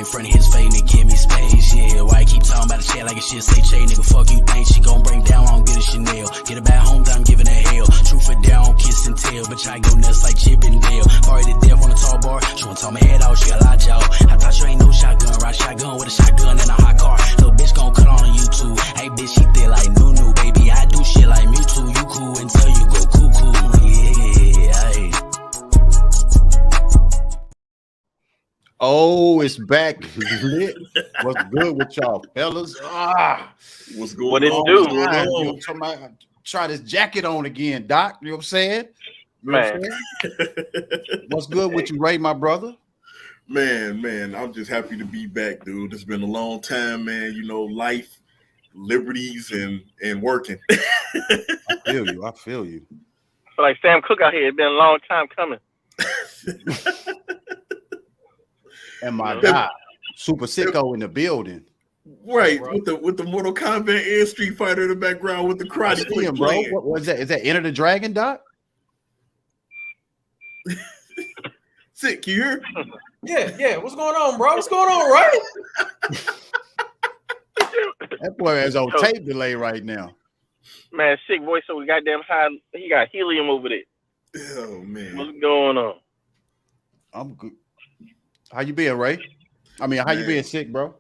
in front of his face, nigga, give me space, yeah. Why you keep talking about the shit like a shit say Che, nigga, fuck you think she gon' break down, I don't get a Chanel. Get her back home, I'm giving her hell. Truth or dare, I don't kiss and tell, bitch, I go nuts like Chip and Dale. Party to death on the tall bar, she wanna talk my head off, she a lot, y'all. I thought you ain't no shotgun, ride shotgun with a shotgun and a hot car. Little bitch gon' cut on YouTube, hey bitch, she thick like Nunu, baby, I do shit like Mewtwo, you cool until you go cuckoo, yeah, hey. Oh, it's back. Lit. What's good with y'all, fellas? What's going What it on? do? You know, try this jacket on again, Doc. You know what I'm saying? You know Man. what I'm saying? What's good with you, Ray, my brother? Man, I'm just happy to be back, dude. It's been a long time, man. You know, life, liberties, and working. I feel you. I feel like Sam Cooke out here. It's been a long time coming. And my guy, Super-Sic-O in the building. Right, with the Mortal Kombat and Street Fighter in the background with the karate Him, bro. What was that? Is that Enter the Dragon, Doc? Sick, you hear? Yeah. What's going on, bro? What's going on, right? That boy has on tape delay right now. Man, sick voice so goddamn high. He got helium over there. Oh man, what's going on? I'm good. How you been, Ray? I mean, how you been, Sick, bro?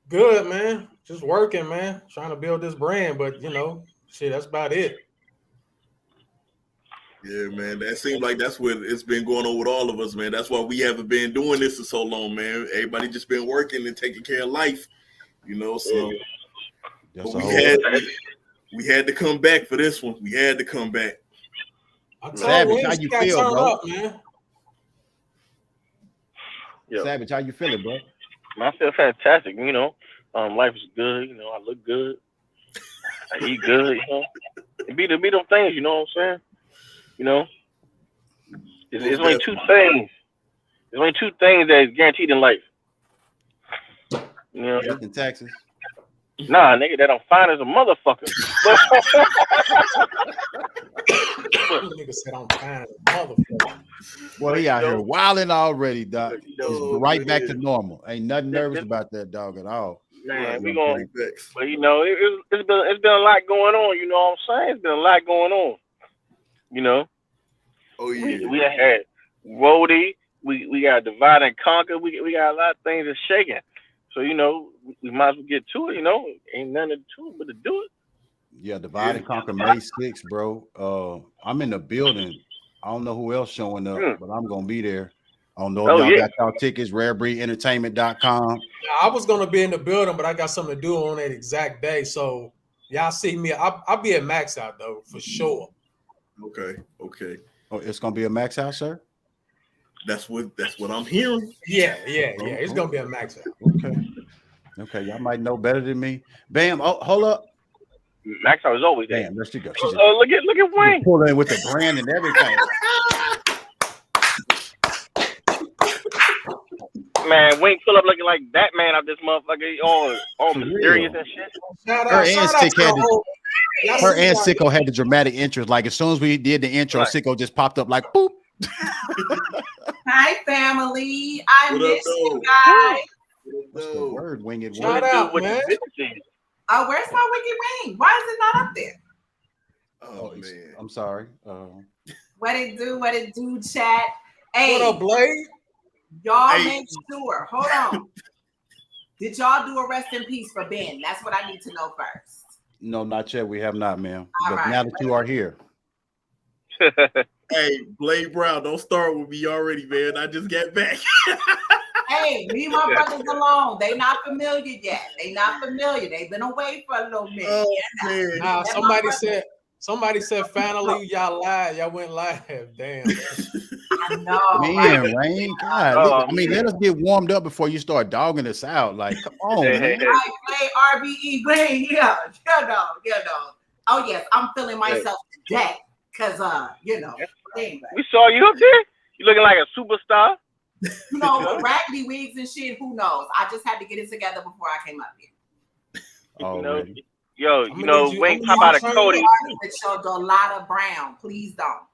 Good, man. Just working, man. Trying to build this brand, but you know, shit, that's about it. Yeah, man. That seems like that's what it's been going on with all of us, man. That's why we haven't been doing this for so long, man. Everybody just been working and taking care of life, you know. So but we had to come back for this one. We had to come back. Savage, how you feel, bro? Up, man. Savage, how you feeling, bro? I feel fantastic. You know, life is good. You know, I look good. I eat good. You know, it be them things. You know what I'm saying? You know, it's only two things. There's only two things that is guaranteed in life. You know, in Texas. Nah, nigga, that I'm fine as a motherfucker. Nigga said I'm fine as a motherfucker. Boy, he out here wilding already, Doc. He's right back to normal. Ain't nothing nervous This- about that dog at all. Man, we gonna, but you know, it's been a lot going on. You know what I'm saying? It's been a lot going on. You know. Oh yeah. We had W.O.T.Y. We got Divide and Conquer. We got a lot of things that's shaking. So you know, we might as well get to it. You know, ain't nothing to it but to do it. Yeah, Divide and Conquer May 6th, bro. I'm in the building. I don't know who else showing up, but I'm gonna be there. I don't know if y'all got y'all tickets, rarebreedentertainment.com. I was gonna be in the building, but I got something to do on that exact day. So y'all see me. I'll be at Max Out though, for sure. Okay. Oh, it's gonna be a Max Out, sir? That's what I'm hearing. Yeah. It's gonna be a Max Out. Okay, y'all might know better than me. Bam, hold up. Max Out is always there. Damn, let's go. Look at Wayne. Pull in with the brand and everything. Man, Wayne pull up looking like Batman out this motherfucker. All mysterious and shit. Her and Sicko had the dramatic intros. Like as soon as we did the intro, Sicko just popped up like boop. Hi, family. I miss you guys. What's the word? Winged Shout out, man. Oh, where's my wicked wing? Why is it not up there? Oh man, I'm sorry. What it do, chat? Hey, what up, Blade? Y'all make sure. Hold on. Did y'all do a rest in peace for Ben? That's what I need to know first. No, not yet. We have not, ma'am. But right. now that you are here. Hey, Blade Brown, don't start with me already, man. I just got back. Hey, leave my brothers alone. They not familiar yet. They've been away for a little minute. Oh, man. Nah, somebody said finally y'all live. Y'all went live. Damn. I know. Man, Rain. God. Let us get warmed up before you start dogging us out. Like, come on, man. I play RBE Wayne. Yeah, no. Oh, yes, I'm feeling myself today. Cause anyway. We saw you up there. You looking like a superstar. You know, with raggedy wigs and shit, who knows? I just had to get it together before I came up here. Oh, you know, Wayne pop out of Cody. That showed a lot of brown. Please don't.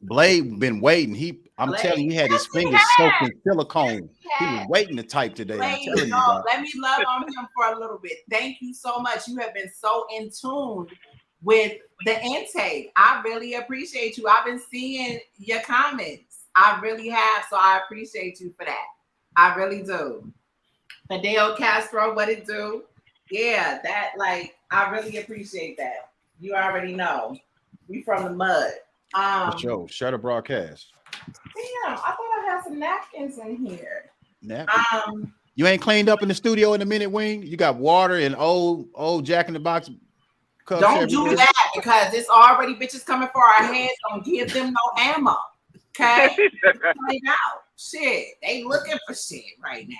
Blade been waiting. I'm telling you, he had his fingers soaked in silicone. He was waiting to type today. I'm telling you, no, let me love on him for a little bit. Thank you so much. You have been so in tune with the intake. I really appreciate you. I've been seeing your comments. I really have. So I appreciate you for that. I really do. Hideo Castro, what it do? Yeah, that like I really appreciate that. You already know. We from the mud. for sure. Shut a broadcast. Damn, I thought I had some napkins in here. Napkins. You ain't cleaned up in the studio in a minute, Wing. You got water and old Jack in the Box cups. Don't do that because it's already bitches coming for our heads. Don't give them no ammo. Okay? Find out. Shit. They looking for shit right now.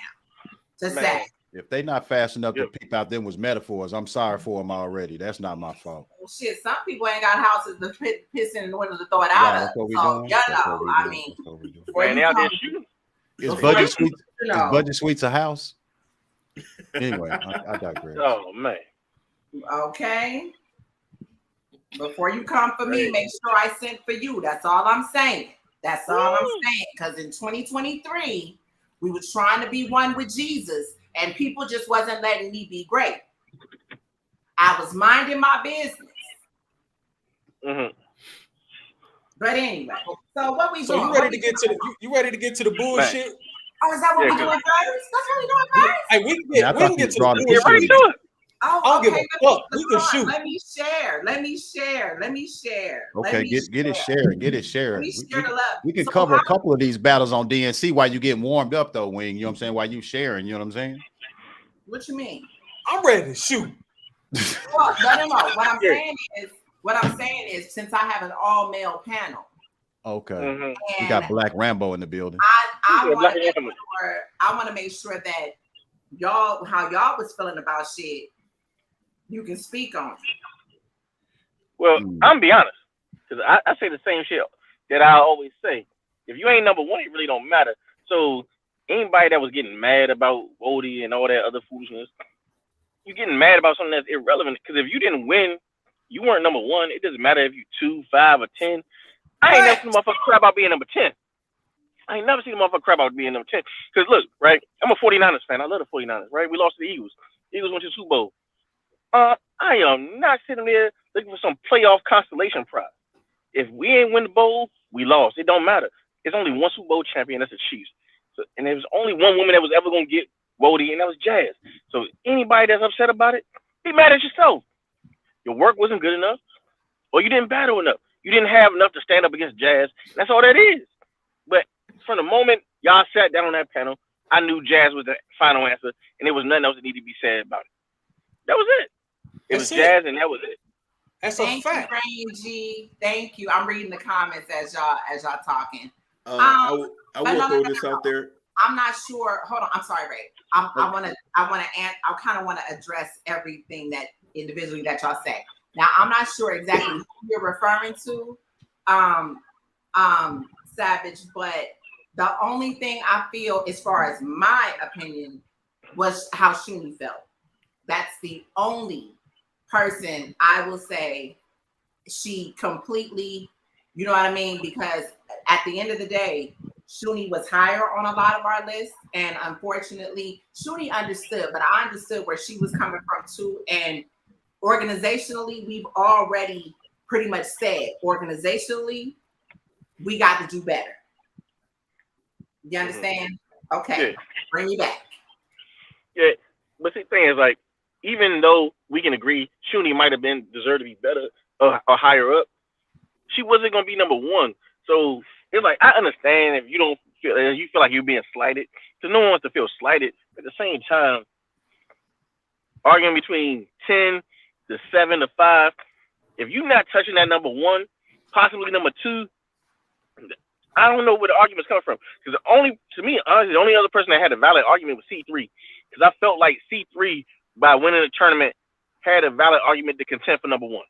Just say. If they not fast enough to peep out them was metaphors, I'm sorry for them already. That's not my fault. Well, shit, some people ain't got houses to piss in the window to throw it out of. That's what we so, doing. I mean, is Budget Suites a house? Anyway, I digress. Oh man. Okay. Before you come for me, make sure I sent for you. That's all I'm saying. That's all I'm saying. Because in 2023, we were trying to be one with Jesus, and people just wasn't letting me be great. I was minding my business. Mm-hmm. But anyway, so what we doing? You ready to get to the you ready to get to the bullshit? Man. Oh, is that what we doing first? That's what we doing first? Hey, we can get to the bullshit. Get right to it. Oh, I don't give a fuck. We can shoot. Let me share. Okay, get it shared. Get it shared. We can so cover a couple of these battles on DNC while you getting warmed up, though, Wing. You know what I'm saying? While you sharing, you know what I'm saying? What you mean? I'm ready to shoot. Well, no. What I'm saying is, since I have an all-male panel. Okay. You got Black Rambo in the building. I want to make sure that y'all, how y'all was feeling about shit, you can speak on it. Well, I'm gonna be honest, because I say the same shit that I always say. If you ain't number one, it really don't matter. So anybody that was getting mad about W.O.T.Y and all that other foolishness, you getting mad about something that's irrelevant. Because if you didn't win, you weren't number one. It doesn't matter if you 2, 5, or 10. I ain't never seen a motherfucker cry about being number 10. I ain't never seen a motherfucker cry about being number 10. Because look, right, I'm a 49ers fan. I love the 49ers, right? We lost to the Eagles. The Eagles went to the Super Bowl. I am not sitting there looking for some playoff constellation prize. If we ain't win the bowl, we lost. It don't matter. It's only one Super Bowl champion. That's the Chiefs. So, and there was only one woman that was ever going to get W.O.T.Y, and that was Jazz. So anybody that's upset about it, be mad at yourself. Your work wasn't good enough, or you didn't battle enough. You didn't have enough to stand up against Jazz. That's all that is. But from the moment y'all sat down on that panel, I knew Jazz was the final answer, and there was nothing else that needed to be said about it. That was it. It was Jazz, and that was it. That's a fact. Thank you, G. Thank you. I'm reading the comments as y'all talking. I will throw this out there. I'm not sure. Hold on. I'm sorry, Ray. I kind of want to address everything that individually that y'all say. Now, I'm not sure exactly who you're referring to, Savage, but the only thing I feel, as far as my opinion, was how Shuni felt. That's the only person I will say she completely, you know what I mean? Because at the end of the day, Shuni was higher on a lot of our lists, and unfortunately, Shuni understood, but I understood where she was coming from too. And organizationally, we've already pretty much said, organizationally, we got to do better. You understand? Okay, bring me back. Yeah, but the thing is, like, even though we can agree Shuni might have been deserved to be better or higher up, she wasn't gonna be number one. So it's like, I understand if you don't feel, you feel like you're being slighted, because no one wants to feel slighted. But at the same time, arguing between 10 to 7 to 5, if you're not touching that number one, possibly number 2, I don't know where the argument's coming from. Because to me, honestly, the only other person that had a valid argument was C3. Because I felt like C3, by winning the tournament, had a valid argument to contend for number 1.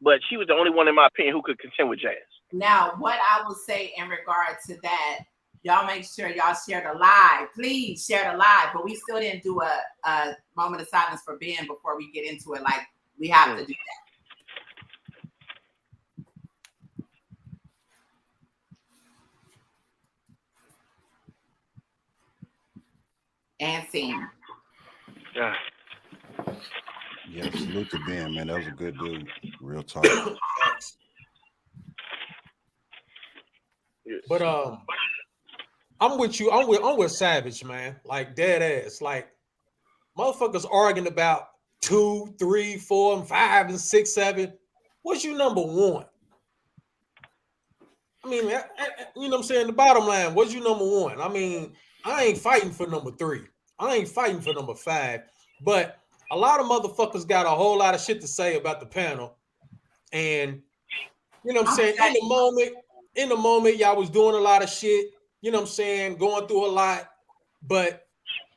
But she was the only one, in my opinion, who could contend with Jazz. Now, what I will say in regard to that, y'all make sure y'all share the live. Please share the live. But we still didn't do a moment of silence for Ben before we get into it. Like, we have to do that. and seen. Yeah. Yeah, salute to Ben, man. That was a good dude. Real talk. But I'm with you. I'm with Savage, man. Like dead ass. Like motherfuckers arguing about 2, 3, 4, and 5, and 6, 7. What's you number one? I mean, you know what I'm saying? The bottom line, what's you number one? I mean, I ain't fighting for number 3. I ain't fighting for number 5. But a lot of motherfuckers got a whole lot of shit to say about the panel. And you know what I'm saying? In the moment, y'all was doing a lot of shit, you know what I'm saying, going through a lot. But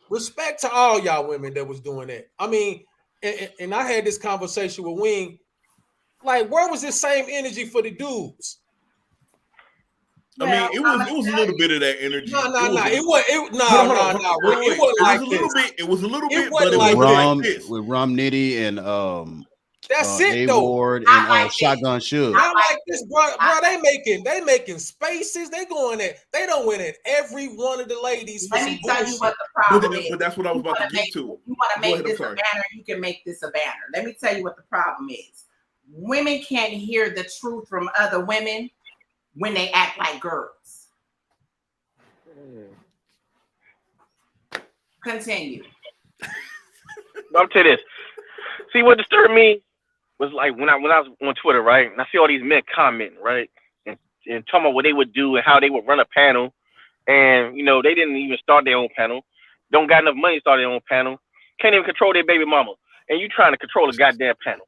respect to all y'all women that was doing that. I mean, and I had this conversation with Wing. Like, where was this same energy for the dudes? I mean, it was a little bit of that energy. No. It wasn't like It was a little bit, but it like wasn't like this. With Rum Nitty and that's it though. A-Ward and like Shotgun Suge. Not like this, bro. They making spaces. They going at. They don't win at every one of the ladies. Let me tell you what the problem is. But that's what I was about to get to. You want to make this a banner? You can make this a banner. Let me tell you what the problem is. Women can't hear the truth from other women when they act like girls. Continue. I'll tell you this. See, what disturbed me was like when I was on Twitter, right? And I see all these men commenting, right? And talking about what they would do and how they would run a panel. And, you know, they didn't even start their own panel. Don't got enough money to start their own panel. Can't even control their baby mama. And you trying to control a goddamn panel.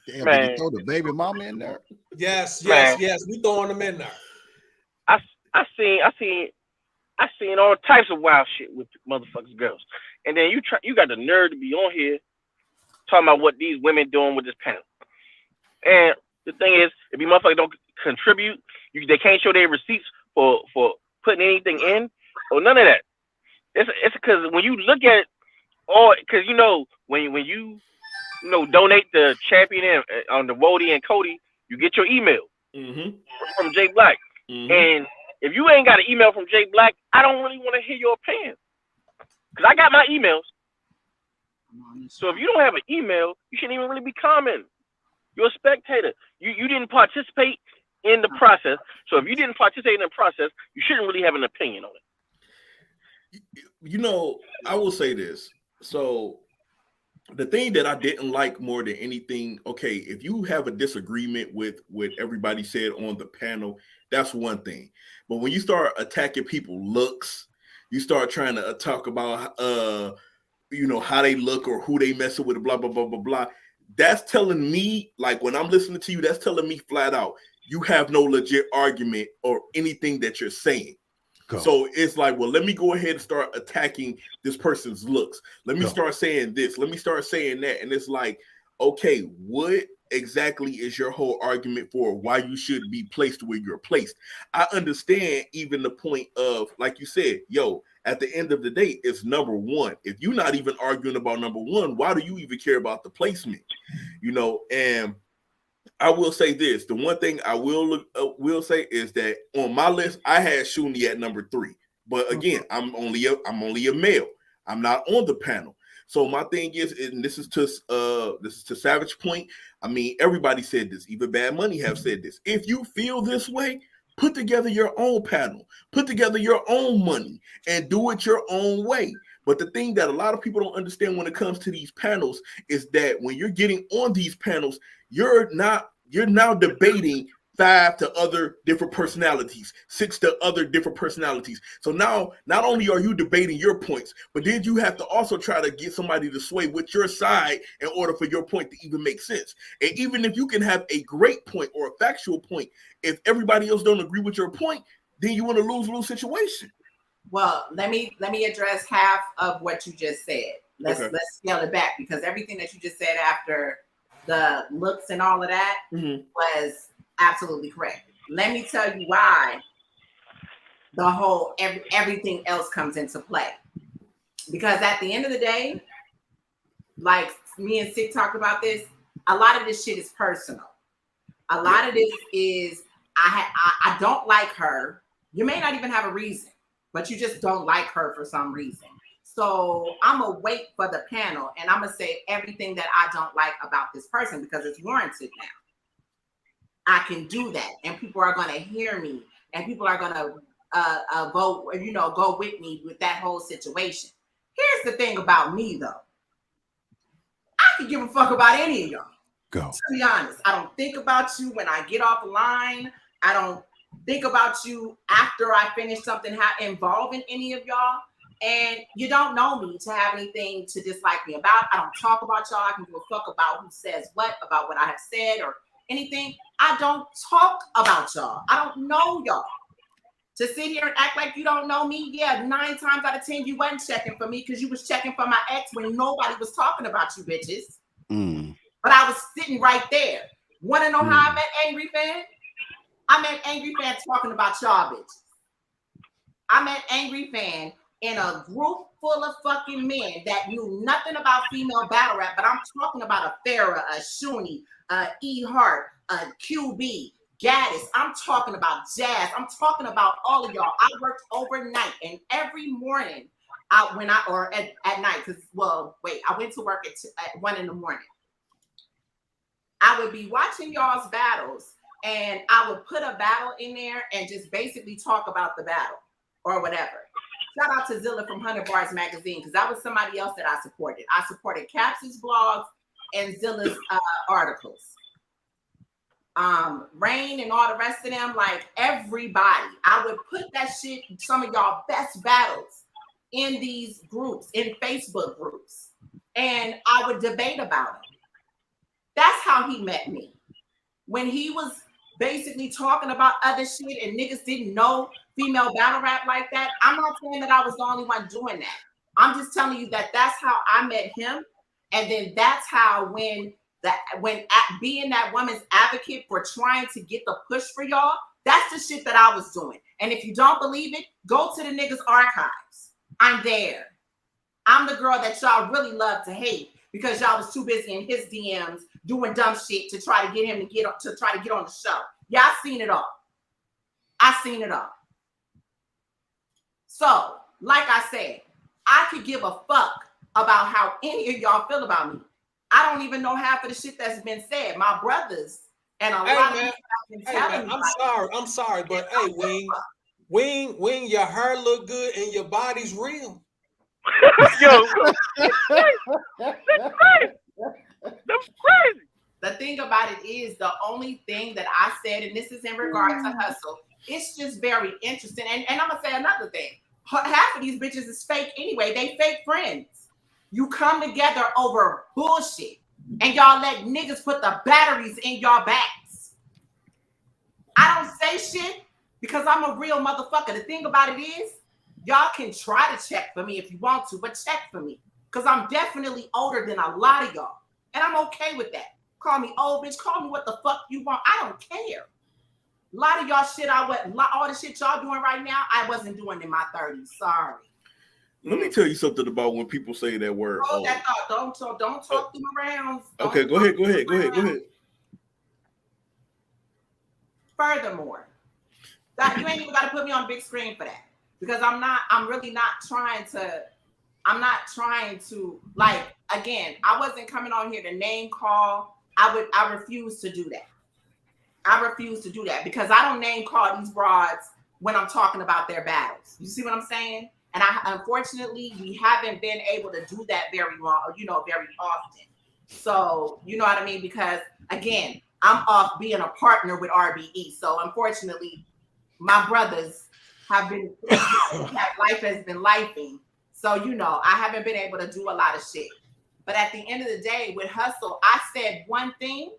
Damn, man. Did you throw the baby mama in there? Yes. We throwing them in there. I seen all types of wild shit with motherfuckers girls. And then you got the nerve to be on here talking about what these women doing with this panel. And the thing is, if you motherfuckers don't contribute, they can't show their receipts for putting anything in or none of that. It's because when you look at all, because you know when you donate the champion on the W.O.T.Y and Cody, you get your email from Jay Black. And if you ain't got an email from Jay Black, I don't really want to hear your opinion. Because I got my emails. So if you don't have an email, you shouldn't even really be commenting. You're a spectator. You didn't participate in the process. So if you didn't participate in the process, you shouldn't really have an opinion on it. You know, I will say this. So the thing that I didn't like more than anything, okay, if you have a disagreement with what everybody said on the panel, that's one thing. But when you start attacking people's looks, you start trying to talk about how they look or who they messing with, blah, blah, blah, blah, blah. That's telling me, like when I'm listening to you, that's telling me flat out, you have no legit argument or anything that you're saying. Go. So it's like, well, let me go ahead and start attacking this person's looks. Let me start saying this. Let me start saying that. And it's like, okay, what exactly is your whole argument for why you should be placed where you're placed? I understand even the point of, like you said, at the end of the day, it's number one. If you're not even arguing about number one, why do you even care about the placement? And I will say this. The one thing I will say is that on my list, I had Shuni at number 3. But again, I'm only a male. I'm not on the panel. So my thing is, and this is to Savage point. I mean, everybody said this. Even Bad Money have said this. If you feel this way, put together your own panel. Put together your own money and do it your own way. But the thing that a lot of people don't understand when it comes to these panels is that when you're getting on these panels, you're now debating 5 to other different personalities, 6 to other different personalities. So now not only are you debating your points, but then you have to also try to get somebody to sway with your side in order for your point to even make sense. And even if you can have a great point or a factual point, if everybody else don't agree with your point, then you want a lose-lose situation. Well, let me address half of what you just said. Let's scale it back, because everything that you just said after the looks and all of that was absolutely correct. Let me tell you why the whole everything else comes into play. Because at the end of the day, like me and Sic talked about this, a lot of this shit is personal. A lot of this is I don't like her. You may not even have a reason, but you just don't like her for some reason. So I'm gonna wait for the panel and I'm gonna say everything that I don't like about this person because it's warranted now. I can do that, and people are gonna hear me, and people are gonna go with me with that whole situation. Here's the thing about me though. I can give a fuck about any of y'all. Go. To be honest, I don't think about you when I get off the line. I don't think about you after I finish something involving any of y'all. And you don't know me to have anything to dislike me about. I don't talk about y'all. I can give a fuck about who says what, about what I have said or anything. I don't talk about y'all. I don't know y'all. To sit here and act like you don't know me, yeah, 9 times out of 10, you wasn't checking for me because you was checking for my ex when nobody was talking about you bitches. But I was sitting right there. Want to know how I met Angry Fan? I met Angry Fan talking about y'all bitches. I met Angry Fan in a group full of fucking men that knew nothing about female battle rap, but I'm talking about a Farrah, a Shuni, E Hart, a QB, Gaddis. I'm talking about Jazz. I'm talking about all of y'all. I worked overnight, and every morning, at night, because I went to work at 1 a.m. I would be watching y'all's battles, and I would put a battle in there and just basically talk about the battle or whatever. Shout out to Zilla from 100 Bars Magazine, because that was somebody else that I supported. I supported Caps's blogs and Zilla's articles. Rain and all the rest of them, like everybody. I would put that shit, some of y'all best battles in these groups, in Facebook groups, and I would debate about it. That's how he met me. When he was basically talking about other shit and niggas didn't know female battle rap like that, I'm not saying that I was the only one doing that. I'm just telling you that that's how I met him. And then that's how when being that woman's advocate for trying to get the push for y'all, that's the shit that I was doing. And if you don't believe it, go to the niggas' archives. I'm there. I'm the girl that y'all really love to hate because y'all was too busy in his DMs doing dumb shit to try to get him to try to get on the show. Yeah, I seen it all. So, like I said, I could give a fuck about how any of y'all feel about me. I don't even know half of the shit that's been said. My brothers and a lot of people have been telling me. I'm sorry, but hey, Wing, your hair look good and your body's real. Yo, that's crazy. That's crazy. The thing about it is the only thing that I said, and this is in regard to Hustle, it's just very interesting. And I'm gonna say another thing. Half of these bitches is fake anyway. They fake friends. You come together over bullshit, and y'all let niggas put the batteries in y'all backs. I don't say shit because I'm a real motherfucker. The thing about it is, y'all can try to check for me if you want to, but check for me because I'm definitely older than a lot of y'all, and I'm okay with that. Call me old bitch. Call me what the fuck you want. I don't care. A lot of y'all shit, all the shit y'all doing right now, I wasn't doing in my 30s. Sorry. Let me tell you something about when people say that word. Hold that thought. Don't talk them around. Okay, go ahead. Furthermore, you ain't even got to put me on big screen for that because I'm not trying to like, again, I wasn't coming on here to name call. I refuse to do that. I refuse to do that because I don't name call these broads when I'm talking about their battles. You see what I'm saying? And unfortunately, we haven't been able to do that very often. So, you know what I mean? Because again, I'm off being a partner with RBE. So unfortunately, my brothers life has been lifing. So, I haven't been able to do a lot of shit. But at the end of the day, with Hustle, I said one thing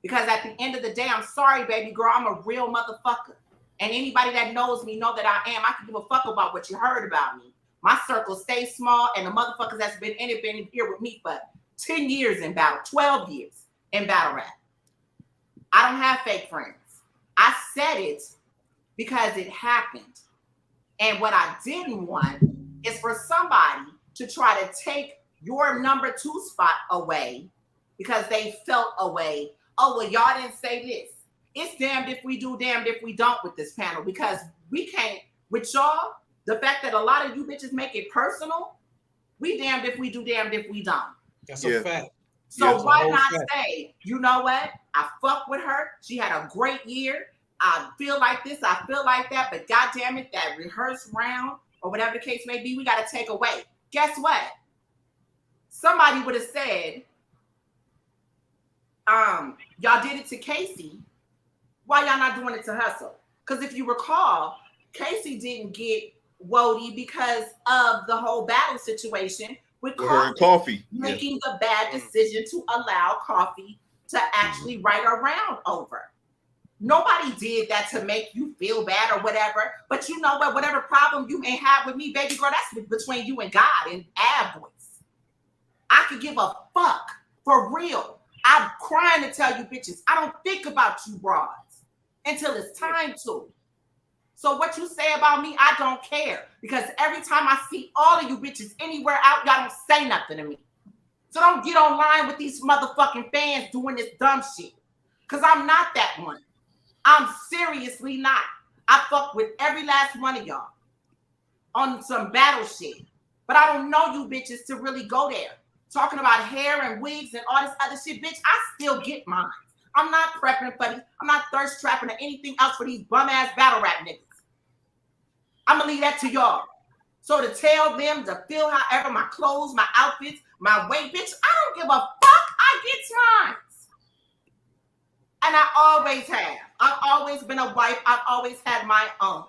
because at the end of the day, I'm sorry, baby girl, I'm a real motherfucker. And anybody that knows me know that I am. I can give a fuck about what you heard about me. My circle stays small, and the motherfuckers that's been in it, been here with me for 10 years in battle, 12 years in battle rap. I don't have fake friends. I said it because it happened. And what I didn't want is for somebody to try to take your number 2 spot away because they felt away. Oh, well, y'all didn't say this. It's damned if we do, damned if we don't with this panel because we can't, with y'all, the fact that a lot of you bitches make it personal, We damned if we do, damned if we don't. That's a fact. So why not say, you know what? I fuck with her. She had a great year. I feel like this, I feel like that, but goddamn it, that rehearsed round or whatever the case may be, we got to take away. Guess what? Somebody would have said, y'all did it to Casey. Why y'all not doing it to Hustle? Because if you recall, Casey didn't get W.O.T.Y because of the whole battle situation with Coffee making the bad decision to allow Coffee to actually write a round over. Nobody did that to make you feel bad or whatever. But you know what? Whatever problem you may have with me, baby girl, that's between you and God and Ab Voice. I could give a fuck for real. I'm crying to tell you bitches, I don't think about you broads until it's time to. So what you say about me, I don't care. Because every time I see all of you bitches anywhere out, y'all don't say nothing to me. So don't get online with these motherfucking fans doing this dumb shit. Because I'm not that one. I'm seriously not. I fuck with every last one of y'all on some battle shit. But I don't know you bitches to really go there. Talking about hair and wigs and all this other shit, bitch, I still get mine. I'm not prepping for these. I'm not thirst trapping or anything else for these bum-ass battle rap niggas. I'm going to leave that to y'all. So to tell them to feel however my clothes, my outfits, my weight, bitch, I don't give a fuck. I get mine. And I always have. I've always been a wife. I've always had my own.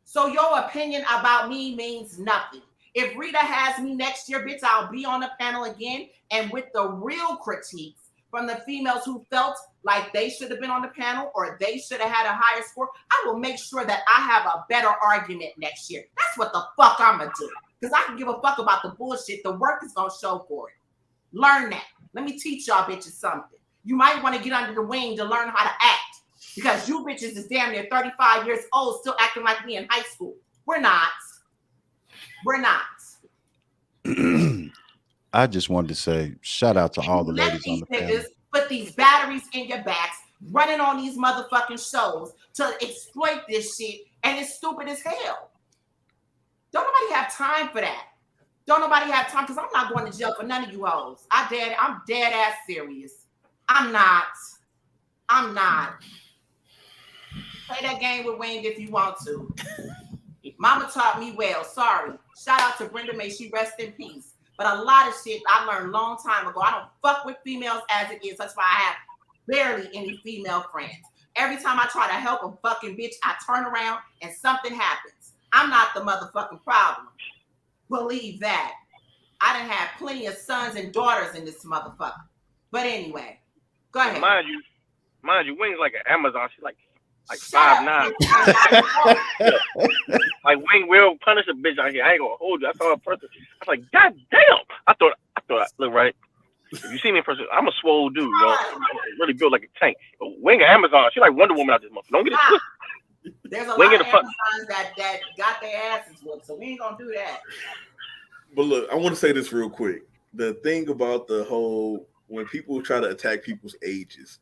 So your opinion about me means nothing. If Rita has me next year, bitch, I'll be on the panel again. And with the real critiques from the females who felt like they should have been on the panel or they should have had a higher score, I will make sure that I have a better argument next year. That's what the fuck I'm going to do. Because I can give a fuck about the bullshit. The work is going to show for it. Learn that. Let me teach y'all bitches something. You might want to get under the wing to learn how to act because you bitches is damn near 35 years old still acting like me in high school. We're not. We're not. I just wanted to say shout out to all the ladies on the panel. Put these batteries in your backs, running on these motherfucking shows to exploit this shit, and it's stupid as hell. Don't nobody have time for that. Don't nobody have time because I'm not going to jail for none of you hoes. I'm dead ass serious. I'm not. Play that game with Wayne if you want to. Mama taught me well. Sorry. Shout out to Brenda. May she rest in peace. But a lot of shit I learned a long time ago. I don't fuck with females as it is. That's why I have barely any female friends. Every time I try to help a fucking bitch, I turn around and something happens. I'm not the motherfucking problem. Believe that. I done had plenty of sons and daughters in this motherfucker. But anyway. Go ahead. Mind you, Wing's like an Amazon. She's like 5'9". Like Wing will punish a bitch out here. I ain't gonna hold you. I saw a person. I was like, God damn. I thought I look right. If you see me in person, I'm a swole dude, yo. I'm really built like a tank. But Wing and Amazon, she's like Wonder Woman out this month. Don't get it twisted. There's a lot of Amazons that got their asses whooped, so we ain't gonna do that. But look, I want to say this real quick. The thing about the whole when people try to attack people's ages,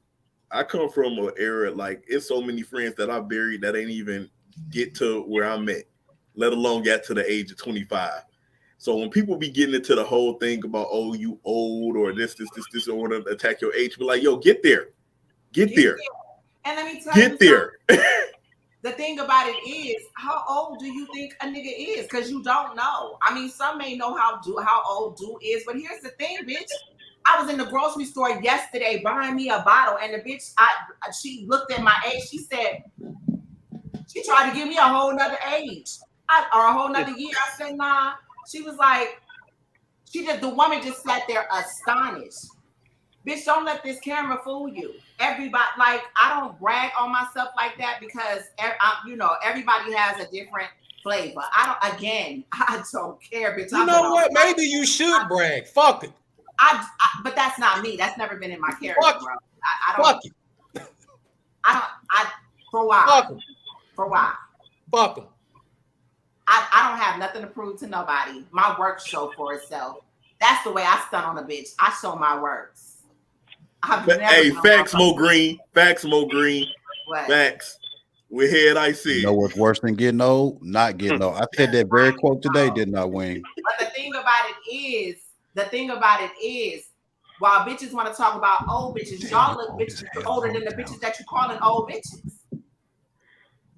I come from an era like it's so many friends that I buried that ain't even get to where I'm at, let alone get to the age of 25. So when people be getting into the whole thing about, oh, you old or this, or want to attack your age, be like, yo, get there. Get there. And let me tell you there. The thing about it is, how old do you think a nigga is? Because you don't know. I mean, some may know how old dude is, but here's the thing, bitch. I was in the grocery store yesterday buying me a bottle, and the bitch, she looked at my age. She said, she tried to give me a whole nother age or a whole nother year. I said, nah. She was like, the woman just sat there astonished. Bitch, don't let this camera fool you. Everybody, like, I don't brag on myself like that because, everybody has a different flavor. I don't care, bitch. You know what? Maybe you should brag. Fuck it. But that's not me. That's never been in my character, Fuck bro. Fuck it. For why? Fuck him. For why? Fuck him. I don't have nothing to prove to nobody. My work show for itself. That's the way I stun on a bitch. I show my works. Hey, facts, Mo Green. Facts, Mo Green. What? Facts. with head I said. You know what's worse than getting old? Not getting old. I said that very quote today, didn't I, Wayne? But the thing about it is, while bitches want to talk about old bitches, y'all look bitches older than the bitches that you calling old bitches.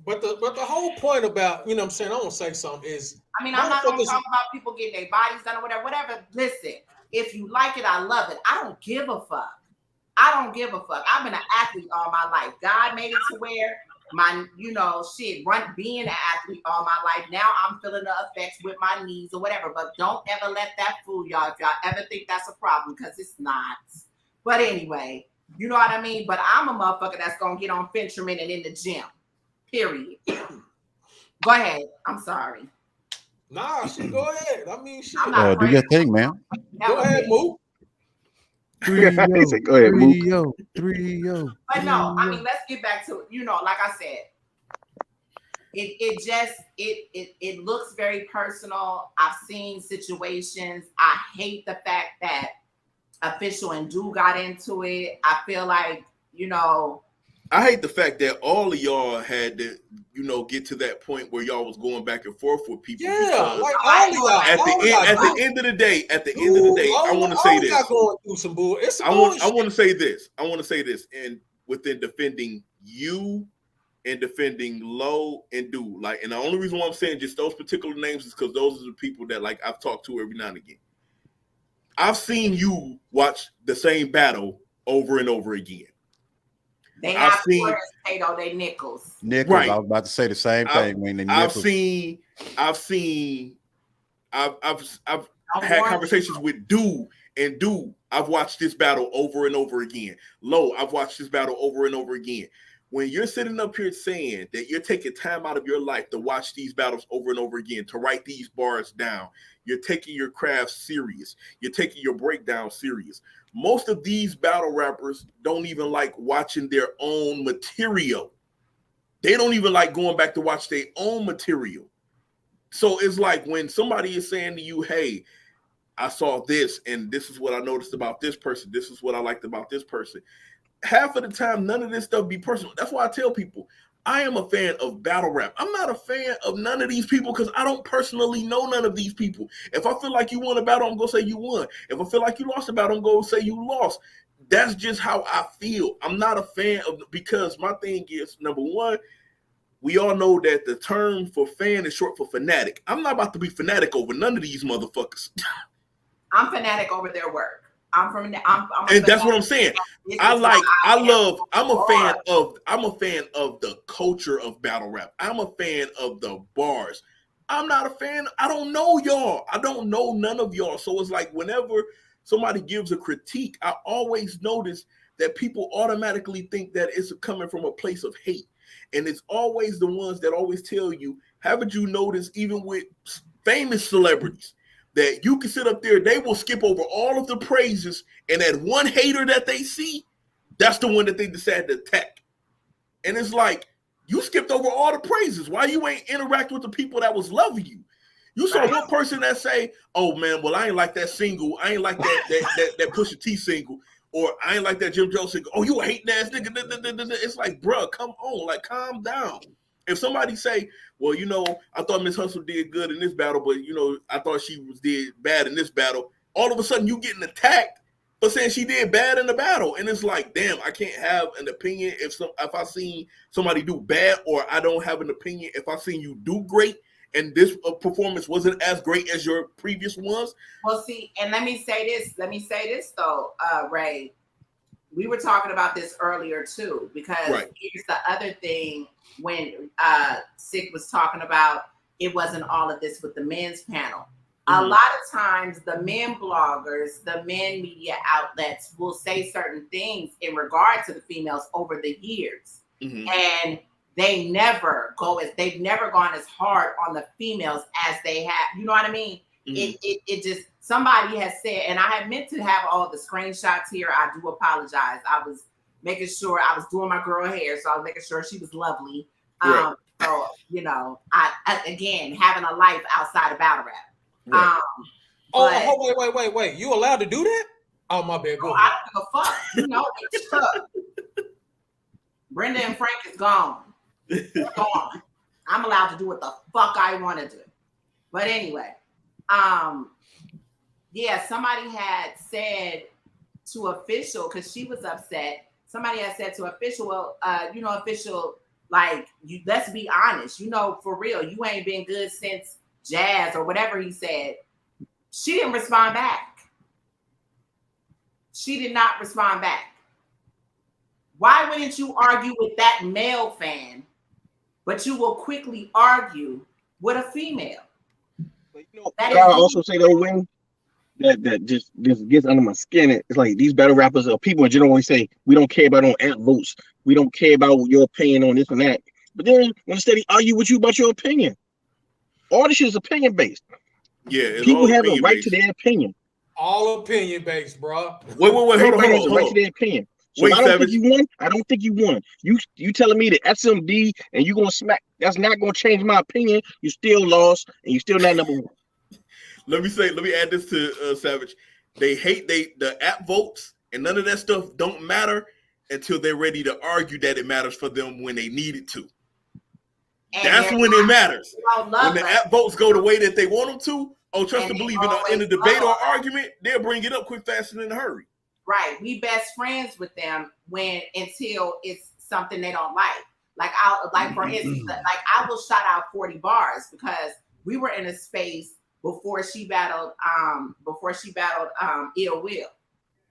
But the whole point about, you know what I'm saying, I want to say something is, I mean, I'm not going to talk about people getting their bodies done or whatever. Listen, if you like it, I love it. I don't give a fuck. I've been an athlete all my life. God made it to where my, being an athlete all my life. Now I'm feeling the effects with my knees or whatever. But don't ever let that fool y'all if y'all ever think that's a problem, because it's not. But anyway, you know what I mean? But I'm a motherfucker that's going to get on Fincherman and in the gym. Period. Go ahead. I'm sorry. Nah, shit, go ahead. I mean, shit. Do your thing, man. Go ahead, Mook. 3-0. Go ahead, Mook. 3-0. But no, I mean, let's get back to, like I said, it looks very personal. I've seen situations. I hate the fact that Official and Do got into it. I feel like, I hate the fact that all of y'all had to, get to that point where y'all was going back and forth with people. Yeah, like all of y'all. At the end of the day, I want to say this. Going through some bull. It's I want to say this, and within defending you and defending Low and Do, like, and the only reason why I'm saying just those particular names is because those are the people that, like, I've talked to every now and again. I've seen you watch the same battle over and over again. They have paid all their nickels. Right. I was about to say the same thing. I've had conversations with Do, and Do, I've watched this battle over and over again. Low, I've watched this battle over and over again. When you're sitting up here saying that you're taking time out of your life to watch these battles over and over again, to write these bars down, you're taking your craft serious. You're taking your breakdown serious. Most of these battle rappers don't even like watching their own material. They don't even like going back to watch their own material. So it's like when somebody is saying to you, hey, I saw this, and this is what I noticed about this person. This is what I liked about this person. Half of the time, none of this stuff be personal. That's why I tell people, I am a fan of battle rap. I'm not a fan of none of these people because I don't personally know none of these people. If I feel like you won a battle, I'm going to say you won. If I feel like you lost a battle, I'm going to say you lost. That's just how I feel. I'm not a fan of, because my thing is, number one, we all know that the term for fan is short for fanatic. I'm not about to be fanatic over none of these motherfuckers. I'm fanatic over their work. I'm and that's what I'm saying. I'm a fan of the culture of battle rap. I'm a fan of the bars. I'm not a fan. I don't know y'all. I don't know none of y'all. So it's like whenever somebody gives a critique, I always notice that people automatically think that it's coming from a place of hate. And it's always the ones that always tell you, haven't you noticed, even with famous celebrities, that you can sit up there, they will skip over all of the praises, and that one hater that they see, that's the one that they decide to attack. And it's like, you skipped over all the praises. Why you ain't interact with the people that was loving you? You saw one person that say, oh man, well, I ain't like that single. I ain't like that Pusha T single. Or I ain't like that Jim Jones single. Oh, you a hating ass nigga. It's like, bruh, come on, like, calm down. If somebody say, well, I thought Miss Hustle did good in this battle, but, I thought she did bad in this battle, all of a sudden you getting attacked for saying she did bad in the battle. And it's like, damn, I can't have an opinion if I seen somebody do bad, or I don't have an opinion if I seen you do great and this performance wasn't as great as your previous ones. Well, see, and let me say this though, Ray. We were talking about this earlier too, because here's the other thing. When Sick was talking about, it wasn't all of this with the men's panel. A lot of times the men bloggers, the men media outlets will say certain things in regard to the females over the years. And they've never gone as hard on the females as they have. You know what I mean? It just, somebody has said, and I had meant to have all the screenshots here. I do apologize. I was making sure I was doing my girl hair, so I was making sure she was lovely. So, I again, having a life outside of battle rap. Wait. You allowed to do that? Oh, my bad. Go ahead. I don't give a fuck. Brenda and Frank is gone. Go on. I'm allowed to do what the fuck I want to do. But anyway, yeah, somebody had said to Official, because she was upset. Somebody had said to Official, well, Official, like, let's be honest, for real, you ain't been good since Jazz or whatever he said. She didn't respond back. She did not respond back. Why wouldn't you argue with that male fan, but you will quickly argue with a female? I also say though, Wayne, that just gets under my skin. It's like these battle rappers or people in general always say we don't care about on app votes, we don't care about your opinion on this and that. But then when instead he argue with you about your opinion, all this shit is opinion based. Yeah, people have a right to their opinion. All opinion based, bro. Wait, hold Everybody has a on. right to their opinion. So I don't think you won. I don't think you won. You telling me that SMD and you gonna smack? That's not gonna change my opinion. You still lost, and you still not number one. Let me add this to Savage. They hate the app votes, and none of that stuff don't matter until they're ready to argue that it matters for them when they need it to. And that's when it matters. When the app votes go the way that they want them to, trust and believe in a debate or argument, they'll bring it up quick, fast, and in a hurry. Right. We best friends with them until it's something they don't like. For instance, I will shout out 40 Bars because we were in a space before she battled Ill Will.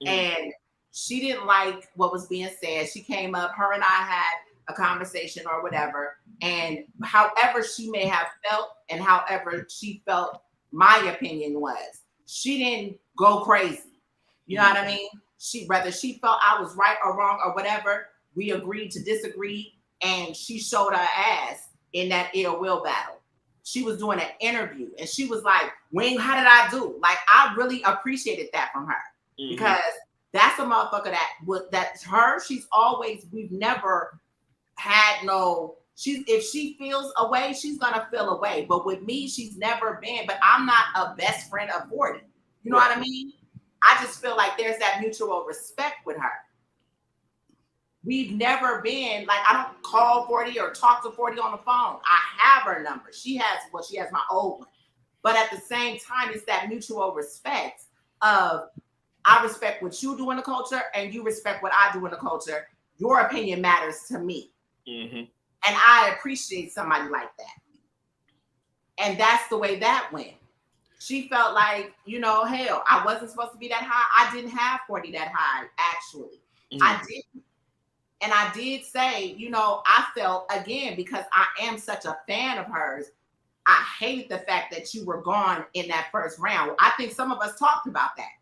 And she didn't like what was being said. She came up, her and I had a conversation or whatever. And however she may have felt and however she felt my opinion was, she didn't go crazy. You know what I mean? Whether she felt I was right or wrong or whatever, we agreed to disagree, and she showed her ass in that Ill Will battle. She was doing an interview, and she was like, "Wayne, how did I do?" Like, I really appreciated that from her because that's a motherfucker that's her. We've never had no. If she feels a way, she's gonna feel a way. But with me, she's never been. But I'm not a best friend of 40. You know what I mean? I just feel like there's that mutual respect with her. We've never been like, I don't call 40 or talk to 40 on the phone. I have her number. She has my old one. But at the same time, it's that mutual respect of I respect what you do in the culture and you respect what I do in the culture. Your opinion matters to me. And I appreciate somebody like that. And that's the way that went. She felt like, hell, I wasn't supposed to be that high. I didn't have 40 that high, actually. I didn't. And I did say, I felt, again, because I am such a fan of hers, I hated the fact that you were gone in that first round. I think some of us talked about that.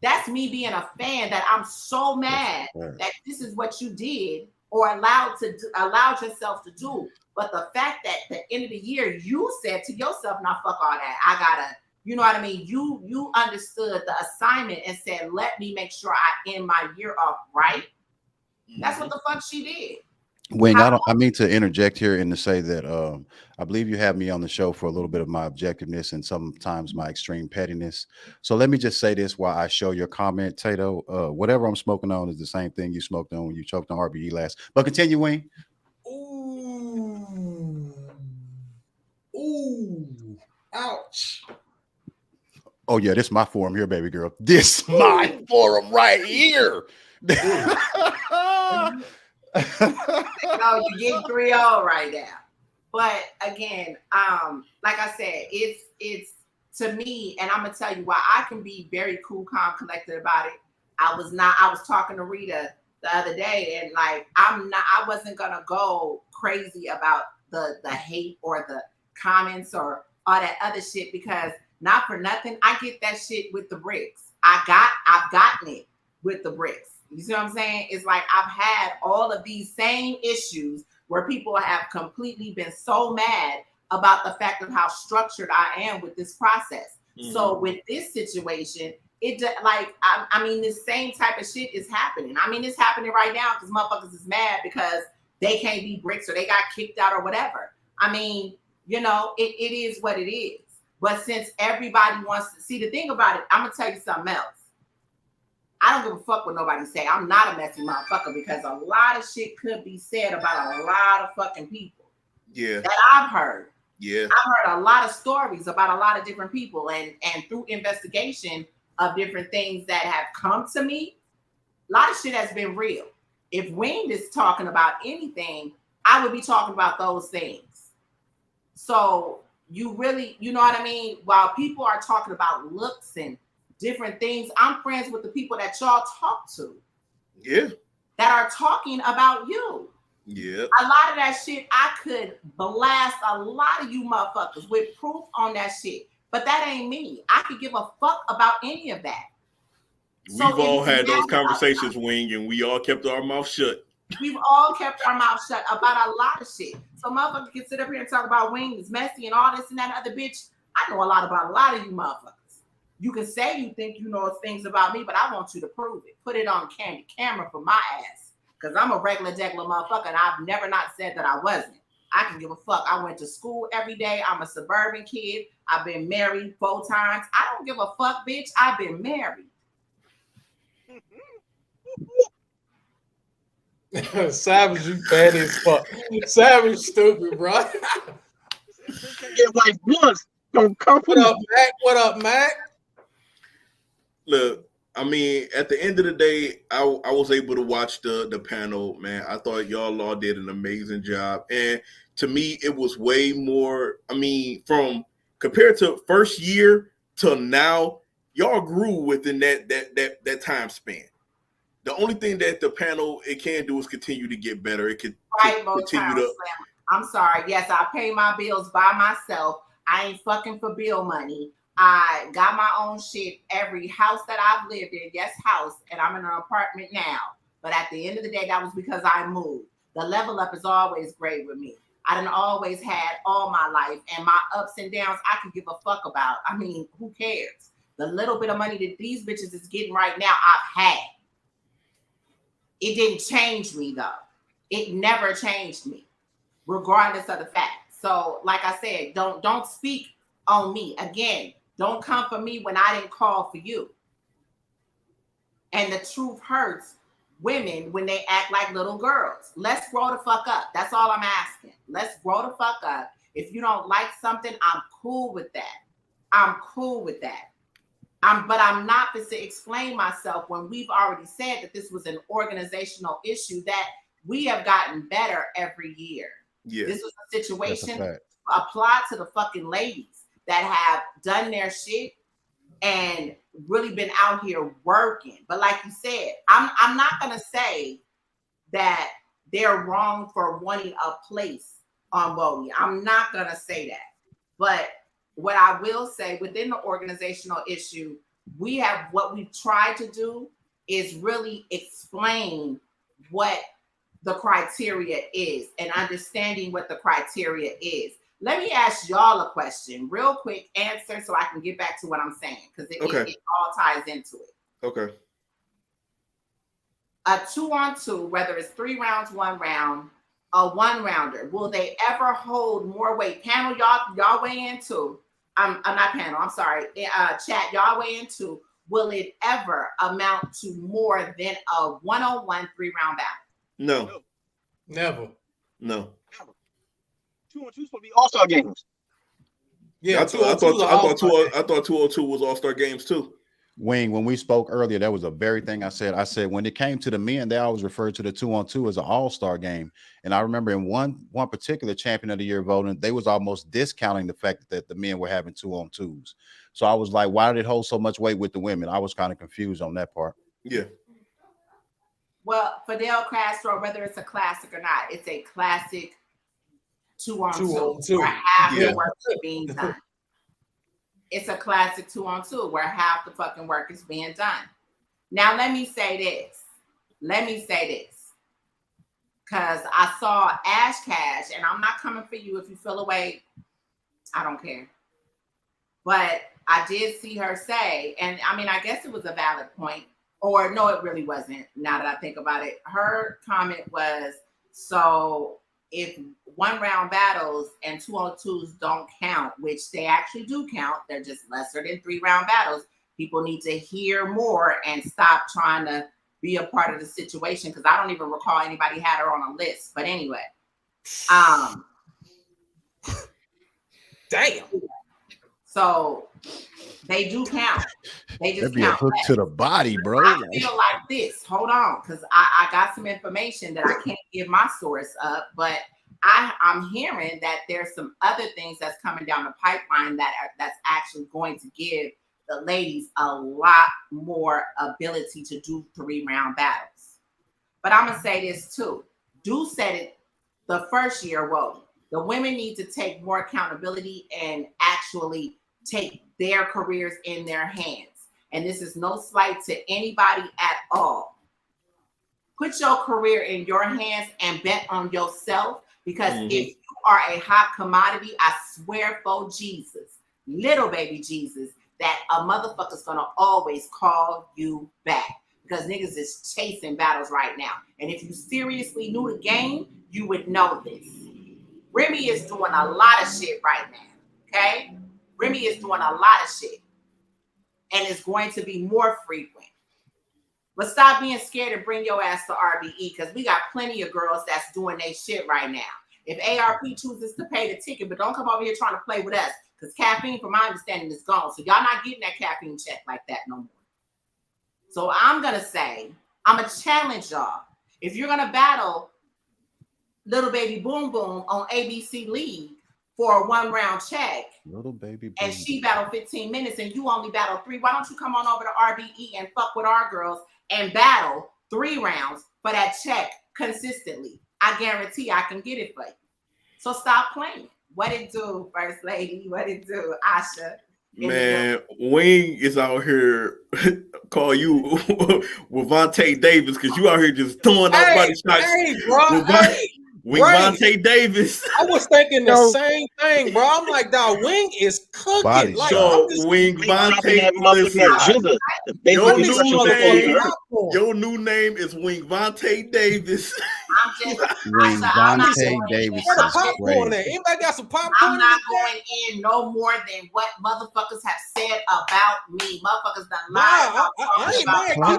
That's me being a fan that I'm so mad that this is what you did or allowed yourself to do. But the fact that at the end of the year, you said to yourself, "Now fuck all that. I gotta," you know what I mean? You understood the assignment and said, "Let me make sure I end my year off right." That's what the fuck she did. Wayne, I mean to interject here and to say that I believe you have me on the show for a little bit of my objectiveness and sometimes my extreme pettiness. So let me just say this while I show your comment, Tato. Whatever I'm smoking on is the same thing you smoked on when you choked on RBE last. But continue, Wayne. Ooh, ouch. Oh yeah, this is my forum here, baby girl. This my forum right here. No, you get 3-0 right now. But again, like I said, it's to me, and I'm gonna tell you why I can be very cool, calm, collected about it. I was talking to Rita the other day, and like I wasn't gonna go crazy about the hate or the comments or all that other shit, because not for nothing, I get that shit with the bricks. I've gotten it with the bricks. You see what I'm saying? It's like I've had all of these same issues where people have completely been so mad about the fact of how structured I am with this process. So with this situation, I mean, this same type of shit is happening. I mean, it's happening right now because motherfuckers is mad because they can't be bricks or they got kicked out or whatever. I mean, it is what it is. But since everybody wants to see, the thing about it, I'm gonna tell you something else. I don't give a fuck what nobody say. I'm not a messy motherfucker because a lot of shit could be said about a lot of fucking people. Yeah. That I've heard. Yeah. I've heard a lot of stories about a lot of different people, and through investigation of different things that have come to me, a lot of shit has been real. If Wayne is talking about anything, I would be talking about those things. So you really, you know what I mean? While people are talking about looks and different things, I'm friends with the people that y'all talk to. Yeah. That are talking about you. Yeah. A lot of that shit, I could blast a lot of you motherfuckers with proof on that shit. But that ain't me. I could give a fuck about any of that. We've all had those conversations, Wing, and we all kept our mouth shut. We've all kept our mouth shut about a lot of shit. So motherfuckers can sit up here and talk about Wing is messy and all this and that other bitch. I know a lot about a lot of you motherfuckers. You can say you think you know things about me, but I want you to prove it. Put it on camera for my ass. Because I'm a regular motherfucker, and I've never not said that I wasn't. I can give a fuck. I went to school every day. I'm a suburban kid. I've been married 4 times. I don't give a fuck, bitch. I've been married. Savage, you petty as fuck. Savage, stupid, bro. Get white once. Don't come. What up, Mac? What up, Mac? Look, I mean, at the end of the day, I was able to watch the panel, man. I thought y'all all did an amazing job. And to me, it was way more, I mean, from compared to first year till now, y'all grew within that time span. The only thing that the panel it can do is continue to get better. It could continue to. I'm sorry. Yes, I pay my bills by myself. I ain't fucking for bill money. I got my own shit. Every house that I've lived in, yes, house, and I'm in an apartment now. But at the end of the day, that was because I moved. The level up is always great with me. I done always had all my life, and my ups and downs I can give a fuck about. I mean, who cares? The little bit of money that these bitches is getting right now, I've had. It didn't change me though. It never changed me, regardless of the fact. So, like I said, don't speak on me again. Don't come for me when I didn't call for you. And the truth hurts women when they act like little girls. Let's grow the fuck up. That's all I'm asking. Let's grow the fuck up. If you don't like something, I'm cool with that. I'm cool with that. But I'm not to explain myself when we've already said that this was an organizational issue that we have gotten better every year. Yeah. This was a situation applied to the fucking ladies that have done their shit and really been out here working. But like you said, I'm not gonna say that they're wrong for wanting a place on W.O.T.Y. I'm not gonna say that. But what I will say within the organizational issue, what we've tried to do is really explain what the criteria is and understanding what the criteria is. Let me ask y'all a question, real quick answer so I can get back to what I'm saying, because it all ties into it. Okay. A 2-on-2, whether it's 3 rounds, 1 round, a 1-rounder, will they ever hold more weight? Panel, y'all weigh in too. I'm not panel, I'm sorry. Chat, y'all weigh in too. Will it ever amount to more than a 1-on-1 3-round battle? No. Never. No. 2-on-2 supposed to be all-star games. Yeah, I thought 202 was all-star games too. Wayne, when we spoke earlier, that was the very thing I said. I said when it came to the men, they always referred to the 2-on-2 as an all-star game. And I remember in one particular champion of the year voting, they was almost discounting the fact that the men were having 2-on-2s. So I was like, why did it hold so much weight with the women? I was kind of confused on that part. Yeah. Well, Fidel Castro, whether it's a classic or not, it's a classic 2-on-2 where half the work is being done. It's a classic 2-on-2 where half the fucking work is being done. Now, let me say this. Because I saw Ash Cash, and I'm not coming for you if you feel away. I don't care. But I did see her say, and I mean, I guess it was a valid point. Or no, it really wasn't, now that I think about it. Her comment was, so if 1-round battles and 2-on-2s don't count, which they actually do count, they're just lesser than 3-round battles, People need to hear more and stop trying to be a part of the situation, because I don't even recall anybody had her on a list. But anyway, damn. So they do count. They just That'd be a count hook less. to the body, bro. I feel like this. Hold on, because I got some information that I can't give my source up, but I'm hearing that there's some other things that's coming down the pipeline that's actually going to give the ladies a lot more ability to do 3-round battles. But I'm gonna say this too. Du said it the first year. Well, the women need to take more accountability and actually take their careers in their hands. And this is no slight to anybody at all. Put your career in your hands and bet on yourself, because if you are a hot commodity, I swear for Jesus, little baby Jesus, that a motherfucker's gonna always call you back, because niggas is chasing battles right now. And if you seriously knew the game, you would know this. Remy is doing a lot of shit right now, okay? Remy is doing a lot of shit, and it's going to be more frequent. But stop being scared and bring your ass to RBE, because we got plenty of girls that's doing their shit right now. If ARP chooses to pay the ticket, but don't come over here trying to play with us, because caffeine, from my understanding, is gone. So y'all not getting that caffeine check like that no more. So I'm going to say, I'm going to challenge y'all. If you're going to battle Little Baby Boom Boom on ABC League for a 1-round check, Little Baby Boom, and she battled 15 minutes and you only battle 3, why don't you come on over to RBE and fuck with our girls and battle 3 rounds for that check consistently? I guarantee I can get it for you. So stop playing. What it do, First Lady? What it do, Asha? Man, Wing is out here call you W.O.T.Y Davis, because you out here just throwing out body shots. Hey, bro. W.O.T.Y Davis. I was thinking the same thing, bro. I'm like, dog, Wing is cooking. Body Like, So I'm just, W.O.T.Y, listen. Your new name is W.O.T.Y Davis. W.O.T.Y Davis. Where the popcorn at? Anybody got some popcorn? I'm not going in no more than what motherfuckers have said about me. Motherfuckers done lied about my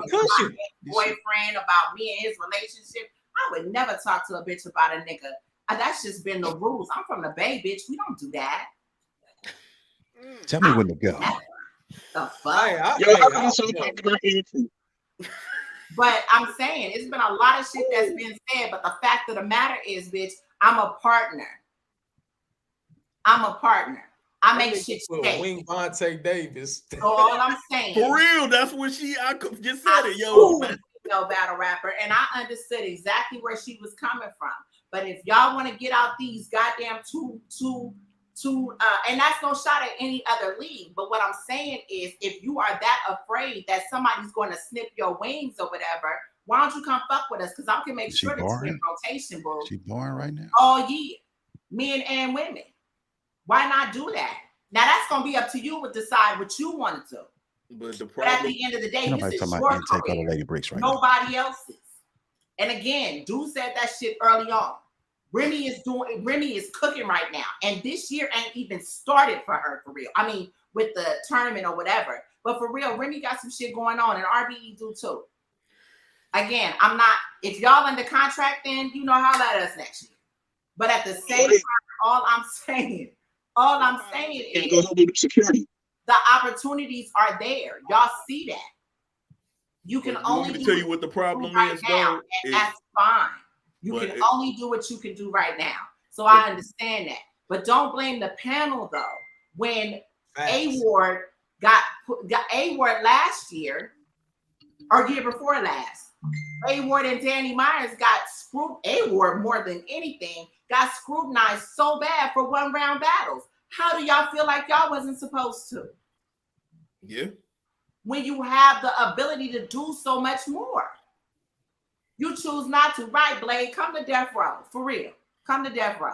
boyfriend, about me and his relationship. I would never talk to a bitch about a nigga. That's just been the rules. I'm from the Bay, bitch. We don't do that. Tell me when to go. The fuck? But I'm saying, it's been a lot of shit that's been said, but the fact of the matter is, bitch, I'm a partner. I make shit straight. Wing W.O.T.Y Davis. So all I'm saying, for real, that's what I just said it, yo. No battle rapper, and I understood exactly where she was coming from. But if y'all want to get out these goddamn and that's no shot at any other league. But what I'm saying is, if you are that afraid that somebody's going to snip your wings or whatever, why don't you come fuck with us? Because I can make sure that you're in rotation, bro. She boring right now. All year, men and women. Why not do that? Now that's gonna be up to you to decide what you want to do. But the problem, at the end of the day, this is your career. Lady Bricks right Nobody else's. And again, Du said that shit early on. Remy is cooking right now. And this year ain't even started for her, for real. I mean, with the tournament or whatever. But for real, Remy got some shit going on, and RBE do too. Again, I'm not, if y'all under contract, then you know how at us next year. But at the same time, all I'm saying is security. The opportunities are there. Y'all see that. You can only tell you what the problem right is now, and that's fine. You can only do what you can do right now. So I understand that. But don't blame the panel though. When A-Ward got A-Ward last year or year before last, A-Ward and Danny Myers got screwed. A-Ward more than anything got scrutinized so bad for 1-round battles. How do y'all feel like y'all wasn't supposed to? Yeah. When you have the ability to do so much more. You choose not to. Right, Blade? Come to death row. For real. Come to death row.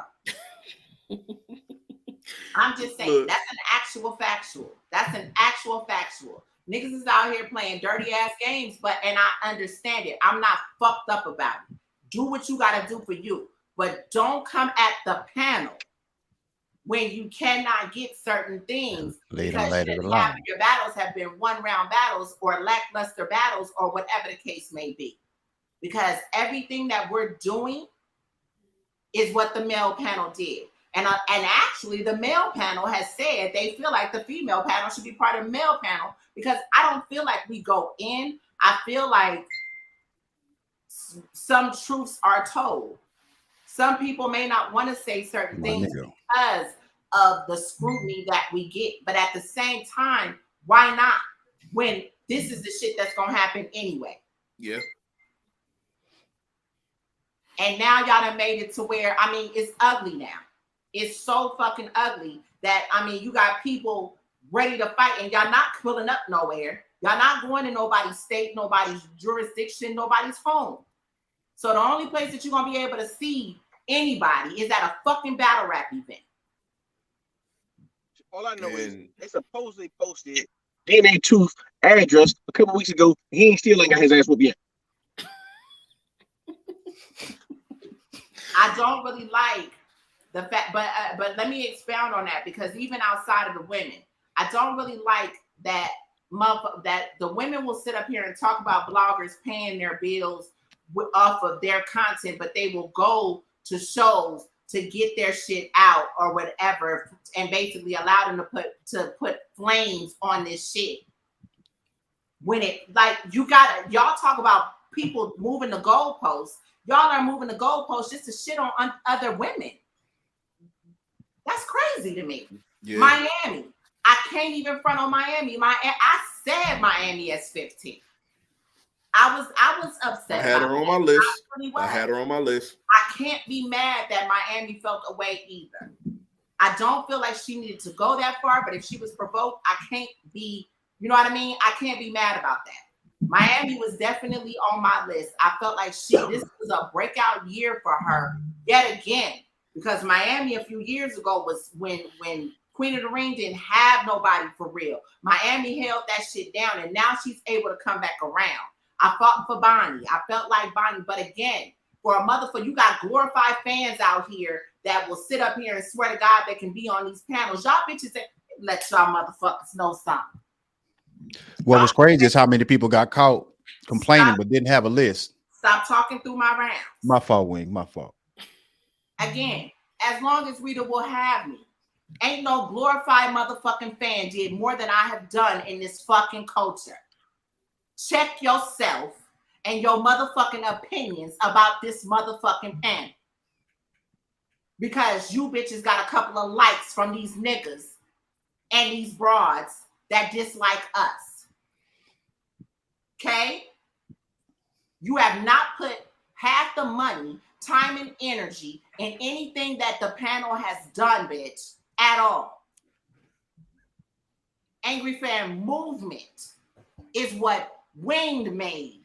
I'm just saying, that's an actual factual. That's an actual factual. Niggas is out here playing dirty ass games, and I understand it. I'm not fucked up about it. Do what you gotta do for you. But don't come at the panel when you cannot get certain things Later, because half of your battles have been one-round battles or lackluster battles or whatever the case may be. Because everything that we're doing is what the male panel did. And actually, the male panel has said they feel like the female panel should be part of the male panel because I don't feel like we go in. I feel like some truths are told. Some people may not want to say certain things because of the scrutiny that we get. But at the same time, why not? When this is the shit that's going to happen anyway. Yeah. And now y'all done made it to where, I mean, it's ugly now. It's so fucking ugly that, I mean, you got people ready to fight and y'all not pulling up nowhere. Y'all not going to nobody's state, nobody's jurisdiction, nobody's home. So the only place that you're going to be able to see anybody is at a fucking battle rap event. All I know is they supposedly posted DNA Tooth address a couple weeks ago. He ain't still ain't got his ass whooped yet. I don't really like the fact, but let me expound on that because even outside of the women, I don't really like that the women will sit up here and talk about bloggers paying their bills off of their content, but they will go to shows to get their shit out or whatever, and basically allow them to put flames on this shit. When it like y'all talk about people moving the goalposts. Y'all are moving the goalposts just to shit on other women. That's crazy to me. Yeah. Miami. I can't even front on Miami. I said Miami as 15. I was upset. I had her on my list. I had her on my list. I can't be mad that Miami felt away either. I don't feel like she needed to go that far, but if she was provoked, I can't be, you know what I mean? I can't be mad about that. Miami was definitely on my list. I felt like this was a breakout year for her yet again, because Miami a few years ago was when Queen of the Ring didn't have nobody for real. Miami held that shit down, and now she's able to come back around. I fought for Bonnie. I felt like Bonnie, but again, for a motherfucker, you got glorified fans out here that will sit up here and swear to God they can be on these panels. Y'all bitches let y'all motherfuckers know something. What was crazy is how many people got caught complaining but didn't have a list. Stop talking through my rounds. My fault, Wing. My fault. Again, as long as Rita will have me, ain't no glorified motherfucking fan did more than I have done in this fucking culture. Check yourself and your motherfucking opinions about this motherfucking panel. Because you bitches got a couple of likes from these niggas and these broads that dislike us. Okay? You have not put half the money, time, and energy in anything that the panel has done, bitch, at all. Angry Fan Movement is what Winged made.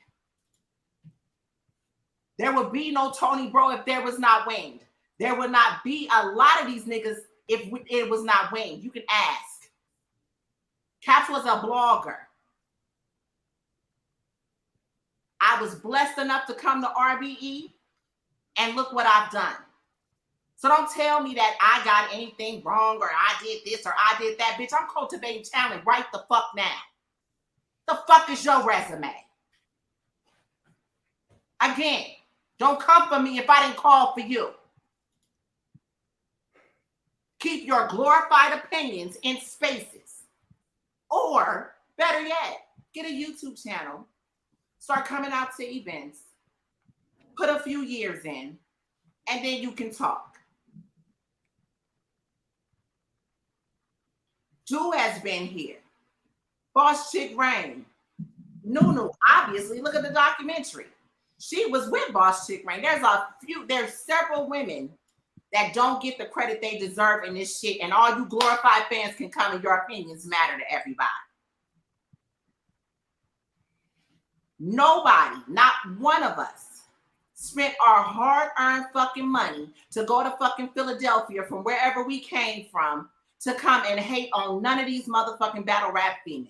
There would be no Tony Bro if there was not Winged. There would not be a lot of these niggas if it was not Winged. You can ask. Caps was a blogger. I was blessed enough to come to RBE, and look what I've done. So don't tell me that I got anything wrong or I did this or I did that. Bitch, I'm cultivating talent right the fuck now. The fuck is your resume? Again, don't come for me if I didn't call for you. Keep your glorified opinions in spaces. Or, better yet, get a YouTube channel. Start coming out to events. Put a few years in. And then you can talk. Drew has been here. Boss Chick Rain. Nunu, obviously, look at the documentary. She was with Boss Chick Rain. There's several women that don't get the credit they deserve in this shit, and all you glorified fans can come and your opinions matter to everybody. Nobody, not one of us, spent our hard-earned fucking money to go to fucking Philadelphia from wherever we came from to come and hate on none of these motherfucking battle rap females.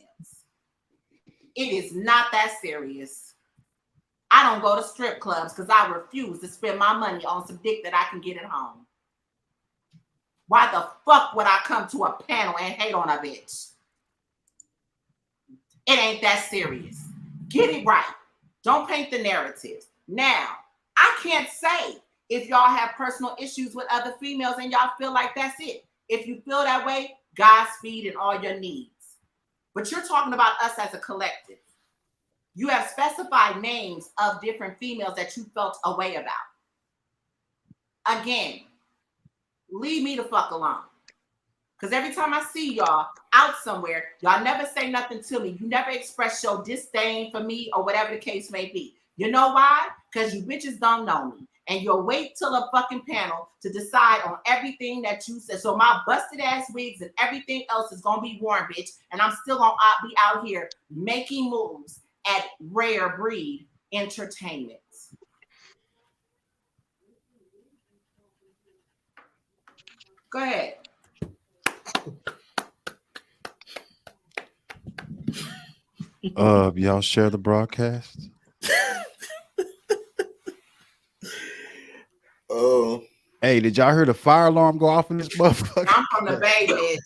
It is not that serious. I don't go to strip clubs because I refuse to spend my money on some dick that I can get at home. Why the fuck would I come to a panel and hate on a bitch? It ain't that serious. Get it right. Don't paint the narrative. Now, I can't say if y'all have personal issues with other females and y'all feel like that's it. If you feel that way, Godspeed and all your needs. But you're talking about us as a collective. You have specified names of different females that you felt a way about. Again, leave me the fuck alone. Because every time I see y'all out somewhere, y'all never say nothing to me. You never express your disdain for me or whatever the case may be. You know why? Because you bitches don't know me. And you'll wait till a fucking panel to decide on everything that you said. So my busted ass wigs and everything else is going to be worn, bitch. And I'm still going to be out here making moves at Rare Breed Entertainment. Go ahead. Y'all share the broadcast. Hey, did y'all hear the fire alarm go off in this motherfucker? I'm from the Bay, bitch.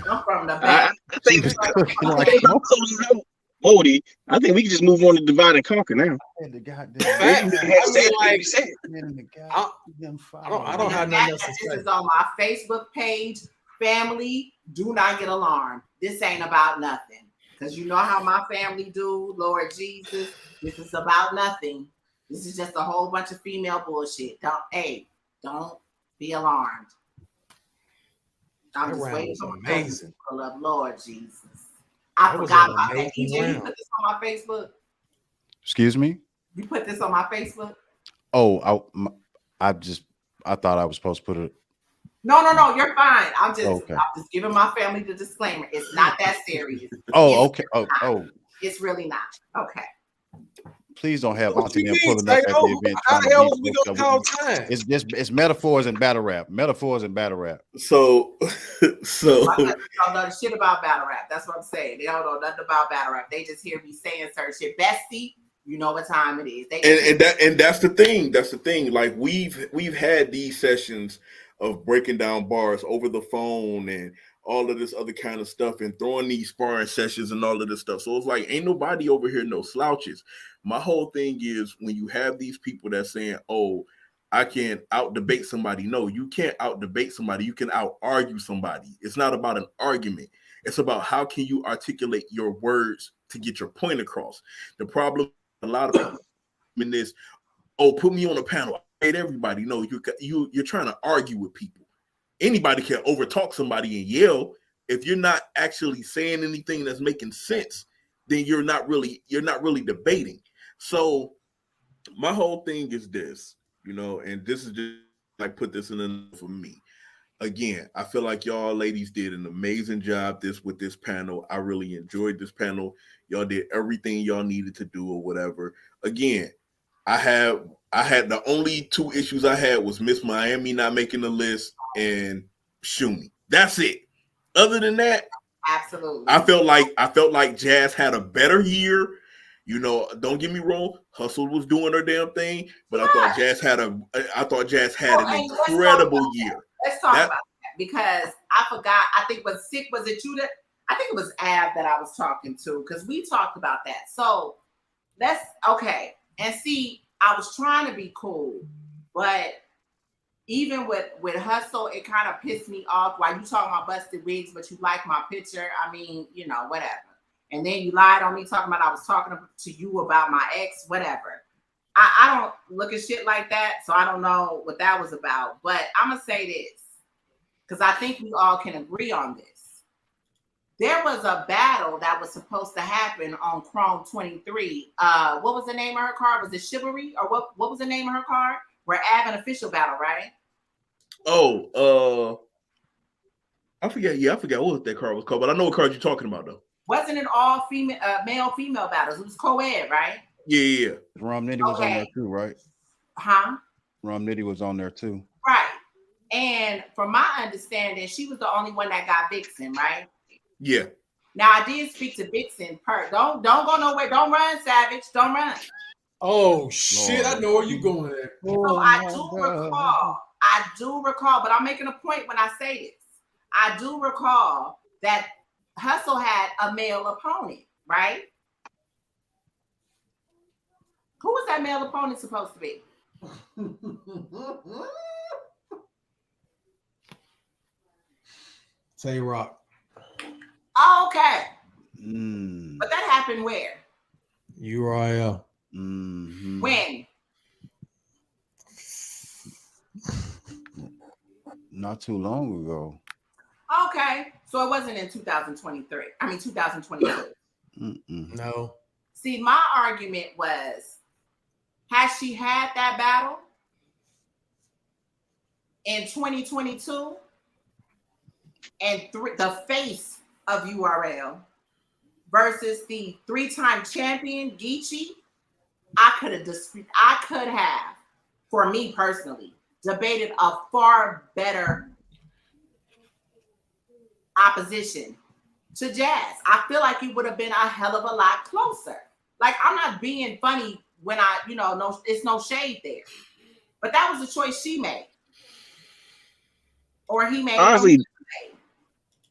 I'm from the Bay. W.O.T.Y, I think we can just move on to divide and conquer now. I don't have nothing else to say. This is on my Facebook page. Family, do not get alarmed. This ain't about nothing. Because you know how my family do, Lord Jesus. This is about nothing. This is just a whole bunch of female bullshit. Don't be alarmed. I'm just waiting for my cousin to pull up. Lord Jesus. I forgot about that. EJ, you put this on my Facebook? Excuse me? You put this on my Facebook? Oh, I thought I was supposed to put it. No, you're fine. I'm just giving my family the disclaimer. It's not that serious. Okay. It's really not. Okay. Please don't have Auntie them pulling up at the event. How the hell was we gonna call time? It's metaphors and battle rap. Metaphors and battle rap. So my cousins don't know shit about battle rap. That's what I'm saying. They don't know nothing about battle rap. They just hear me saying certain shit. Bestie, you know what time it is. And that's the thing. That's the thing. Like we've had these sessions of breaking down bars over the phone and all of this other kind of stuff and throwing these sparring sessions and all of this stuff. So it's like, ain't nobody over here no slouches. My whole thing is when you have these people that saying, oh, I can out debate somebody. No, you can't out debate somebody. You can out argue somebody. It's not about an argument. It's about how can you articulate your words to get your point across. The problem, a lot of people in this, oh, put me on a panel. I hate everybody. No, you're trying to argue with people. Anybody can overtalk somebody and yell. If you're not actually saying anything that's making sense, then you're not really debating. So my whole thing is this, and this is just like put this in the for me. Again, I feel like y'all ladies did an amazing job with this panel. I really enjoyed this panel. Y'all did everything y'all needed to do or whatever. Again, I had the only two issues I had was Miss Miami not making the list and Shuni. That's it. Other than that, absolutely. I felt like Jazz had a better year. Don't get me wrong, Hustle was doing her damn thing, but I thought Jazz had an incredible year. Let's talk about that because I forgot. I think was it you that? I think it was Ab that I was talking to because we talked about that. So okay. And see, I was trying to be cool, but even with Hustle, it kind of pissed me off. Why you talking about busted wigs, but you like my picture? I mean, whatever. And then you lied on me talking about I was talking to you about my ex, whatever. I don't look at shit like that, so I don't know what that was about. But I'm going to say this, because I think we all can agree on this. There was a battle that was supposed to happen on Chrome 23. What was the name of her card? Was it Chivalry? Or what was the name of her card? We're having an official battle, right? Oh, I forget. Yeah, I forgot what that card was called, but I know what card you're talking about, though. Wasn't it all male-female battles? It was co-ed, right? Yeah. Rom Nitty was on there too, right? Huh? Rom Nitty was on there too. Right. And from my understanding, she was the only one that got Vixen, right? Yeah. Now I did speak to Vixen. Don't go nowhere. Don't run, Savage. Don't run. Oh shit! I know where you going at. So I do recall I do recall, but I'm making a point when I say this. I do recall that Hustle had a male opponent, right? Who was that male opponent supposed to be? Tay-Rock. Oh, okay. Mm. But that happened where? URL. Mm-hmm. When? Not too long ago. Okay. So it wasn't in 2023. I mean 2022. No. See, my argument was, had she had that battle in 2022 and the face of URL versus the 3-time champion Geechee, I could have, for me personally, debated a far better opposition to Jazz. I feel like it would have been a hell of a lot closer. Like, I'm not being funny when no, it's no shade there. But that was the choice she made. Or he made. Honestly,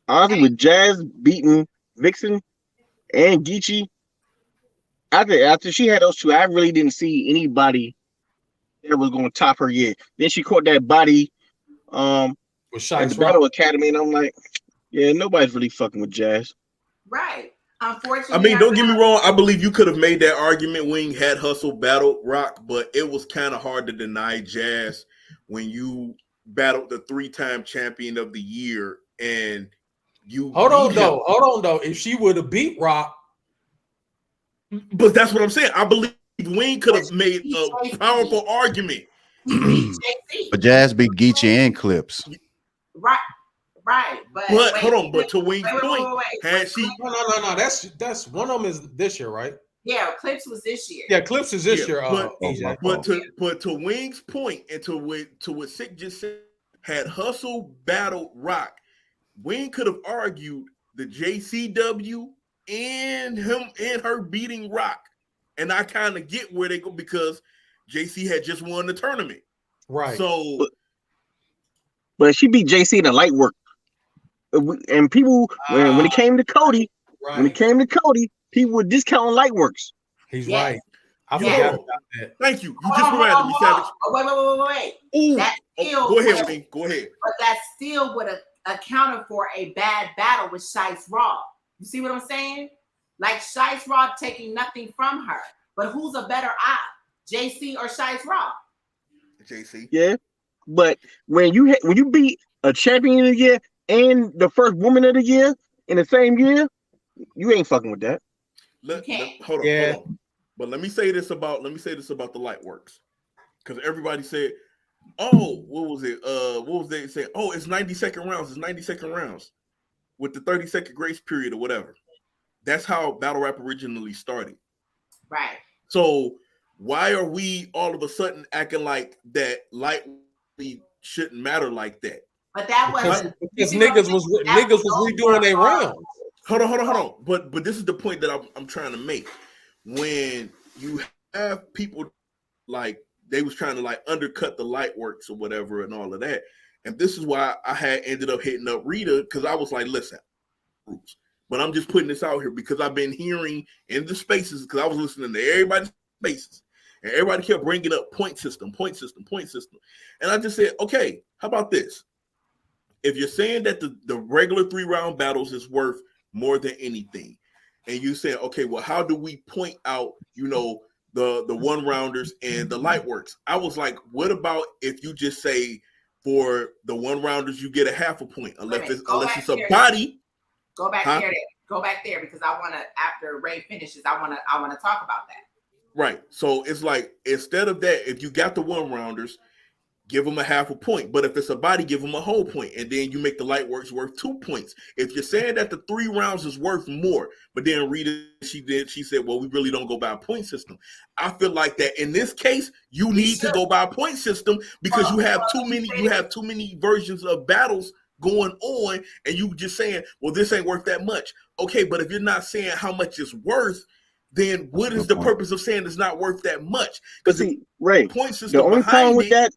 with Jazz beating Vixen and Geechee, after she had those two, I really didn't see anybody that was going to top her yet. Then she caught that body at the Battle Academy, and I'm like, yeah, nobody's really fucking with Jazz. Right. Unfortunately, I mean, don't get me wrong. I believe you could have made that argument when you had Hustle battle Rock, but it was kind of hard to deny Jazz when you battled the 3-time champion of the year and you. Hold on though. If she would have beat Rock, but that's what I'm saying. I believe Wayne could have made a powerful argument. But Jazz beat Geechee and Clips. Right, but hold on. But to Wayne's point, had she no, that's one of them is this year, right? Yeah, Clips was this year. Yeah, Clips is this year. But to Wayne's point, and to what Sick just said, had Hustle battled Rock, Wayne could have argued the JCW and him and her beating Rock, and I kind of get where they go because JC had just won the tournament, right? So, but she beat JC in the light work. And people, when it came to Cody, people were discounting light works. He's right. I forgot about that. Thank you. You just reminded me, Savage. Wait. Ooh. That still Go ahead, Wayne. Go ahead. But that still would have accounted for a bad battle with Shice Raw. You see what I'm saying? Like Shice Raw taking nothing from her. But who's a better op? JC or Shice Raw? JC. Yeah. But when you beat a champion of the year and the first woman of the year in the same year, you ain't fucking with that. Hold on. But let me say this about the light works, because everybody said, "Oh, what was it? What was they saying? Oh, it's 90-second rounds. It's 90-second rounds with the 30-second grace period or whatever." That's how battle rap originally started. Right. So why are we all of a sudden acting like that light shouldn't matter like that? But that wasn't because niggas was redoing their rounds. Hold on. But this is the point that I'm trying to make. When you have people like they was trying to like undercut the light works or whatever and all of that, and this is why I had ended up hitting up Rita, because I was like, listen, but I'm just putting this out here because I've been hearing in the spaces, because I was listening to everybody's spaces, and everybody kept bringing up point system, and I just said, okay, how about this? If you're saying that the regular 3-round battles is worth more than anything, and you say, okay, well, how do we point out, the 1-rounders and the light works? I was like, what about if you just say for the 1-rounders you get a half a point, unless it's a body. Go back there because I want to, after Ray finishes, I want to talk about that. Right. So it's like, instead of that, if you got the 1-rounders, give them a half a point. But if it's a body, give them a whole point. And then you make the light works worth 2 points. If you're saying that the 3 rounds is worth more, but then Rita, she said, well, we really don't go by a point system. I feel like that in this case, you need to go by a point system because you have too many versions of battles going on, and you just saying, well, this ain't worth that much. Okay, but if you're not saying how much it's worth, then what is the purpose of saying it's not worth that much? Because Ray, point system, the only problem with that,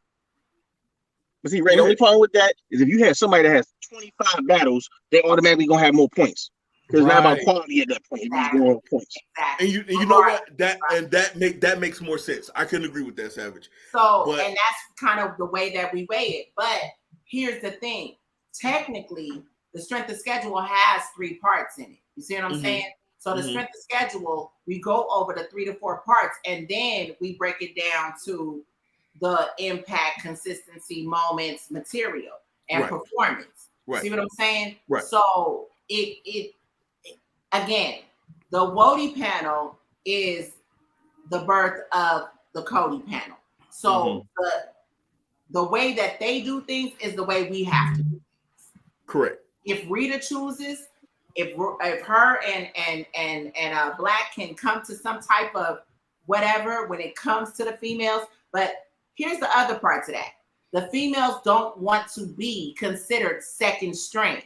But see, Ray, the only problem with that is if you have somebody that has 25 battles, they automatically gonna have more points. Because it's not about quality at that point. It's just going points. Exactly. And you know what? That makes more sense. I couldn't agree with that, Savage. So, and that's kind of the way that we weigh it. But here's the thing: technically, the strength of schedule has 3 parts in it. You see what I'm saying? So the strength of schedule, we go over the 3 to 4 parts, and then we break it down to the impact, consistency, moments, material, and performance. See what I'm saying? Right. So it again, the W.O.T.Y panel is the birth of the Cody panel. So the way that they do things is the way we have to do things. Correct. If Rita chooses, if her and Black can come to some type of whatever when it comes to the females, but here's the other part to that. The females don't want to be considered second string.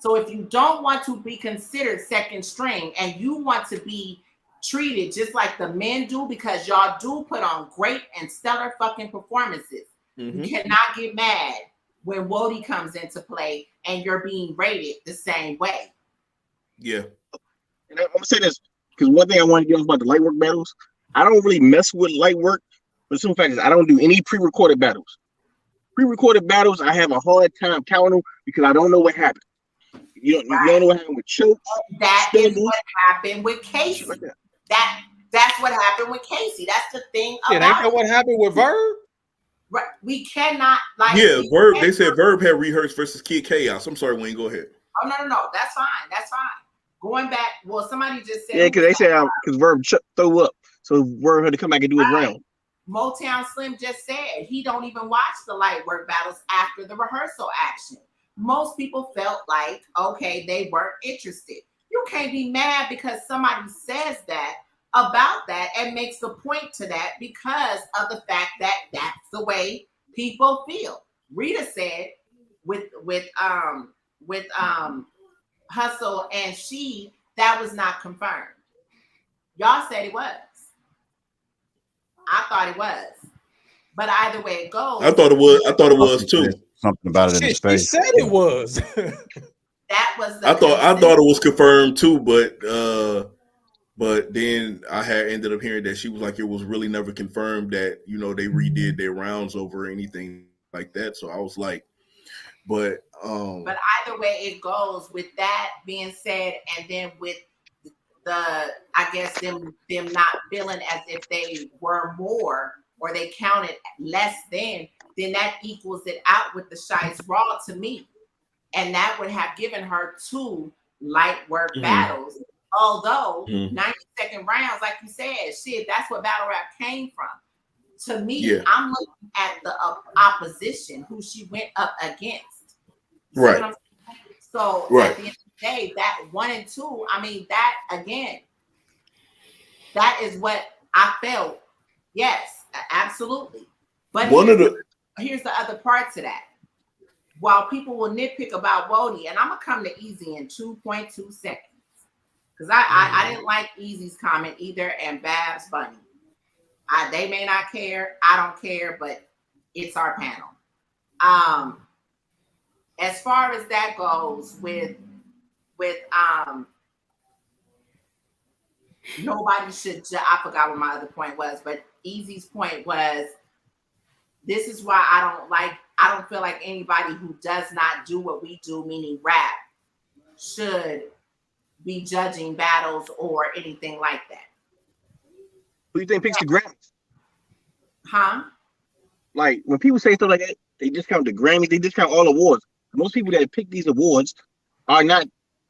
So if you don't want to be considered second string and you want to be treated just like the men do, because y'all do put on great and stellar fucking performances, you cannot get mad when W.O.T.Y comes into play and you're being rated the same way. Yeah. And I'm gonna say this because one thing I want to get off about the light work battles, I don't really mess with light work, but the simple fact is I don't do any pre-recorded battles. Pre-recorded battles, I have a hard time counting because I don't know what happened. You don't know what happened with Choke. That is what happened with Casey. Like that's what happened with Casey. That's the thing. Yeah, ain't that what happened with Verb? Right. We cannot like. Yeah, Verb. They said Verb had rehearsed versus Kid Chaos. I'm sorry, Wayne. Go ahead. Oh no. That's fine. That's fine. Going back. Well, somebody just said. Yeah, because they said because Verb threw up, so Verb had to come back and do his round. Motown Slim just said he don't even watch the light work battles after the rehearsal action. Most people felt like, okay, they weren't interested. You can't be mad because somebody says that about that and makes a point to that because of the fact that that's the way people feel. Rita said with Hustle and She, that was not confirmed. Y'all said it was. I thought it was. But either way it goes. I thought it was too. Something about it in his face. She said it was. That was I thought it was confirmed too, but then I had ended up hearing that she was like it was really never confirmed that they redid their rounds over anything like that. So I was like, but either way it goes, with that being said, and then with I guess them not feeling as if they were more or they counted less than, then that equals it out with the Shice Raw to me. And that would have given her 2 light work battles. Although 90-second rounds, like you said, shit, that's what battle rap came from. To me, I'm looking at the opposition who she went up against. Right. So at the end of the day, that 1 and 2, I mean, that again, that is what I felt. Yes, absolutely. But here's the other part to that. While people will nitpick about W.O.T.Y, and I'm gonna come to Easy in 2.2 seconds, because I didn't like Easy's comment either, and Babs Bunny. They may not care, I don't care, but it's our panel. As far as that goes, with nobody should. I forgot what my other point was, but Easy's point was, this is why I don't feel like anybody who does not do what we do, meaning rap, should be judging battles or anything like that. Who do you think picks the Grammys? Huh? Like when people say stuff like that, they discount the Grammys, they discount all awards. Most people that pick these awards are not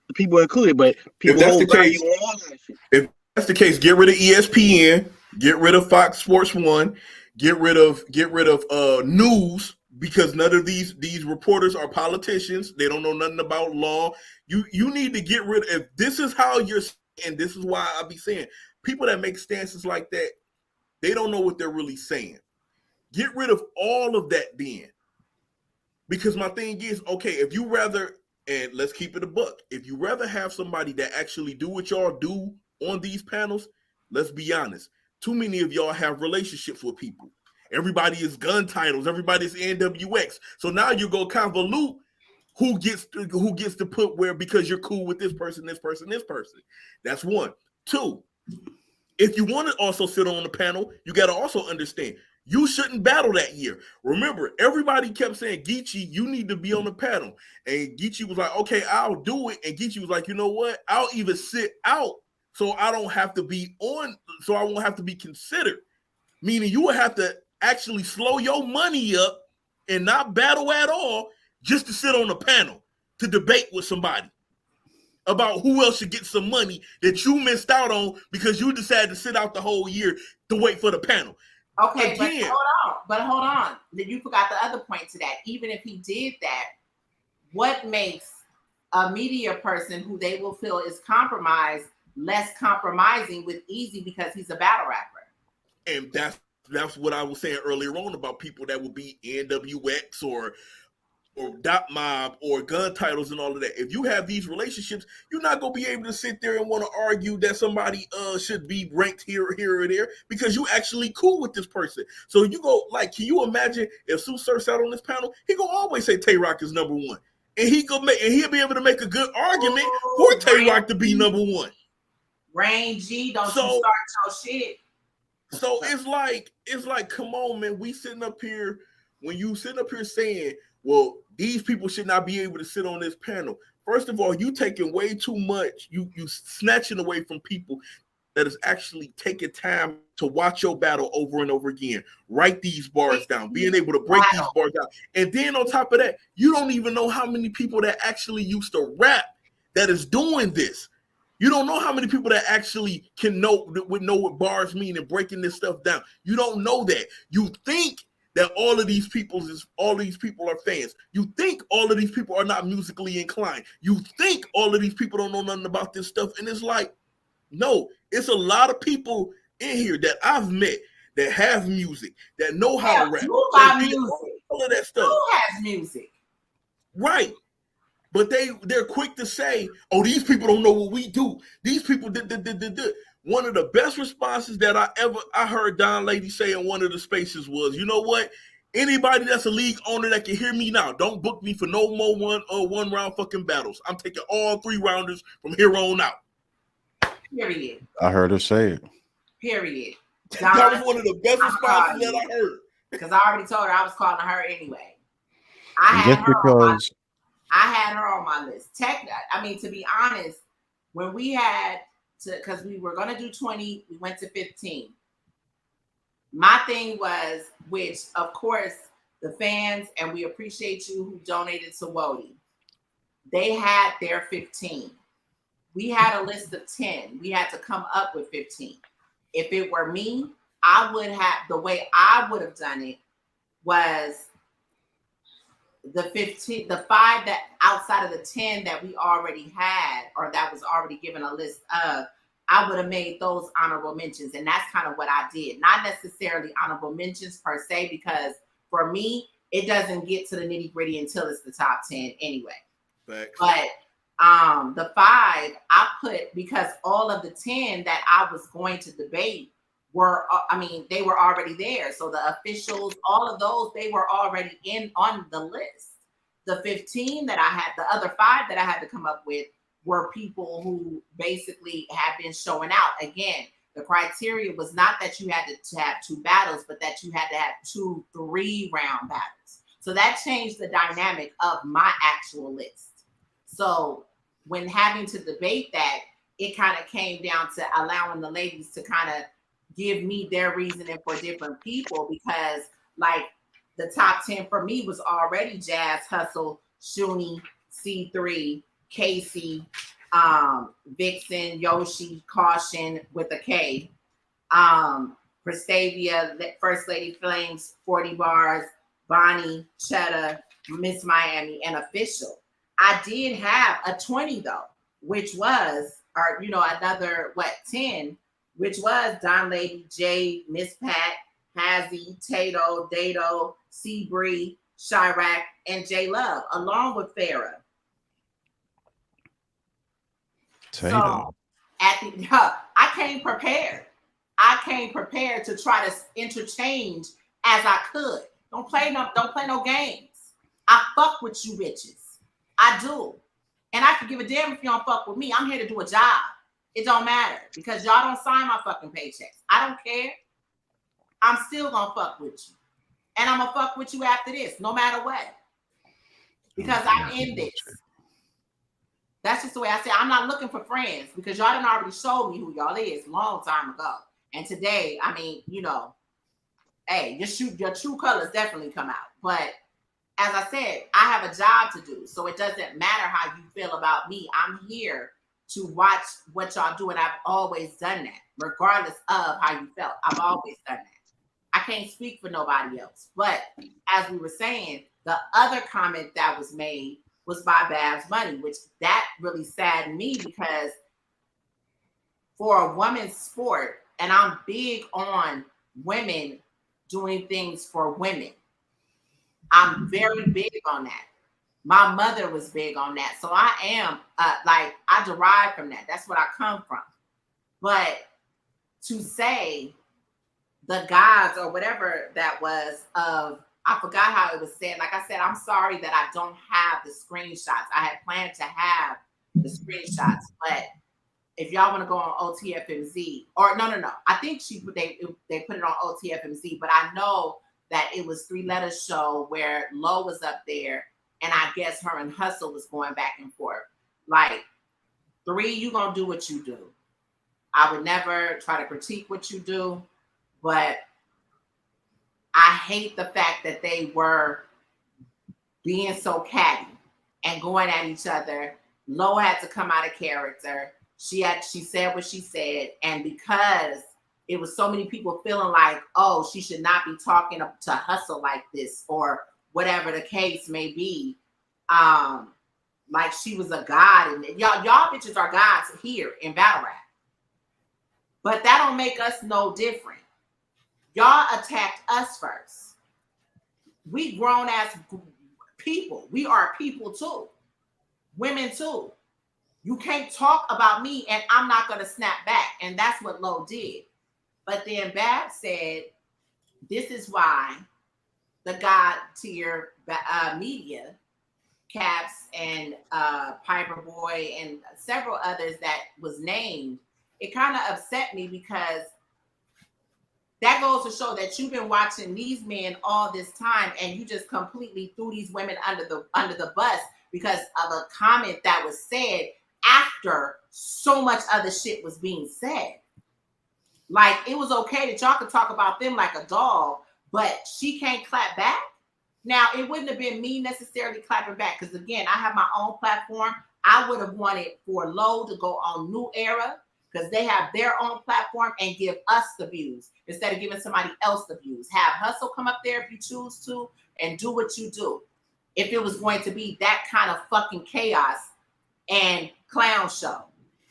the people included, but people if that's the case, get rid of ESPN, get rid of Fox Sports 1, get rid of news, because none of these reporters are politicians. They don't know nothing about law. You need to get rid of, if this is how you're, and this is why I be saying people that make stances like that, they don't know what they're really saying. Get rid of all of that then. Because my thing is, okay, if you rather, and let's keep it a buck, if you rather have somebody that actually do what y'all do on these panels, let's be honest, too many of y'all have relationships with people. Everybody is gun titles. Everybody's NWX. So now you go convolute who gets to put where because you're cool with this person, this person, this person. That's one. Two, if you want to also sit on the panel, you got to also understand you shouldn't battle that year. Remember, everybody kept saying, Geechee, you need to be on the panel. And Geechee was like, okay, I'll do it. And Geechee was like, you know what? I'll even sit out so I don't have to be on, so I won't have to be considered. Meaning you would have to actually slow your money up and not battle at all just to sit on the panel to debate with somebody about who else should get some money that you missed out on because you decided to sit out the whole year to wait for the panel. Okay, again, but hold on. You forgot the other point to that. Even if he did that, what makes a media person who they will feel is compromised less compromising with Easy because he's a battle rapper? And that's what I was saying earlier on about people that would be NWX or Dot Mob or gun titles and all of that. If you have these relationships, you're not gonna be able to sit there and want to argue that somebody should be ranked here or there because you actually cool with this person. So you go like, can you imagine if Sue Surf sat on this panel? He gonna always say Tay Rock is number one, and he'll be able to make a good argument for Tay Rock to be number one. Rain G, don't you start your shit. So it's like, come on, man. We sitting up here when you sitting up here saying, well, these people should not be able to sit on this panel. First of all, you taking way too much. You snatching away from people that is actually taking time to watch your battle over and over again. Write these bars down, being able to break these bars down. And then on top of that, you don't even know how many people that actually used to rap that is doing this. You don't know how many people that actually would know what bars mean and breaking this stuff down. You don't know that. You think that all of these people are fans. You think all of these people are not musically inclined. You think all of these people don't know nothing about this stuff. And it's like, no, it's a lot of people in here that I've met that have music, that know how to rap. Who got music? All of that stuff. Who has music? Right. But they're quick to say, oh, these people don't know what we do. These people did. One of the best responses that I heard Don Lady say in one of the spaces was, you know what? Anybody that's a league owner that can hear me now, don't book me for no more one round fucking battles. I'm taking all 3 rounders from here on out. Period. I heard her say it. Period. That was one of the best responses that I heard. Because I already told her I was calling her anyway. I had her on my list. To be honest, when we had because we were going to do 20, we went to 15. My thing was, which of course the fans, and we appreciate you who donated to W.O.T.Y, they had their 15. We had a list of 10. We had to come up with 15. If it were me, the way I would have done it was the 15, the 5 that outside of the 10 that we already had, or that was already given a list of, I would have made those honorable mentions. And that's kind of what I did. Not necessarily honorable mentions per se, because for me, it doesn't get to the nitty gritty until it's the top 10 anyway. Thanks. But the 5 I put because all of the 10 that I was going to debate were, they were already there. So the officials, all of those, they were already on the list. The 15 that I had, the other 5 that I had to come up with were people who basically had been showing out. Again, the criteria was not that you had to have 2 battles, but that you had to have 2 3-round battles. So that changed the dynamic of my actual list. So when having to debate that, it kind of came down to allowing the ladies to kind of give me their reasoning for different people, because like the top 10 for me was already Jazz, Hustle, Shuni, C3, Casey, Vixen, Yoshi, Caution with a K, Prestavia, First Lady Flames, 40 Bars, Bonnie, Cheddar, Miss Miami, and Official. I did have a 20 though, which was, another 10, which was Don Lady, Jade, Miss Pat, Hazzy, Tato, Dato, C-Bree, Chirac, and J Love, along with Farrah. Tato. So I came prepared. I came prepared to try to interchange as I could. Don't play no games. I fuck with you bitches. I do. And I can give a damn if you don't fuck with me. I'm here to do a job. It don't matter because y'all don't sign my fucking paychecks. I don't care. I'm still gonna fuck with you. And I'm gonna fuck with you after this, no matter what. Because I'm in this. That's just the way I say it. I'm not looking for friends because y'all done already showed me who y'all is a long time ago. And today, I mean, you know, hey, your true colors definitely come out. But as I said, I have a job to do. So it doesn't matter how you feel about me. I'm here to watch what y'all do. And I've always done that, regardless of how you felt. I've always done that. I can't speak for nobody else. But as we were saying, the other comment that was made was by Babs Money, which that really saddened me because for a women's sport, and I'm big on women doing things for women. I'm very big on that. My mother was big on that. So I am like, I derive from that. That's what I come from. But to say the gods or whatever that was of, I forgot how it was said. Like I said, I'm sorry that I don't have the screenshots. I had planned to have the screenshots, but if y'all want to go on OTFMZ, or no. I think they put it on OTFMZ, but I know that it was 3 Letters show where Lo was up there, and I guess her and Hustle was going back and forth. Like, 3, you gonna do what you do. I would never try to critique what you do, but I hate the fact that they were being so catty and going at each other. Lo had to come out of character. She said what she said, and because it was so many people feeling like, oh, she should not be talking to Hustle like this, or whatever the case may be, like she was a god, and y'all bitches are gods here in battle rap. But that don't make us no different. Y'all attacked us first. We grown as people. We are people too. Women too. You can't talk about me and I'm not going to snap back. And that's what Lo did. But then Bab said, this is why the God tier media, Caps and Piper Boy and several others that was named, it kind of upset me because that goes to show that you've been watching these men all this time and you just completely threw these women under the bus because of a comment that was said after so much other shit was being said. Like, it was okay that y'all could talk about them like a dog, but she can't clap back. Now, it wouldn't have been me necessarily clapping back because, again, I have my own platform. I would have wanted for Lo to go on New Era because they have their own platform and give us the views instead of giving somebody else the views. Have Hustle come up there if you choose to and do what you do. If it was going to be that kind of fucking chaos and clown show,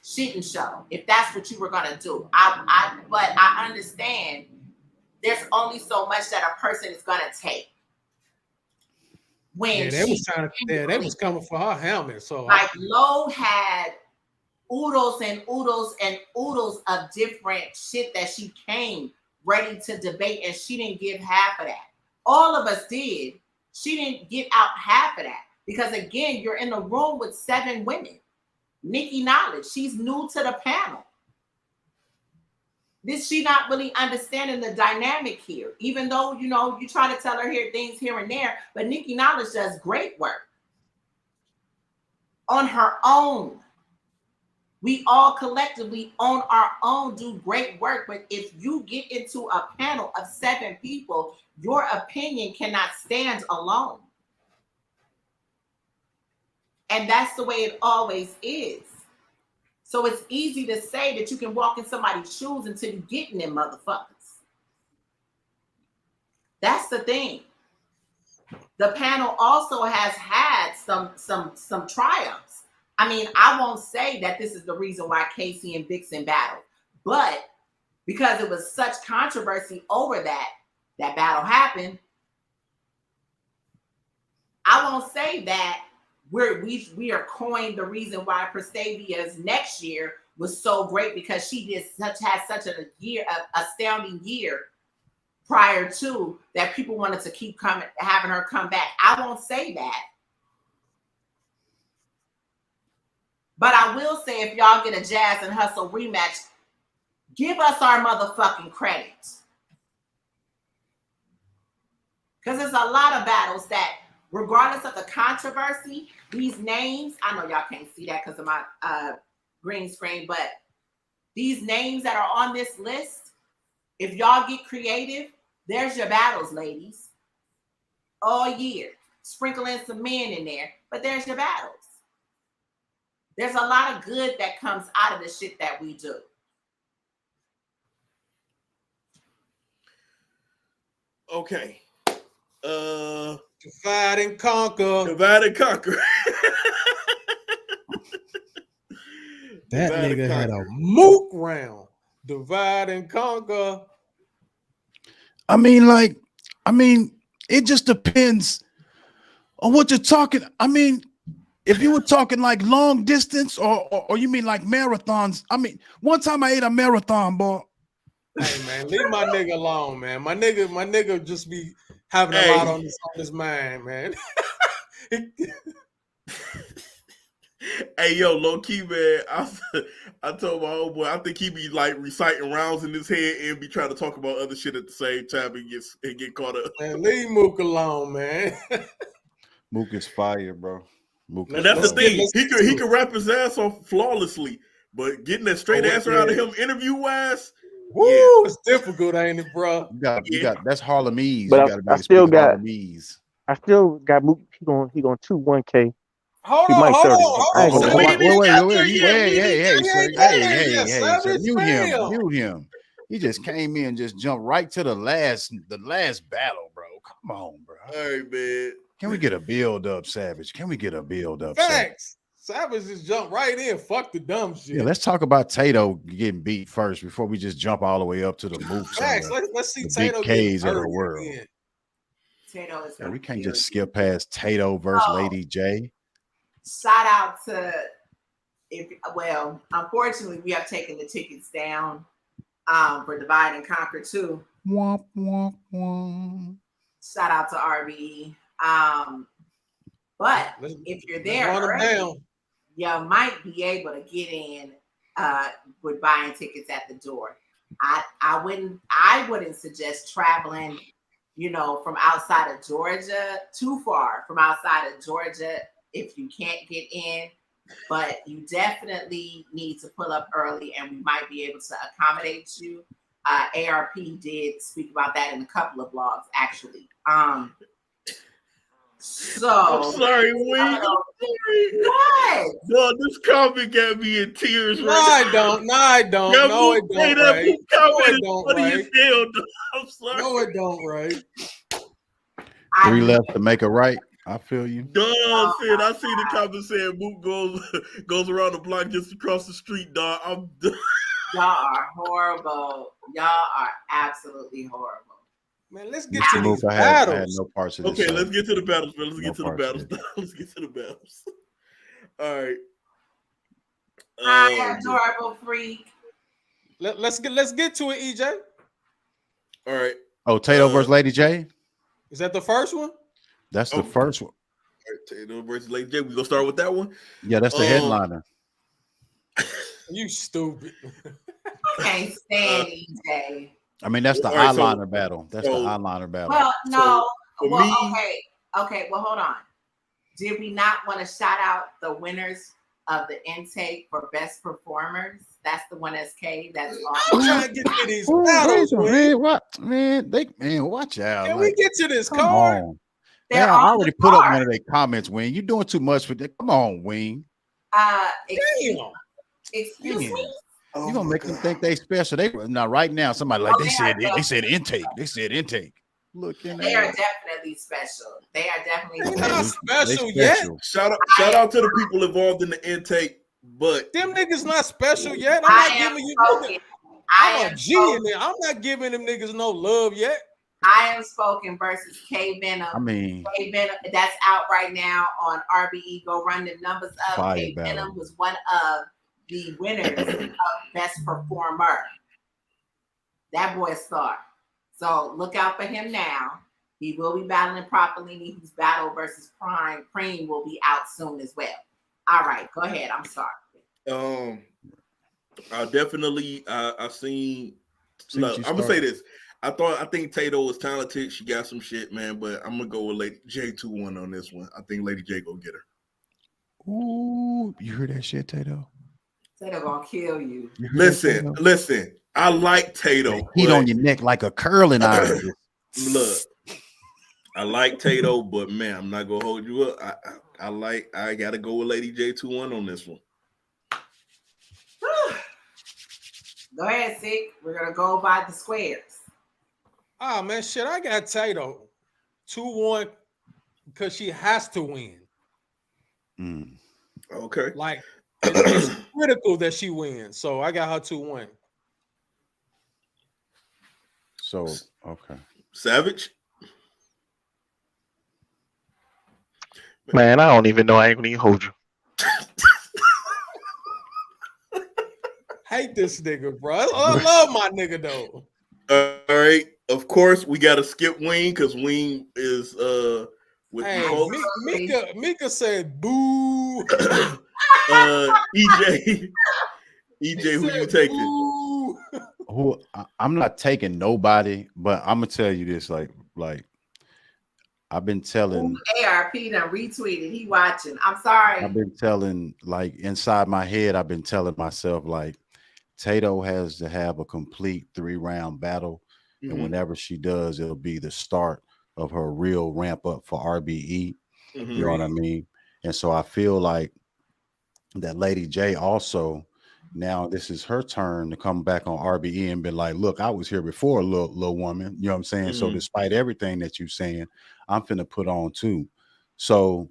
shitting show, if that's what you were going to do. But I understand there's only so much that a person is going to take. When they was coming for her helmet. So like Lo had oodles and oodles and oodles of different shit that she came ready to debate, and she didn't give half of that. All of us did. She didn't give out half of that because, again, you're in the room with 7 women. Nikki Knowledge, she's new to the panel. She not really understanding the dynamic here, even though, you know, you try to tell her things here and there, but Nikki Knowledge does great work on her own. We all collectively on our own do great work, but if you get into a panel of 7 people, your opinion cannot stand alone. And that's the way it always is. So it's easy to say that you can walk in somebody's shoes until you get in them motherfuckers. That's the thing. The panel also has had some triumphs. I mean, I won't say that this is the reason why Casey and Vixen battled, but because it was such controversy over that battle happened, I won't say that we are coined the reason why Prestavia's next year was so great because she had such an astounding year prior to that people wanted to keep having her come back. I won't say that. But I will say, if y'all get a Jazz and Hustle rematch, give us our motherfucking credit. Because there's a lot of battles that, regardless of the controversy, these names, I know y'all can't see that because of my green screen, but these names that are on this list, if y'all get creative, there's your battles, ladies. All year. Sprinkle in some men in there, but there's your battles. There's a lot of good that comes out of the shit that we do. Okay. Divide and conquer. Divide and conquer. That nigga had a mook round. Divide and conquer. I mean, it just depends on what you're talking. I mean, if you were talking like long distance or you mean like marathons, I mean, one time I ate a marathon, boy. Hey man, leave my nigga alone, man. My nigga just be having a lot on his mind, man. Hey yo, low key, man. I told my old boy, I think he be like reciting rounds in his head and be trying to talk about other shit at the same time and get caught up. Man, leave Mook alone, man. Mook is fire, bro. Mook and that's the thing. He could rap his ass off flawlessly, but getting that straight answer out of him interview wise. Woo, it's difficult, ain't it, bro? You got that's Harlemese. But you I still got Harlemese. I still got Mook. He going 2-1K. Hold on. Hey, sir, mute him. He just came in, just jumped right to the last battle, bro. Come on, bro. All right, man. Can we get a build up, Savage? Can we get a build up? Facts. Savage just jumped right in. Fuck the dumb shit. Yeah, let's talk about Tato getting beat first before we just jump all the way up to the moves. Facts. Let's see Tato big Ks of the world. Tato is we can't just skip past Tato versus Lady J. Shout out to unfortunately we have taken the tickets down for Divide and Conquer 2. Womp, womp, womp. Shout out to RBE. But if you're there early, you might be able to get in with buying tickets at the door. I wouldn't suggest traveling, from outside of Georgia, too far from outside of Georgia if you can't get in. But you definitely need to pull up early, and we might be able to accommodate you. ARP did speak about that in a couple of blogs, actually. So I'm sorry, Wayne. What? No, this comment got me in tears. No, I don't. No, it don't, Ray. I'm sorry. No, it don't, Ray. 3 left to make a right. I feel you. Dog said, I see the comment saying Mook goes around the block just across the street, dog. I'm done. Y'all are horrible. Y'all are absolutely horrible. Man, let's get to these battles. I had no parts of this. Okay, let's get to the battles, man. Let's get to the battles. All right. Hi, adorable freak. Let's get to it, EJ. All right. Oh, Tato versus Lady J. Is that the first one? That's the first one. All right, Tato versus Lady J. We gonna start with that one. Yeah, that's the headliner. You stupid. I can't stand EJ. I mean, that's the eyeliner battle. That's the eyeliner battle. Well, no. Me, okay. Well, hold on. Did we not want to shout out the winners of the intake for best performers? That's the one SK. That's I'm trying to get to these battles, man. Watch out. Can we get to this come card? On. I already put up one of their comments, Wayne. You're doing too much for that. Come on, Wayne. Excuse me. You're gonna make them think they special. Right now, somebody like they said intake. They said intake. Look in there. They are definitely special. They are definitely not special yet. Shout out to the people involved in the intake, but them niggas not special yet. I'm not giving you niggas. I'm a G in there. I'm not giving them niggas no love yet. I Am Spoken versus K Venom. I mean, K Venom, that's out right now on RBE. Go run the numbers up. K Venom was one of the winners of Best Performer. That boy a star. So look out for him now. He will be battling Propolini. His battle versus Prime. Cream will be out soon as well. All right, go ahead. I'm sorry. I definitely I seen. Look, I'm gonna started. say this. I think Tato was talented. She got some shit, man. But I'm gonna go with Lady J 2-1 on this one. I think Lady J gonna get her. Ooh, you heard that shit, Tato? Tato gonna kill you. Listen. I like Tato. Heat on your neck like a curling iron. Look, I like Tato, but man, I'm not gonna hold you up. I gotta go with Lady J 2-1 on this one. Go ahead, Sick. We're gonna go by the squares. Oh man, shit! I got Tato 2-1 because she has to win. Okay, like it's critical that she wins, so I got her 2-1. So okay, Savage. Man, I don't even know. I ain't gonna even hold you. Hate this nigga, bro. I love my nigga though. All right. Of course, we gotta skip Wing because Wing is with hey, folks. Mika said boo. EJ, who you taking? Who I'm not taking nobody, but I'm gonna tell you this, like I've been telling ARP done retweeted. He watching. I'm sorry. I've been telling, like, inside my head, I've been telling myself, like, Tato has to have a complete 3-round battle. And whenever she does, it'll be the start of her real ramp up for RBE. You know what I mean? And so I feel like that Lady J also, now this is her turn to come back on RBE and be like, look, I was here before, little woman. You know what I'm saying? So despite everything that you're saying, I'm finna put on too. So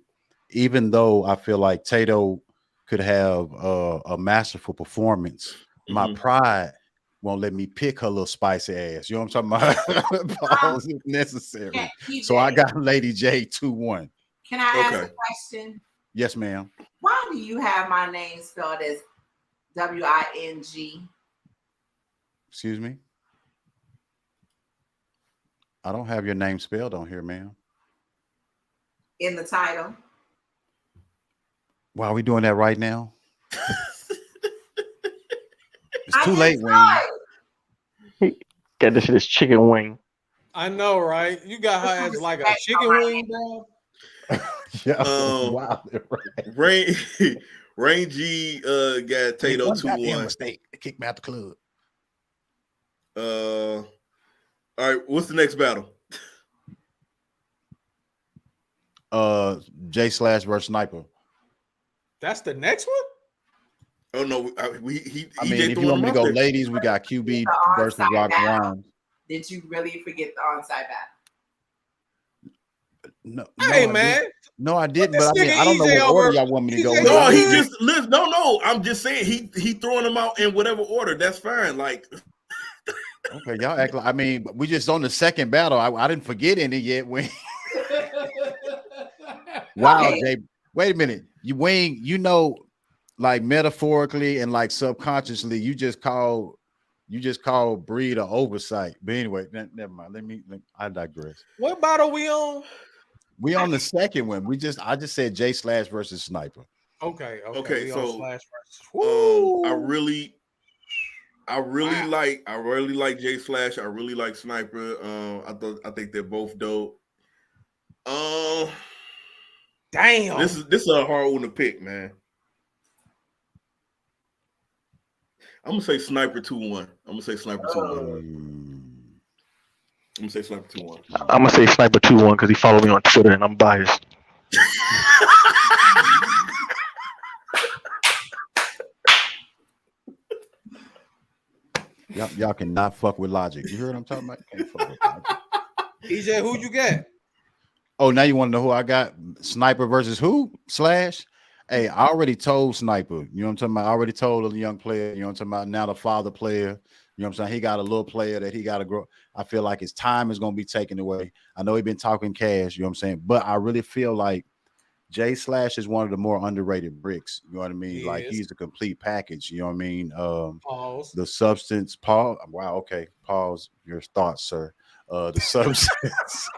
even though I feel like Tato could have a masterful performance, my pride won't let me pick her little spicy ass. You know what I'm talking about? Pause if necessary. So I got Lady J 2-1. Can I ask a question? Yes, ma'am. Why do you have my name spelled as W-I-N-G? Excuse me? I don't have your name spelled on here, ma'am. In the title. Why are we doing that right now? It's too late, Wing. Got this shit as chicken wing. I know, right? You got her as like a chicken wing, bro. Yeah, wow, right. Rain G got Tato 2-1. Mistake. They kicked me out the club. All right, what's the next battle? J Slash versus Sniper. That's the next one? Oh no, I mean, if you want me to go ladies, we got QB versus Rock Rhymes. Did you really forget the onside battle? No, hey man. No, I didn't. But I mean, I don't know what order y'all want me to go. No, he just listen. No. I'm just saying he throwing them out in whatever order. That's fine. Like, okay, y'all act like, I mean, we just on the second battle. I didn't forget any yet. Wing. Wow, Jay. Wait a minute. Wing, you know, like metaphorically and like subconsciously, you just called Breed an oversight. But anyway, never mind. I digress. What battle we on? We on the second one. I just said J Slash versus Sniper. Okay. So I really like J Slash. I really like Sniper. I think they're both dope. Damn. This is a hard one to pick, man. I'm gonna say Sniper 2-1. I'm gonna say Sniper 2-1. I'm gonna say Sniper 2-1 because he followed me on Twitter and I'm biased. Y'all cannot fuck with logic. You heard what I'm talking about? Can't fuck with logic. EJ, who you got? Oh, now you want to know who I got? Sniper versus who? Slash? Hey, I already told Sniper. You know what I'm talking about? I already told the young player. You know what I'm talking about? Now the father player. You know what I'm saying? He got a little player that he got to grow. I feel like his time is going to be taken away. I know he's been talking cash. You know what I'm saying? But I really feel like J Slash is one of the more underrated bricks. You know what I mean? He's a complete package. You know what I mean? Pause. The substance. Pause. Wow. Okay. Pause. Your thoughts, sir. the substance,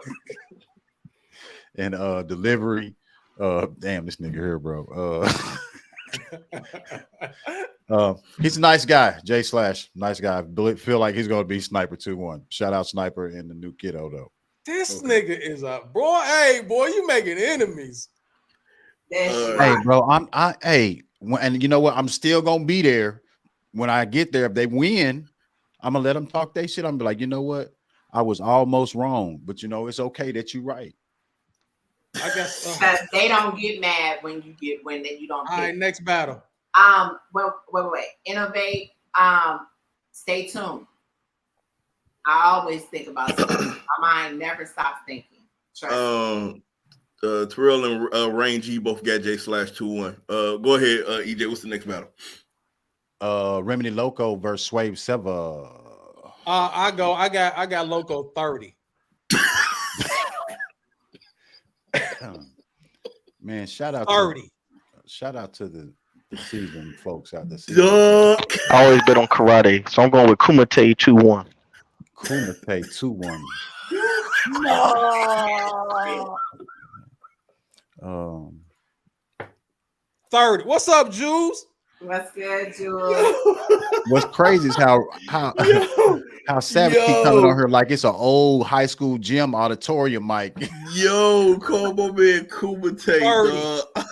and delivery. Damn, this nigga here, bro. He's a nice guy, J Slash, nice guy. Feel like he's gonna be Sniper 2-1. Shout out Sniper and the new kiddo though. This nigga is a boy. Hey, boy, you making enemies. Hey, bro, and you know what? I'm still gonna be there when I get there. If they win, I'm gonna let them talk their shit. I'm gonna be like, you know what? I was almost wrong, but you know it's okay that you're right. I guess because they don't get mad when you don't. All right, next battle. Wait. Innovate. Stay tuned. I always think about something. My mind never stops thinking. Trust me. Terrell and Rain G both got J Slash 2-1. Go ahead, EJ. What's the next battle? Remedy Loco versus Swave Seva. I got Loco 30. Man, shout out 30. Shout out to the seasoned folks out there. I always bet on karate, so I'm going with Kumite 2-1. Kumite 2-1. No. 30. What's up, Jules? What's good, Jules? What's crazy is how Savage keep coming on here like it's an old high school gym auditorium mic. Yo, call my man Kumite, dog.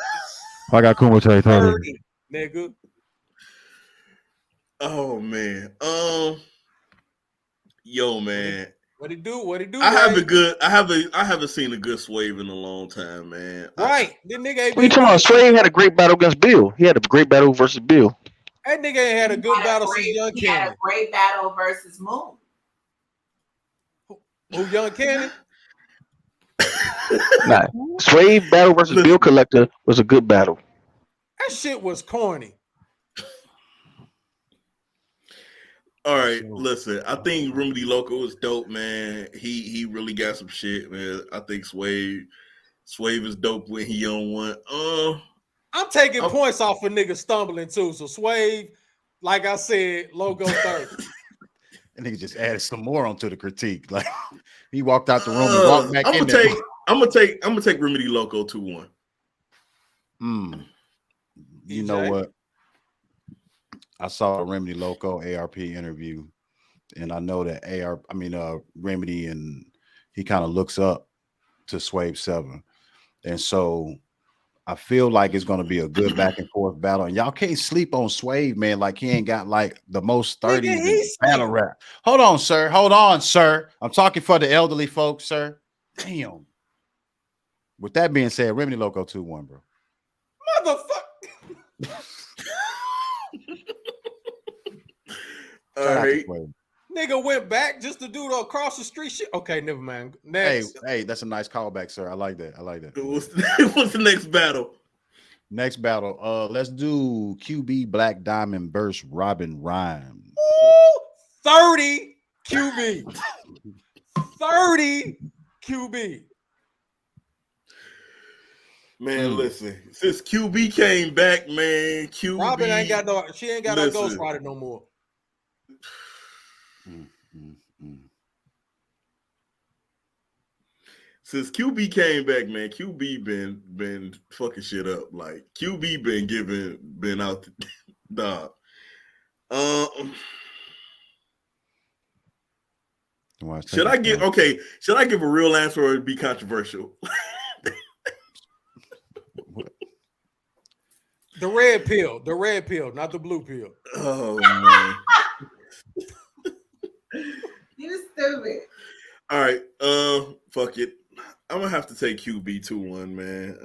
I got Kumite 30, nigga. Oh man. Yo, man. What he do? I haven't seen a good Swave in a long time, man. Right. That nigga ain't What you talking about? Swave had a great battle against Bill. He had a great battle versus Bill. That nigga ain't had a good battle since Young Cannon. He had a great battle versus Moon. Who, Young Cannon? Nah. Swave battle versus Bill Collector was a good battle. That shit was corny. All right, listen. I think Remedy Loco is dope, man. He really got some shit, man. I think Swave is dope when he on one. I'm taking points off of niggas stumbling too. So Swave, like I said, Logo 30. And nigga just added some more onto the critique. Like he walked out the room and walked back in there. I'm gonna take Remedy Loco 2-1. You know what? I saw a Remedy Loco ARP interview, and I know that Remedy, and he kind of looks up to Swave 7. And so I feel like it's going to be a good back and forth battle. And y'all can't sleep on Swave, man. Like he ain't got like the most 30s battle rap. Hold on, sir. I'm talking for the elderly folks, sir. Damn. With that being said, Remedy Loco 2-1, bro. Motherfucker. All right. Nigga went back just to do the across the street shit. Okay, never mind. Next. Hey, that's a nice callback, sir. I like that. What's the next battle? Next battle. Let's do QB Black Diamond versus Robin Rhymes. 30 QB. 30 QB. Man, listen. Since QB came back, man, QB. Robin ain't got no Ghost Rider no more. Since QB came back, man, QB been fucking shit up. Like QB been out the dog. Should I give a real answer or be controversial? The red pill, not the blue pill. Oh man. You stupid. All right, fuck it. I'm gonna have to take QB 2-1, man.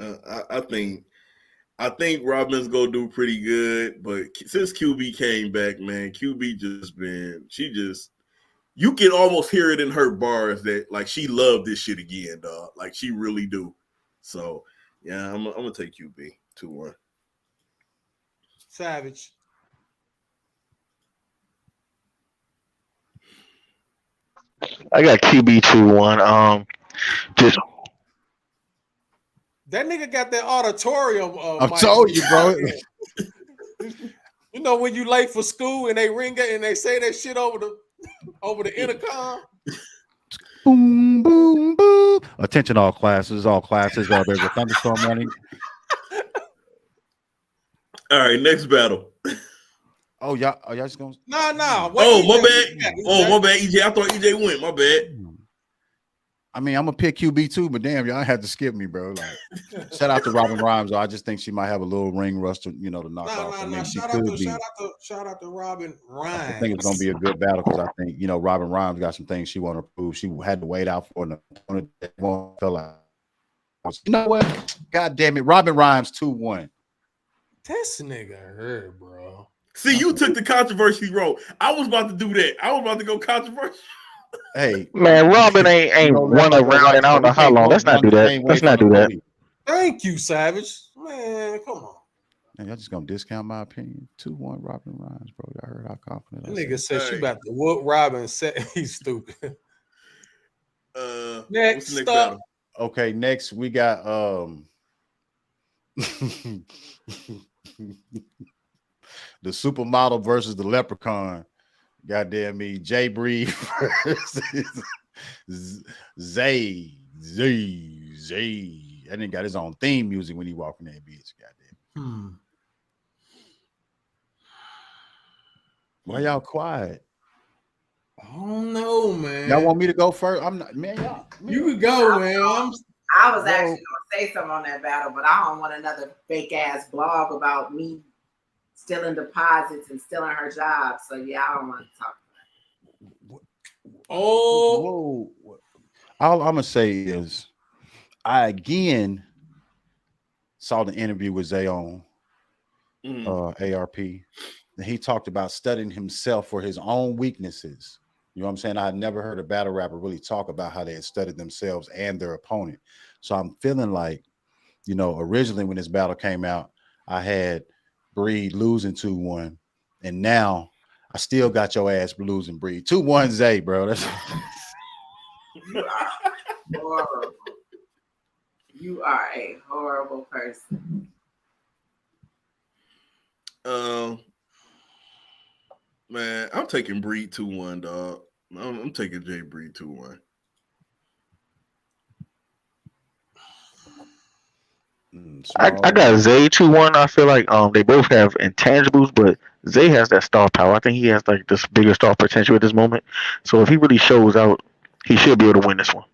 I think Robin's gonna do pretty good, but since QB came back, man, QB you can almost hear it in her bars that like she loved this shit again, dog. Like she really do. So yeah, I'm gonna take QB 2-1. Savage. I got QB 2-1. Just that nigga got that auditorium. I told you, bro. You know when you late for school and they ring it and they say that shit over the intercom. Boom, boom, boom. Attention, all classes. There's a thunderstorm running. All right, next battle. Oh, y'all just going to... No. Oh, my bad. My bad, EJ. I thought EJ went. My bad. I mean, I'm going to pick QB too, but damn, y'all had to skip me, bro. Like, shout out to Robin Rhymes. I just think she might have a little ring rust to knock off. I mean, shout out to Robin Rhymes. I think it's going to be a good battle because I think, Robin Rhymes got some things she want to prove. She had to wait out for an opponent that fell out. You know what? God damn it. Robin Rhymes 2-1. This nigga hurt, bro. See, you took the controversy road. I was about to do that. I was about to go controversial. Hey, man, Robin ain't won a round in I don't know how long. Let's not do that. Let's not do that. Thank you, Savage. Man, come on. Man, y'all just gonna discount my opinion. 2-1 Robin Rhymes, bro. Y'all heard how confident that nigga said she about to whoop Robin. He's stupid. Next up. Okay, next we got the supermodel versus the leprechaun. Goddamn me, Jay Breed versus Zay. That nigga got his own theme music when he walking that bitch. Goddamn. Why y'all quiet? I don't know, man. Y'all want me to go first? I'm not, man. Y'all, you can go, man. I was actually gonna say something on that battle, but I don't want another fake ass blog about me stealing deposits and stealing her job. So yeah, I don't want to talk about it. Oh, whoa. All I'm gonna say is I again saw the interview with Zay on ARP. And he talked about studying himself for his own weaknesses. You know what I'm saying? I had never heard a battle rapper really talk about how they had studied themselves and their opponent. So I'm feeling like, originally when this battle came out, I had Breed losing 2-1, and now I still got your ass losing, Breed 2-1 Zay, bro. That's you are horrible. You are a horrible person. Man, I'm taking Breed 2-1, dog. I'm taking Jay Breed 2-1. I got Zay 2-1. I feel like they both have intangibles, but Zay has that star power. I think he has like this bigger star potential at this moment. So if he really shows out, he should be able to win this one.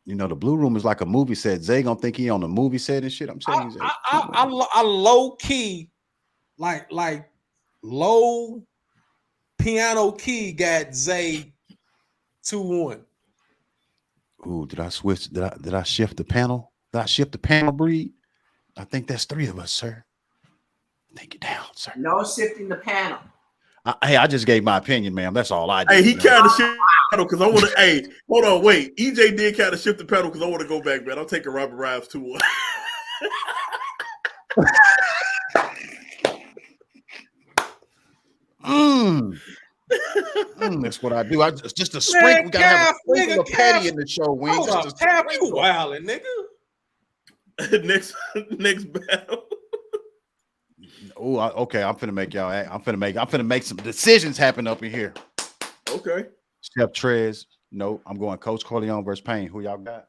The blue room is like a movie set. Zay gonna think he on a movie set and shit. I'm saying I low key, like low piano key got Zay 2-1. Ooh, did I switch? Did I shift the panel? Did I shift the panel, Breed? I think that's 3 of us, sir. Take it down, sir. No shifting the panel. I just gave my opinion, ma'am. That's all I did. Hey, he kind of shift the panel because I want to. Hey, hold on, wait. EJ did kind of shift the panel because I want to go back, man. I'm taking Robert Rives 2-1. That's what I do. I just a sprinkle. We gotta have a sprinkle of petty in the show. Wing. Hold up, Cap, you wildin', nigga. next battle. Oh, okay. I'm finna make y'all. I'm finna make some decisions happen up in here. Okay. Chef Trez. No, I'm going Coach Corleone versus Payne. Who y'all got?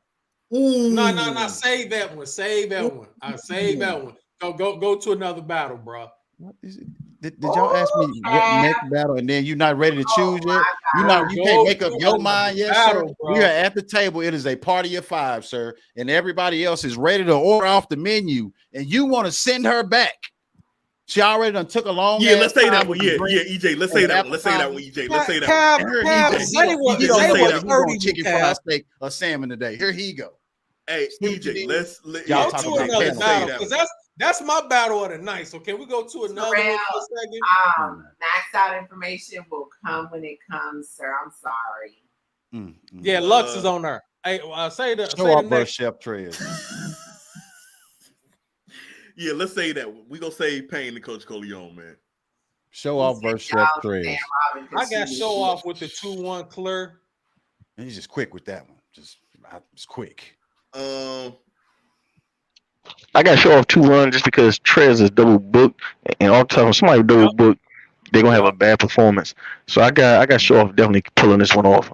No. Save that one. Save that one. I save that one. Go to another battle, bro. What is it? Did y'all ask me what next battle, and then you're not ready to choose yet? You can't make up your mind yet, sir. We are at the table. It is a party of 5, sir, and everybody else is ready to order off the menu, and you want to send her back. She already done took a long. Yeah, let's say that one. Yeah, EJ. Let's say that one. Let's say that one, EJ. Let's say that one. He don't know chicken fried steak or salmon today. Here he go. Hey, EJ. Y'all talk about another battle because that's my battle of the night. So can we go to another one for a second? Max out information will come when it comes, sir. I'm sorry. Yeah, Lux is on there. Hey, say the next Chef Trez. Yeah, let's say that. We gonna say Payne to Coach Corleone, man. Show off versus Chef Trez. I got show off with the 2-1 clear. And he's just quick with that one. Just quick. I got show off 2-1 just because Trez is double booked, and all the time somebody double booked, they're gonna have a bad performance. So I got show off definitely pulling this one off.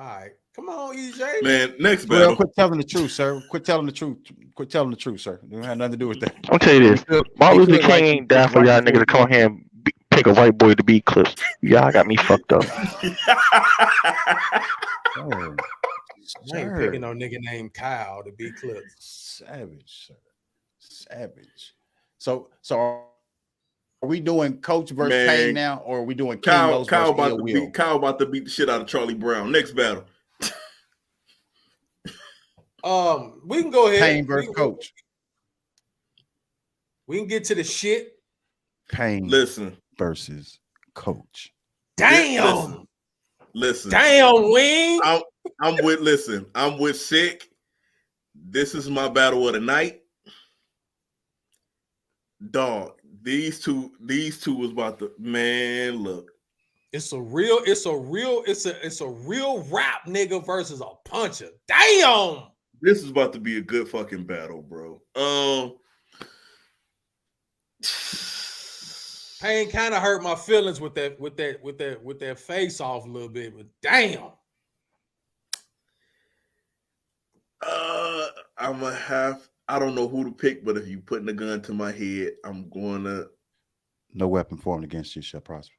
All right. Come on, EJ. Man, next Well, battle. quit telling the truth, sir. Quit telling the truth. Quit telling the truth, sir. It don't have nothing to do with that. I'll tell you this: Martin Luther King ain't died for y'all niggas to come here and pick a white boy to beat Clips. Y'all got me fucked up. Oh, I ain't picking no nigga named Kyle to beat Clips. Savage, sir. Savage. So are we doing Coach versus Payne now, or are we doing Kyle versus about to Will? Kyle about to beat the shit out of Charlie Brown. Next battle. We can go ahead. Payne versus Coach. We can get to the shit. Payne versus Coach. Damn. Listen. Damn, Wing. I'm with Sick. This is my battle of the night. Dog. These two was about to, man, look. It's a real rap nigga versus a puncher. Damn. This is about to be a good fucking battle, bro. Payne kind of hurt my feelings with that face off a little bit, but damn. I don't know who to pick, but if you putting a gun to my head, I'm going to. No weapon formed against you shall prosper.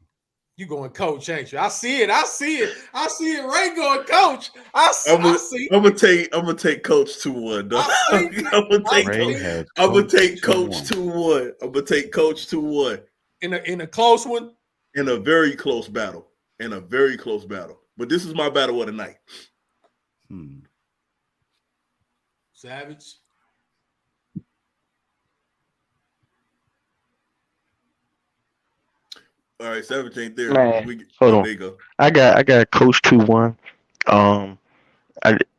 You going Coach, ain't you? I see it. Ray going Coach. I'm gonna take Coach 2-1, dog. I'm gonna take Coach 2-1. I'm gonna take Coach 2-1. In a close one? In a very close battle. But this is my battle of the night. Savage. All right, Savage ain't there. Man, hold on. There you go. I got Coach 2-1.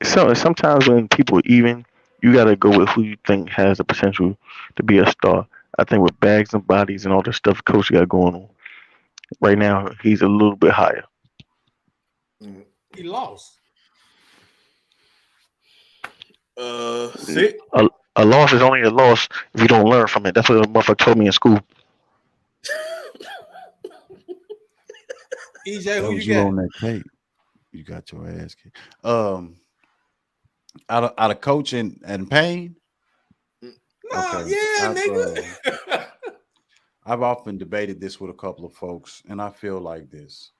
Sometimes when people even, you gotta go with who you think has the potential to be a star. I think with bags and bodies and all the stuff Coach got going on right now, he's a little bit higher. He lost. Sick. A loss is only a loss if you don't learn from it. That's what the motherfucker told me in school. EJ, who you got? On that tape. You got your ass kicked. Out of Coach and Payne. Nigga. I've often debated this with a couple of folks, and I feel like this.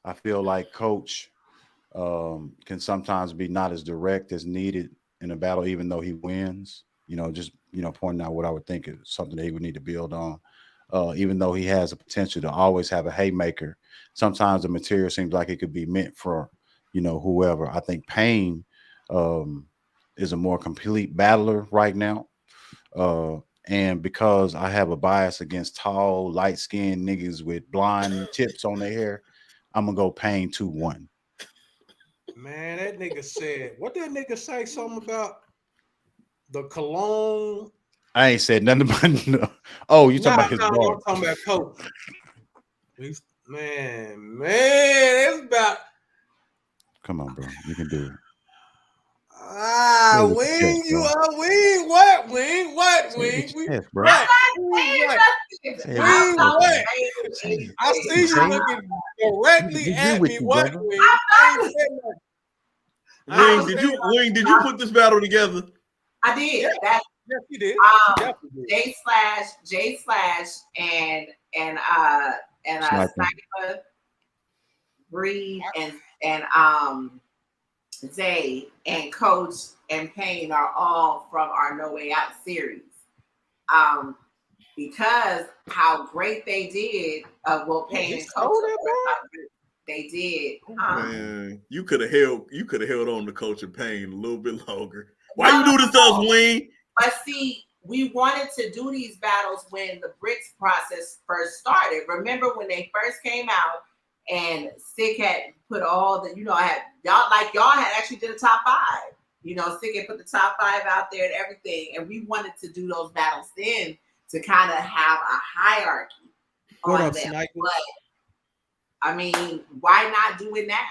I feel like Coach can sometimes be not as direct as needed in a battle, even though he wins. Just pointing out what I would think is something that he would need to build on. Even though he has a potential to always have a haymaker, sometimes the material seems like it could be meant for, whoever. I think Payne is a more complete battler right now. And because I have a bias against tall, light-skinned niggas with blonde tips on their hair, I'm going to go Payne 2-1. Man, that nigga said, what that nigga say? Something about the cologne. I ain't said nothing about no. Oh, you talking about his bar. I'm talking about Coach. Man, it's about. Come on, bro. You can do it. Wing, you are Wing. What, Wing? What, Wing? Yes, bro. What? I see you looking directly at me. What, Wing? Wing, did you put this battle together? I did. Yes, you did. J and Sniper, Breed and Zay and Coach and Payne are all from our No Way Out series. Because how great they did, Payne and Coach, they did. Man, you could have held on to Coach and Payne a little bit longer. Why you do this to us, Wayne? But see, we wanted to do these battles when the BRICS process first started. Remember when they first came out and Sick had put all the, y'all had actually did a top 5. Sick had put the top 5 out there and everything. And we wanted to do those battles then to kind of have a hierarchy on them. But I mean, why not do it now?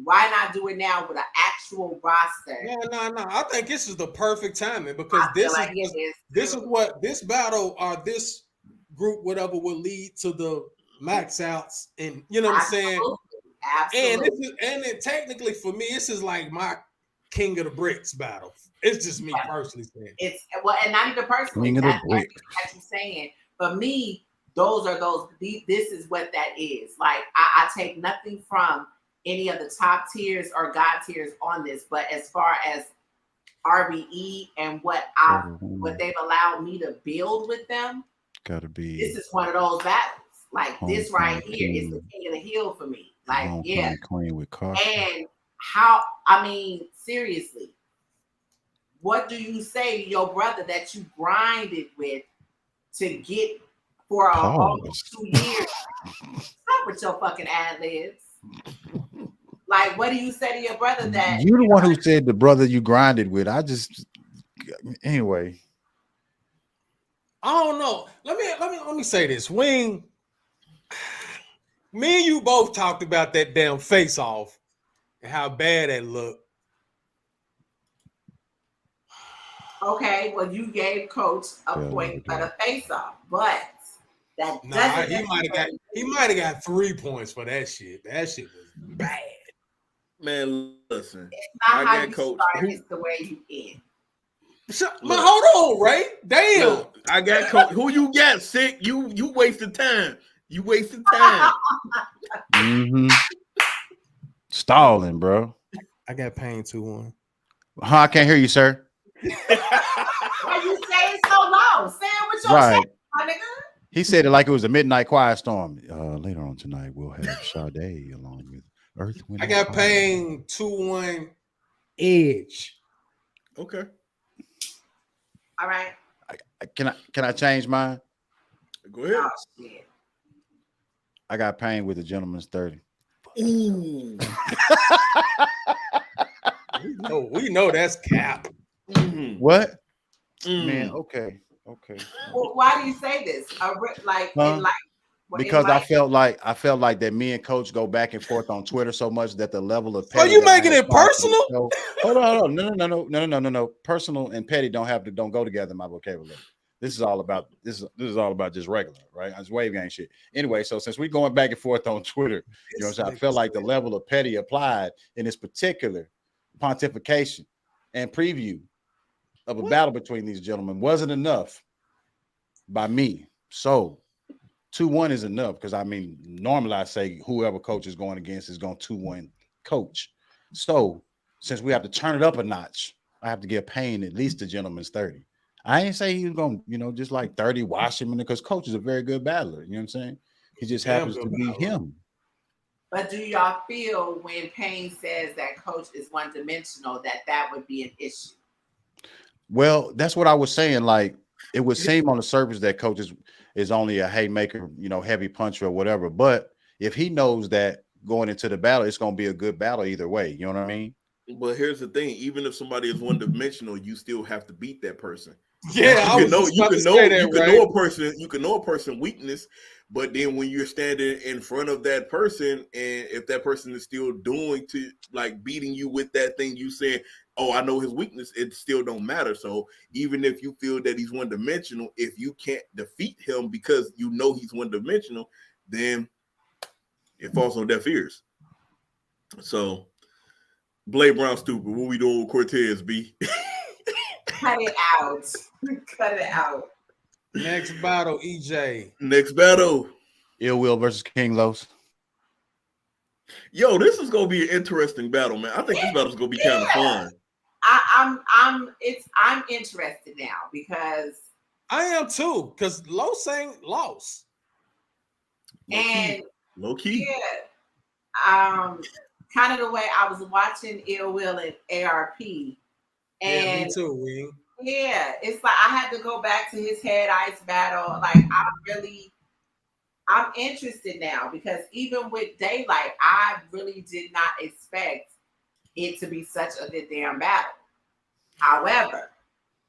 Why not do it now with an actual roster? No. I think this is the perfect timing because this is what this battle or this group, whatever, will lead to the max outs. And you know what I'm saying? Absolutely. And then technically for me, this is like my King of the Bricks battle. It's just me personally saying. It's well, and not even personally. King of the That's Bricks. what you're saying. For me, those are those. This is what that is. Like I take nothing from any of the top tiers or God tiers on this, but as far as RBE and what they've allowed me to build with them, gotta be. This is one of those battles. Like this right here is the king of the hill for me. Like Queen with caution. And how? I mean, seriously, what do you say to your brother that you grinded with to get for almost 2 years? Stop with your fucking ad libs. Like, what do you say to your brother that you're the one who said the brother you grinded with? Anyway. I don't know. Let me say this. Wing, me and you both talked about that damn face off and how bad that looked. Okay, well, you gave Coach a point for the face off, but that he might have got 3 points for that shit. That shit was bad. Man, listen. It's not how you Coach. Start, it's the way you end. Hold on, Ray. Damn. Look, I got Coach. Who you got, Sick? You wasted time. You wasted time. Stalling, bro. I got Pain 2-1. I can't hear you, sir. Why you say it so low? Sam, what's your right. Shit, my nigga? He said it like it was a midnight quiet storm. Later on tonight, we'll have Sade along with Earth, Wind. I got Pain 2-1 Edge. Okay. All right. Can I change mine? Go ahead. Oh, shit. I got Pain with the Gentleman's 30. Ooh. we know that's cap. What? Man, okay. Well, why do you say this? Because I felt like that me and Coach go back and forth on Twitter so much that the level of petty. Are you making it personal? Hold on. No. Personal and petty don't go together in my vocabulary. This is all about just regular, right? It's wave gang shit. Anyway, so since we're going back and forth on Twitter, you know what I'm saying? I felt like the level of petty applied in this particular pontification and preview of a battle between these gentlemen wasn't enough by me. So 2-1 is enough because I mean, normally I say whoever Coach is going against is going 2-1 Coach. So since we have to turn it up a notch, I have to give Pain at least the Gentleman's 30. I ain't say he was going, just like 30 wash him because Coach is a very good battler. You know what I'm saying? He just happens to be him. But do y'all feel when Pain says that Coach is one-dimensional that would be an issue? Well, that's what I was saying. Like it would seem on the surface that Coach is only a haymaker, heavy puncher or whatever. But if he knows that going into the battle, it's going to be a good battle either way. You know what I mean? But here's the thing: even if somebody is one-dimensional, you still have to beat that person. Yeah, you can know a person's weakness, but then when you're standing in front of that person, and if that person is still doing to like beating you with that thing, you saying, "Oh, I know his weakness," it still don't matter. So even if you feel that he's one-dimensional, if you can't defeat him because you know he's one-dimensional, then it falls on deaf ears. So Blade Brown stupid. What we doing with Cortez, B? Cut it out. Cut it out. Next battle, EJ. Next battle. Ill Will versus King Los. Yo, this is gonna be an interesting battle, man. I think this battle's gonna be kind of fun. I'm interested now because I am too, because Los ain't lost. Low key. Yeah. Kind of the way I was watching Ill Will and ARP. And yeah, me too, Wing. Yeah, it's like I had to go back to his head ice battle. Like I'm interested now because even with Daylight, I really did not expect it to be such a good damn battle. However,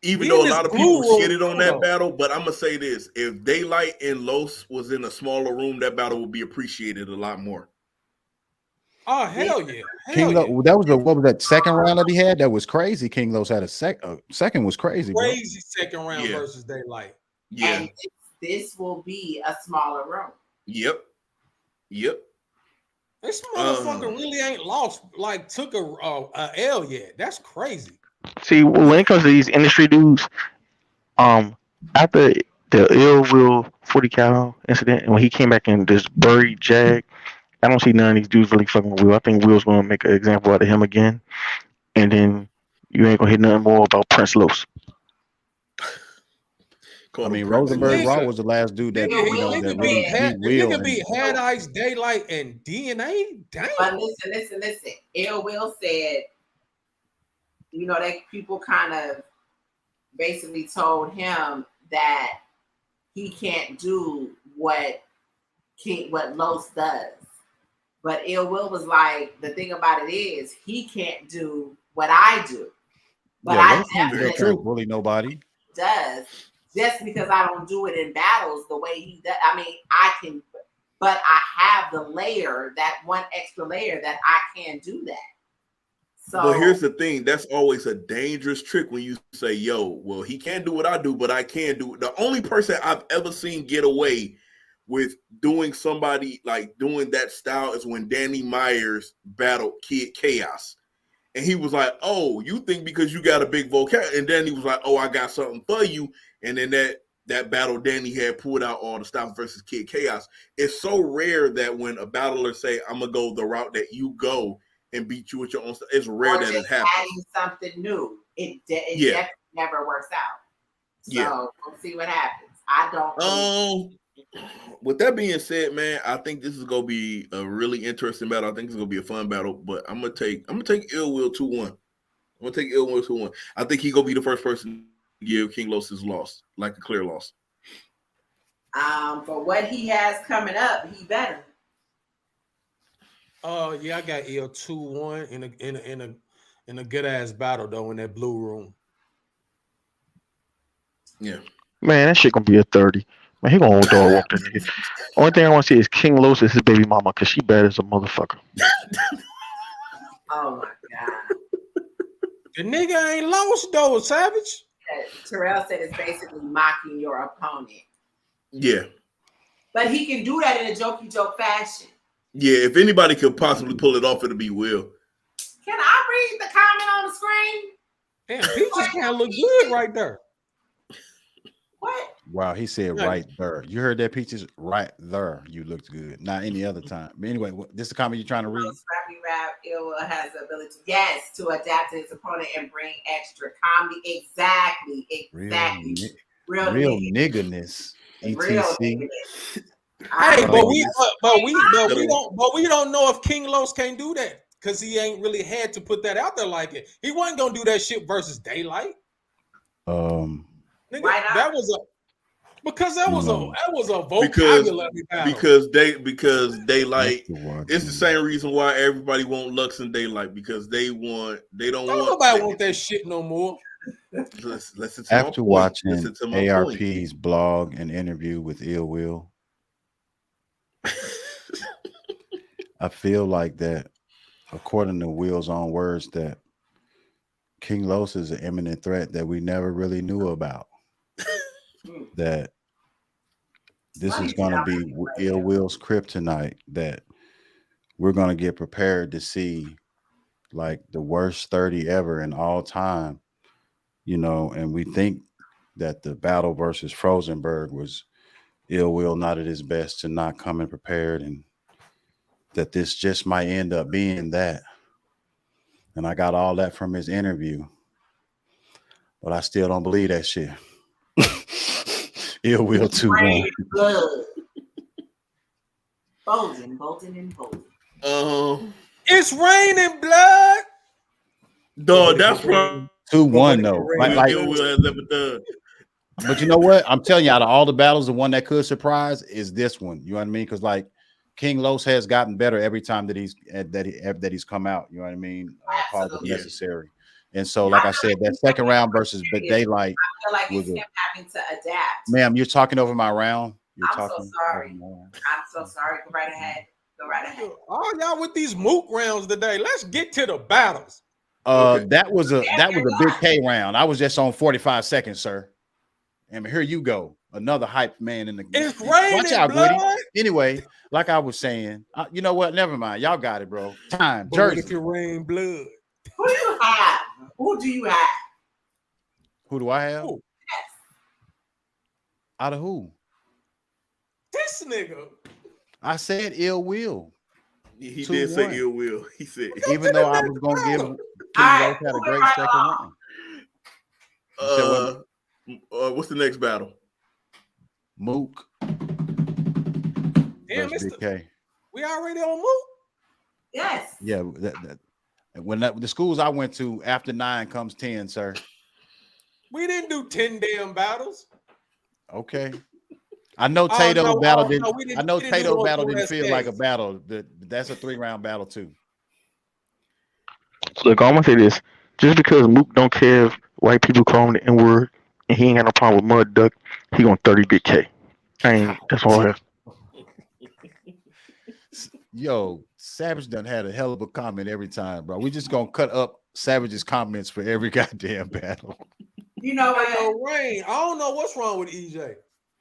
even though a lot of people shitted on that battle, but I'm gonna say this: if Daylight and Los was in a smaller room, that battle would be appreciated a lot more. Oh hell yeah! That was what was that second round that he had? That was crazy. King Los had a second was crazy. Crazy bro. Second round versus Daylight. Yeah, and this will be a smaller room. Yep. This motherfucker really ain't lost, like took a L yet. That's crazy. See, when it comes to these industry dudes, after the Ill Will 40 cal incident, and when he came back and just buried Jag, I don't see none of these dudes really fucking with Will. I think Will's gonna make an example out of him again, and then you ain't gonna hear nothing more about Prince Los. I mean, Rosenberg Raw was the last dude that that really beat Will. Nigga beat Head Ice, Daylight, and DNA. Damn. But listen. Ill Will said, people kind of basically told him that he can't do what Los does. But Ill Will was like, the thing about it is he can't do what I do. But I definitely really nobody does. Just because I don't do it in battles the way he does. I mean, I can, but I have the layer, that one extra layer that I can do that. So, but here's the thing. That's always a dangerous trick when you say, yo, well, he can't do what I do, but I can do it. The only person I've ever seen get away with doing somebody like doing that style is when Danny Myers battled Kid Chaos. And he was like, oh, you think because you got a big vocabulary. And then he was like, oh, I got something for you. And then that battle Danny had pulled out all the Styles versus Kid Chaos. It's so rare that when a battler say, I'm going to go the route that you go and beat you with your own stuff, it's rare that it happens. Adding something new. It definitely never works out. So we'll see what happens. I don't. With that being said, man, I think this is gonna be a really interesting battle. I think it's gonna be a fun battle, but I'm gonna take Ill Will 2-1. I'm gonna take Ill Will 2-1. I think he's gonna be the first person to give King Los his loss, like a clear loss. For what he has coming up, he better. I got Ill 2-1 in a good ass battle though in that blue room. Yeah. Man, that shit gonna be a 30. Man, he gonna dog walk that nigga. Only thing I want to see is King Los is his baby mama, cause she bad as a motherfucker. Oh my god. The nigga ain't lost though, Savage. Terrell said it's basically mocking your opponent. Yeah. But he can do that in a jokey joke fashion. Yeah, if anybody could possibly pull it off, it'll be Will. Can I read the comment on the screen? Damn, Peaches kind of look good right there. What? Wow, he said right there. You heard that, Peaches? Right there. You looked good. Not any other time. But anyway, this is the comment you're trying to read? Scrappy Rap Ill has the ability, to adapt to his opponent and bring extra comedy. Exactly. Real niggerness. Real ETC. Hey, but we don't know if King Los can't do that because he ain't really had to put that out there like it. He wasn't gonna do that shit versus Daylight. Nigga, that was a vocabulary battle. Because Daylight. It's the same reason why everybody want Lux and Daylight, because nobody want that shit no more. After watching ARP's blog and interview with Ill Will, I feel like that, according to Will's own words, that King Los is an imminent threat that we never really knew about. That this is going to be Ill Will's kryptonite, that we're going to get prepared to see like the worst 30 ever in all time, and we think that the battle versus Frozenberg was Ill Will not at his best to not come in prepared, and that this just might end up being that. And I got all that from his interview, but I still don't believe that shit. Ill Will 2-1. Bolton. It's raining blood. Dog, that's from 2-1 though. Ill Will has ever done. But you know what? I'm telling you, out of all the battles, the one that could surprise is this one. You know what I mean? Because like King Los has gotten better every time that he's come out. You know what I mean? Positive necessary. And so, like I said, that second round versus Daylight. I feel like it's him having to adapt. Ma'am, you're talking over my round. I'm so sorry. Go right ahead. Oh, y'all with these mook rounds today. Let's get to the battles. That was a big K round. I was just on 45 seconds, sir. And here you go. Another hype man in the It's raining. Watch out, blood. Woody. Anyway, like I was saying, you know what? Never mind. Y'all got it, bro. Time. But what Jersey. if it rain blood? Who do you have? Who do you have? Who do I have? Who? Yes. Out of who? This nigga. I said Ill Will. He did say Ill Will. He said, even though I was going to give King Rose had a great second round. What's the next battle? Mook. Damn, Big K. We already on Mook? Yes. Yeah. When the schools I went to, after 9 comes 10, sir. We didn't do 10 damn battles. Okay. I know Tato battle didn't. I know Tato battle didn't feel like a battle. That's a 3-round battle too. Look, I'm gonna say this: just because Mook don't care if white people call him the N-word, and he ain't got no problem with Mud Duck, he gonna 30 Big K. That's all I have. Yo, Savage done had a hell of a comment every time, bro. We just gonna cut up Savage's comments for every goddamn battle. You know what? Rain. I don't know what's wrong with EJ.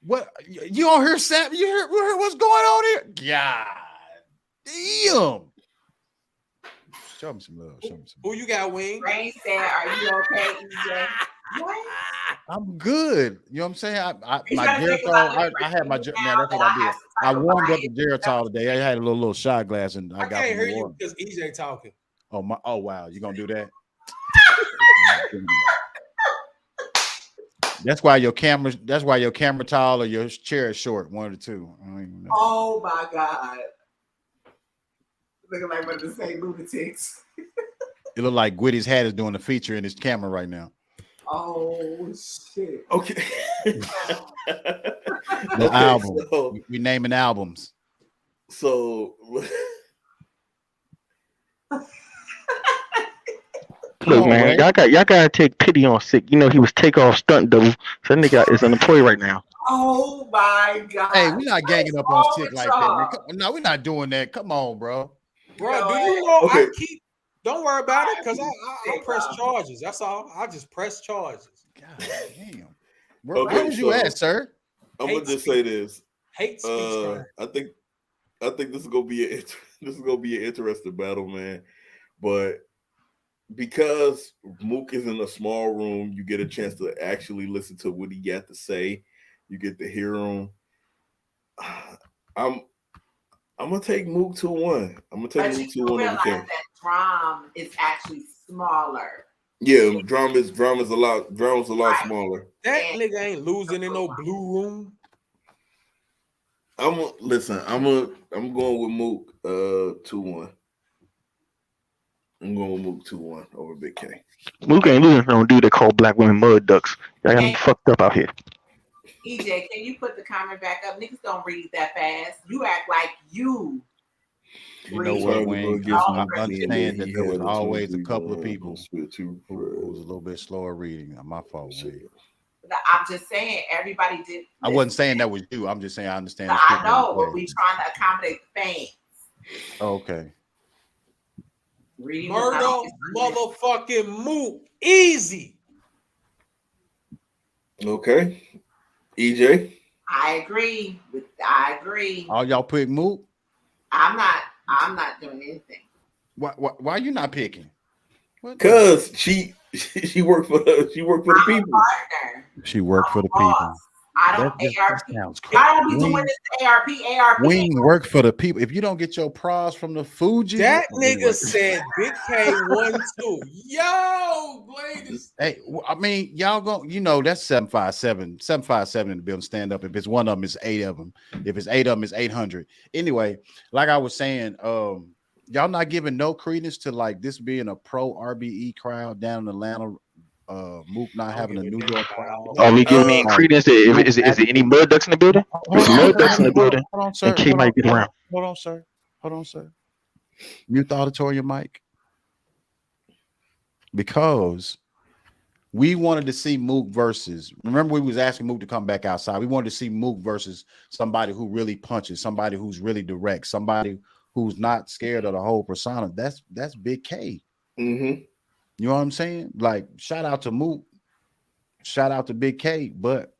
What you don't hear Savage? You heard what's going on here? God damn. Show me some love. Who you got, Wing? Rain said, "Are you okay, EJ?" What? I'm good. You know what I'm saying? I had my now. That's what I did. I warmed up the Geritol today. I had a little shot glass and I got can't hear water. you because EJ talking. Oh wow, you gonna do that? That's why your camera tall or your chair is short. One of the two. I don't even know. Oh my God. Looking like one of the same lunatics. It looked like Gwitty's hat is doing a feature in his camera right now. Oh shit. Okay. The album. So, we naming albums. So look, man, y'all gotta take pity on Sick. You know he was takeoff stunt double. So that nigga is unemployed right now. Oh my God. Hey, we're not ganging up on Sick like that, man. No, we're not doing that. Come on, bro. Bro, do you know I keep? Don't worry about it, because I press charges. That's all. I just press charges. God damn. Where was you at, sir? I'm gonna just say this. Hate speech. I think this is gonna be an interesting battle, man. But because Mook is in a small room, you get a chance to actually listen to what he got to say. You get to hear him. I'm gonna take Mook 2-1. I'm gonna take Mook 2-1. Realize that drum is actually smaller. Yeah, drum is a lot smaller. That nigga ain't losing in no blue room. I'm going with Mook 2-1. I'm going with Mook 2-1 over Big K. Mook ain't losing from a dude that call black women mud ducks. Y'all got me fucked up out here. EJ, can you put the comment back up? Niggas don't read that fast. You act like you. You know what, Wayne? I understand that there was always a couple of people who was a little bit slower reading. My fault, Wayne. I'm just saying, everybody did. I wasn't saying that was you. I'm just saying I understand. I know, but we trying to accommodate the fans. Okay. Murder motherfucking Mook. Easy. Okay. EJ? I agree. All y'all pick Mook? I'm not doing anything. Why are you not picking? Because she worked for the people. Partner. She worked for the people. I don't ARP. I don't be doing this ARP. Wing work for the people. If you don't get your prize from the Fuji, that nigga said Big K 1-2. Yo, ladies. Hey, I mean, y'all go. You know that's 757 in the building. Stand up. If it's one of them, it's 8 of them. If it's 8 of them, it's 800. Anyway, like I was saying, y'all not giving no credence to like this being a pro RBE crowd down in Atlanta. Mook not having a New York crowd. Are we giving any credence? Is it any mud ducks in the building? There's mud ducks in the building. Hold on, sir. And K might get around. Hold on, sir. Mute the auditorium mic. Because we wanted to see Mook versus. Remember, we was asking Mook to come back outside. We wanted to see Mook versus somebody who really punches, somebody who's really direct, somebody who's not scared of the whole persona. That's Big K. Mm-hmm. You know what I'm saying? Like, shout out to Mook, shout out to Big K, but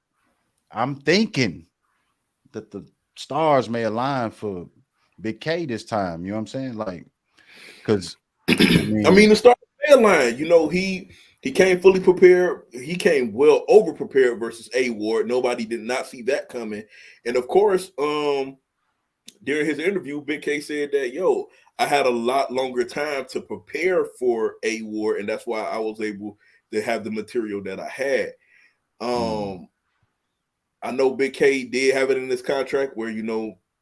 I'm thinking that the stars may align for Big K this time. You know what I'm saying? Like, because I mean, the start line, he came fully prepared. He came well over prepared versus A-Ward. Nobody did not see that coming. And of course, during his interview, Big K said that, I had a lot longer time to prepare for A-Ward, and that's why I was able to have the material that I had. I know Big K did have it in his contract where,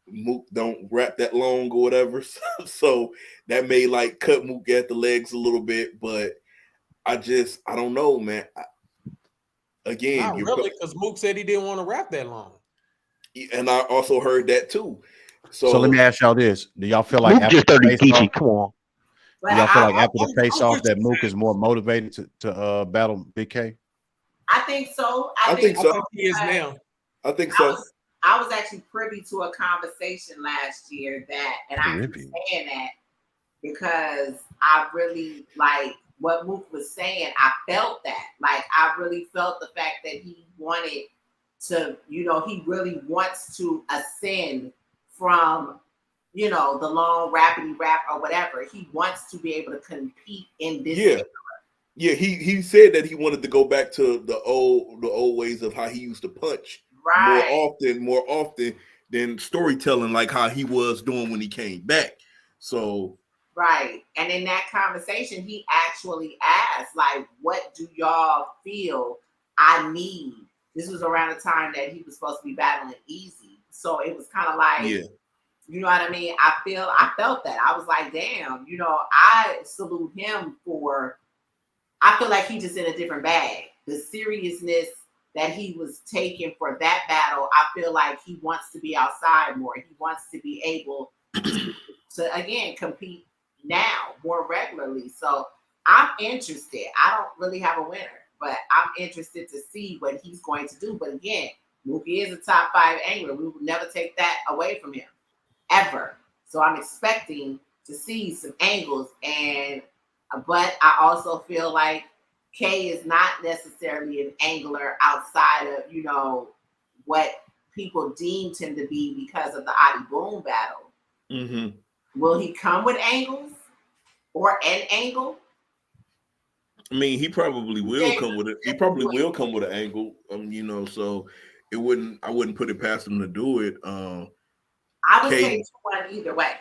Mook don't rap that long or whatever. So that may like cut Mook at the legs a little bit, but I don't know, man. Not really, because Mook said he didn't want to rap that long. And I also heard that too. So let me ask y'all this: do y'all feel like Mook after just the 30 face Geechee? off, Come on. do y'all feel like after the face I'm off with that you, Mook is more motivated to battle Big K? I think so. I think so. I think he is now. I think so. I was actually privy to a conversation last year and I keep saying that because I really like what Mook was saying. I felt that. Like, I really felt the fact that he wanted to, he really wants to ascend from, the long rapidy rap or whatever. He wants to be able to compete in this. Yeah, he said that he wanted to go back to the old ways of how he used to punch more often than storytelling, like how he was doing when he came back. So right. And in that conversation, he actually asked, like, what do y'all feel I need? This was around the time that he was supposed to be battling Easy. So it was kind of like, you know what I mean? I felt that. I was like, damn, I salute him I feel like he's just in a different bag. The seriousness that he was taking for that battle, I feel like he wants to be outside more. He wants to be able to again, compete now more regularly. So I'm interested. I don't really have a winner, but I'm interested to see what he's going to do. But again, Mookie is a top 5 angler. We will never take that away from him, ever. So I'm expecting to see some angles. But I also feel like K is not necessarily an angler outside of, what people deemed him to be because of the Adi Boom battle. Mm-hmm. Will he come with angles or an angle? I mean, he probably will come with it. He probably will come with an angle. So I wouldn't put it past him to do it. I would say 2-1 either way.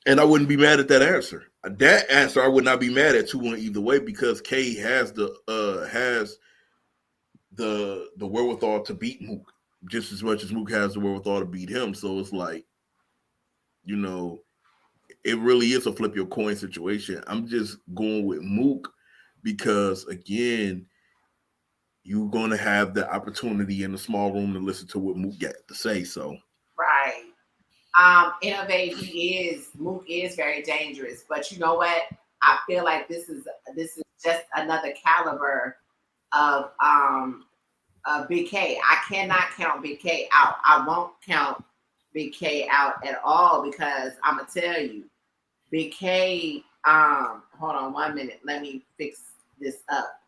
And I wouldn't be mad at that answer. That answer, I would not be mad at 2-1 either way because K has the wherewithal to beat Mook just as much as Mook has the wherewithal to beat him. So it's like, it really is a flip your coin situation. I'm just going with Mook because, again, you're going to have the opportunity in the small room to listen to what Mook got to say. So right. Innovate. Mook is very dangerous, but you know what? I feel like this is just another caliber of Big K. I cannot count Big K out. I won't count Big K out at all because I'm gonna tell you, Big K. Hold on 1 minute. Let me fix this up.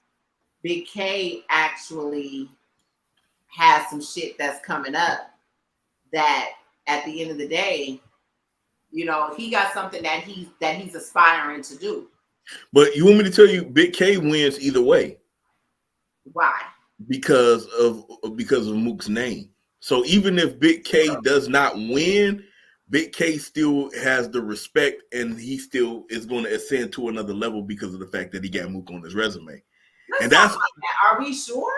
Big K actually has some shit that's coming up that at the end of the day, he got something that he's aspiring to do. But you want me to tell you, Big K wins either way. Why? Because of Mook's name. So even if Big K does not win, Big K still has the respect, and he still is going to ascend to another level because of the fact that he got Mook on his resume. Are we sure?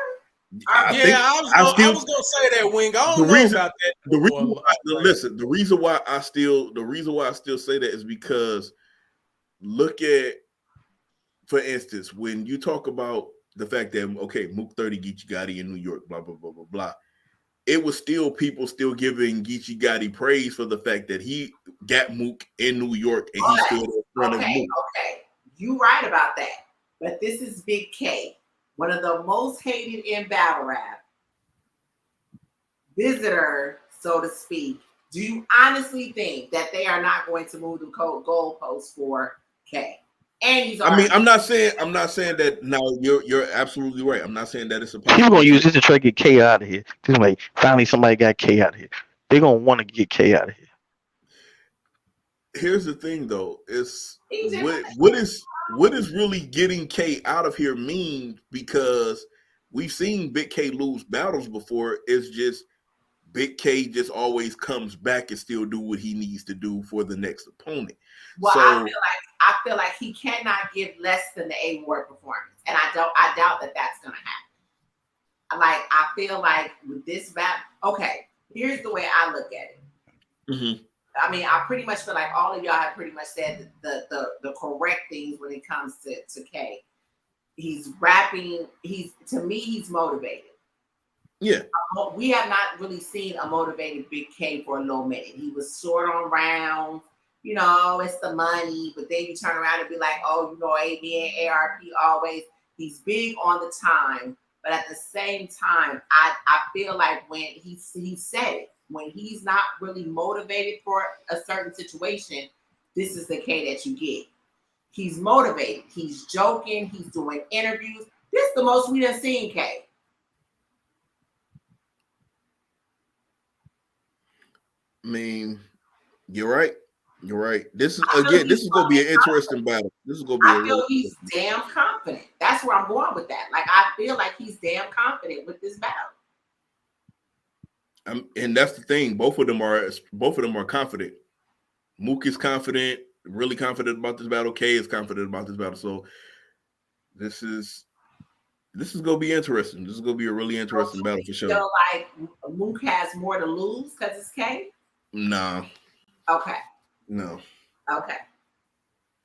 I was going to say that, Wing. I don't know about that. The reason why I still say that is because look at, for instance, when you talk about the fact that Mook 30 Geechee Gotti in New York, blah blah blah blah blah, it was still people still giving Geechee Gotti praise for the fact that he got Mook in New York and he stood in front of Mook. Okay, you right about that. But this is Big K, one of the most hated in battle rap, visitor, so to speak. Do you honestly think that they are not going to move the goalpost for K? And he's I'm not saying that. No, you're absolutely right. I'm not saying that it's a People gonna use this to try to get K out of here. Just like finally somebody got K out of here. They're gonna want to get K out of here. Here's the thing, though: is He what is really getting K out of here mean? Because we've seen Big K lose battles before. It's just Big K just always comes back and still do what he needs to do for the next opponent. Well, So I feel like he cannot give less than the A-Ward performance, and I doubt that that's gonna happen. Like, I feel like with this battle, okay, here's the way I look at it. Mm-hmm. I mean, I pretty much feel like all of y'all have pretty much said the correct things when it comes to K. He's rapping. To me, he's motivated. Yeah. We have not really seen a motivated Big K for a little minute. He was short on rounds. You know, it's the money, but then you turn around and be like, oh, you know, AB and ARP always. He's big on the time, but at the same time, I feel like when he said it, when he's not really motivated for a certain situation, this is the K that you get. He's motivated. He's joking. He's doing interviews. This is the most we done seen K. I mean, you're right. You're right. This is going to be an interesting battle. This is going to be. I feel he's damn confident. That's where I'm going with that. Like, I feel like he's damn confident with this battle. And that's the thing. Both of them are confident. Mook is confident, really confident about this battle. K is confident about this battle. So this is going to be interesting. This is going to be a really interesting battle for sure. Feel like Mook has more to lose because it's K? Nah. Okay. No. Okay.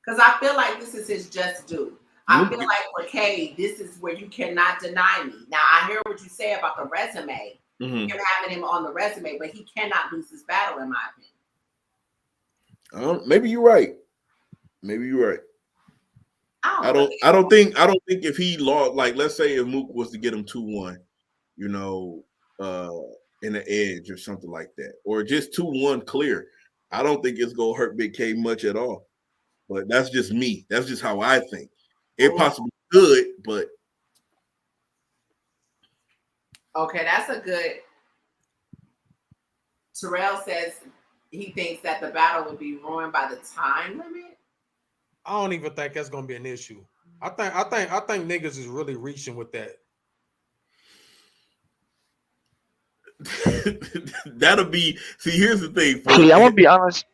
Because I feel like this is his just due. I feel like for K, this is where you cannot deny me. Now, I hear what you say about the resume. Mm-hmm. Him having him on the resume, but he cannot lose this battle, in my opinion. Maybe you're right. Maybe you're right. I don't think if he lost, like, let's say if Mook was to get him 2-1, you know, in the edge or something like that, or just 2-1 clear, I don't think it's gonna hurt Big K much at all. But that's just me. That's just how I think. It possibly could, but okay, that's a good. Terrell says he thinks that the battle would be ruined by the time limit. I don't even think that's gonna be an issue. I think niggas is really reaching with that. that'll be. See, here's the thing. See, I want to be honest.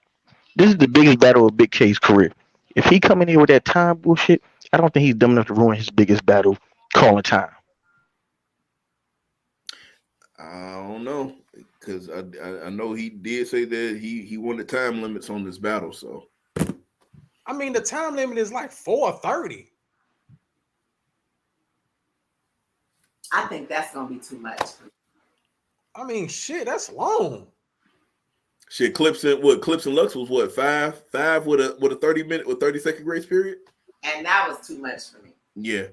This is the biggest battle of Big K's career. If he come in here with that time bullshit, I don't think he's dumb enough to ruin his biggest battle, calling time. I don't know, because I know he did say that he wanted time limits on this battle. So, I mean, the time limit is like 4:30. I think that's gonna be too much. I mean, shit, that's long. Shit, Clips and Lux was what, five with a 30-minute or 30-second grace period, and that was too much for me. Yeah,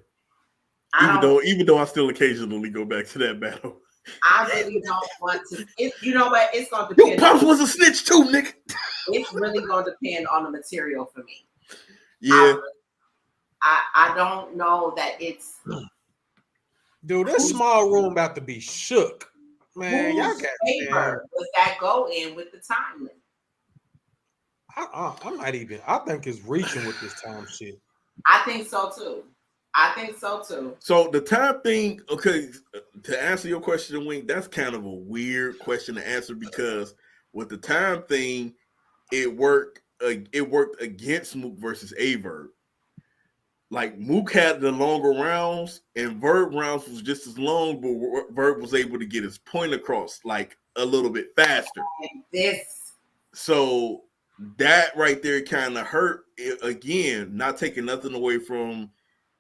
even though I still occasionally go back to that battle. I really don't want to. You know what? It's going to depend. Your pops was a snitch too, nigga. It's really going to depend on the material for me. Yeah. I don't know that it's. Dude, this small room about to be shook. Man, y'all got paper does that go in with the time limit? I'm not even. I think it's reaching with this time shit. I think so too. So the time thing, okay, to answer your question, Wink, that's kind of a weird question to answer because with the time thing, it worked against Mook versus Averb. Like Mook had the longer rounds and Verb rounds was just as long, but Verb was able to get his point across like a little bit faster. So that right there kind of hurt it, again, not taking nothing away from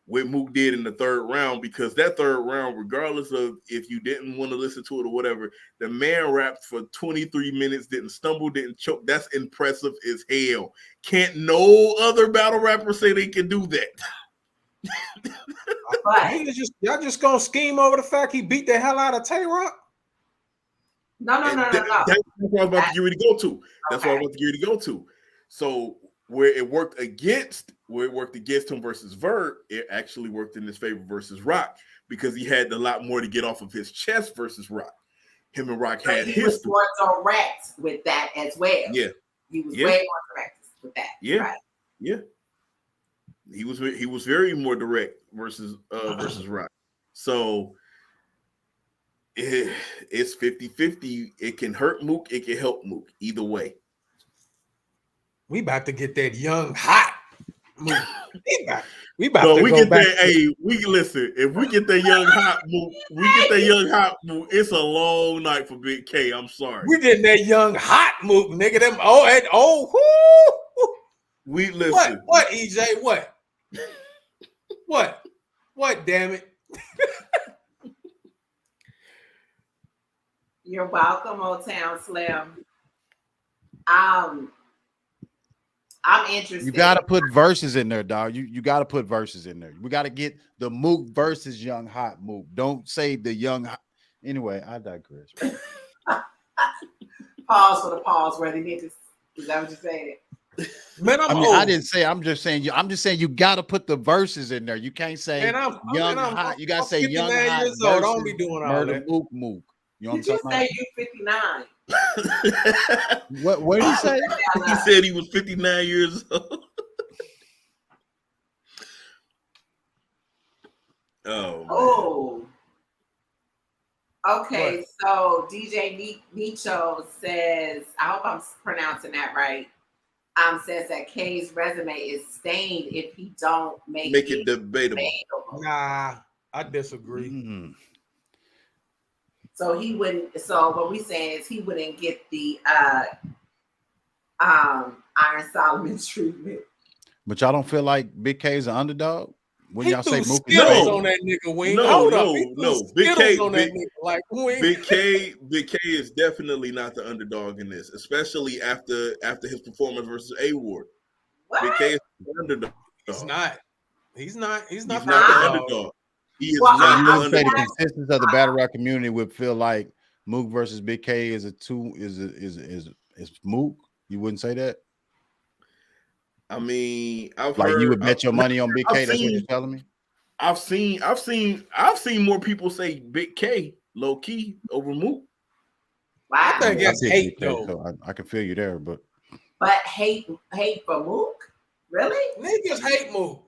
what Mook did in the third round, because that third round, regardless of if you didn't want to listen to it or whatever, the man rapped for 23 minutes, didn't stumble, didn't choke. That's impressive as hell. Can't no other battle rapper say they can do that. Y'all just gonna scheme over the fact he beat the hell out of Tay-Rock? No. That's what I was about to get ready to go to. That's what I was about to get ready to go to. So where it worked against him versus Verb, it actually worked in his favor versus Rock, because he had a lot more to get off of his chest versus Rock. him and Rock But had he was history. more direct with that as well. Yeah, he was yeah. way more direct with that. Yeah, right? yeah. He was very more direct versus Rock. So it's 50-50. It can hurt Mook. It can help Mook. Either way. We about to get that young hot Mook. We about No, to we go get back. that. Hey, we listen. If we get that young hot Mook, it's a long night for Big K. I'm sorry. We getting that young hot Mook, nigga. Them whoo. We listen. What, EJ? What? Damn it! You're welcome, Old Town Slim. I'm interested. You got to put verses in there, dog. You got to put verses in there. We got to get the Mook versus young hot Mook. Don't say the young hot. Anyway, I digress. Pause for the pause worthy niggas. Is that what you're saying? Man, I didn't say. I'm just saying you got to put the verses in there. You can't say Man, young hot. You got to say young hot. Years old. I don't be doing all murder that. Mook. You know what Did I'm you talking say you 59? What did he say? He said he was 59 years old. Oh. Okay, What? so DJ Nicho says, I hope I'm pronouncing that right. Says that K's resume is stained if he don't make it debatable. Nah, I disagree. Mm-hmm. So he wouldn't. So what we saying is he wouldn't get the Iron Solomon treatment. But y'all don't feel like Big K is an underdog when y'all say Mook is Skittles bad? on that nigga wing. No. Big K on that nigga like wing. Big K is definitely not the underdog in this, especially after his performance versus A-Ward. Big K is the underdog. He's not the underdog. He is So not you the would say the underdog. consensus of the battle rap community would feel like Mook versus Big K is Mook? You wouldn't say that? I mean, you would bet your money on Big K. That's what you're telling me. I've seen more people say Big K low key over Mook. I think it's hate though. So I can feel you there, but hate for Mook, really? Niggas hate Mook.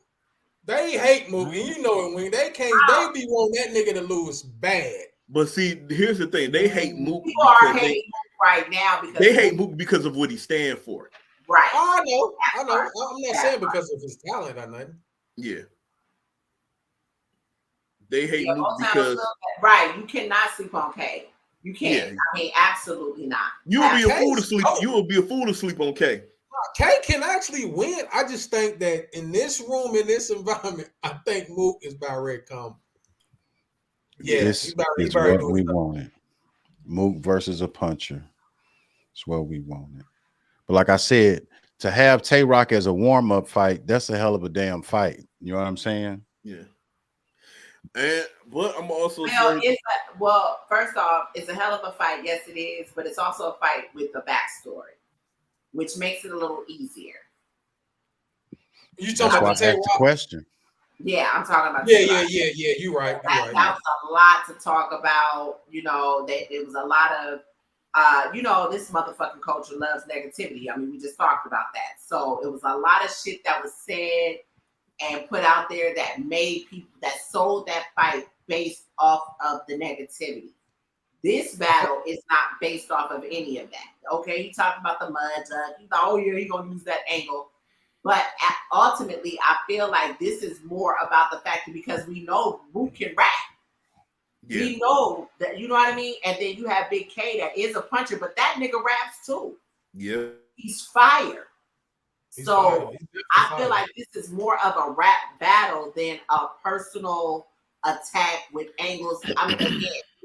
They hate Mook, and you know it when they can't. They be wanting that nigga to lose bad. But see, here's the thing: they hate Mook. People are hating Mook right now because they hate Mook because of what he stands for. Right. I know. I'm not saying because of his talent or nothing. Yeah. They hate Mook because you cannot sleep on K. You can't. Yeah. I mean, absolutely not. You would be a fool to sleep. You would be a fool to sleep on K. K can actually win. I just think that in this room, in this environment, I think Mook is about ready to come. Yeah, this is what we wanted. Mook versus a puncher. That's what we wanted. But like I said, to have Tay Rock as a warm-up fight, that's a hell of a damn fight. You know what I'm saying? Yeah. But I'm also saying, first off, it's a hell of a fight. Yes, it is, but it's also a fight with the backstory, which makes it a little easier. You talking about the question? Yeah, I'm talking about. Yeah. You're right. That was a lot to talk about. You know, that it was a lot of. This motherfucking culture loves negativity. I mean, we just talked about that. So it was a lot of shit that was said and put out there that made people that sold that fight based off of the negativity. This battle is not based off of any of that. Okay, he talked about the mud jug. He thought, oh yeah, he's gonna use that angle. But ultimately, I feel like this is more about the fact that because we know Mook can rap. Yeah. We know that, you know what I mean? And then you have Big K that is a puncher, but that nigga raps too. Yeah. He's fire. I feel like this is more of a rap battle than a personal attack with angles. I mean, again,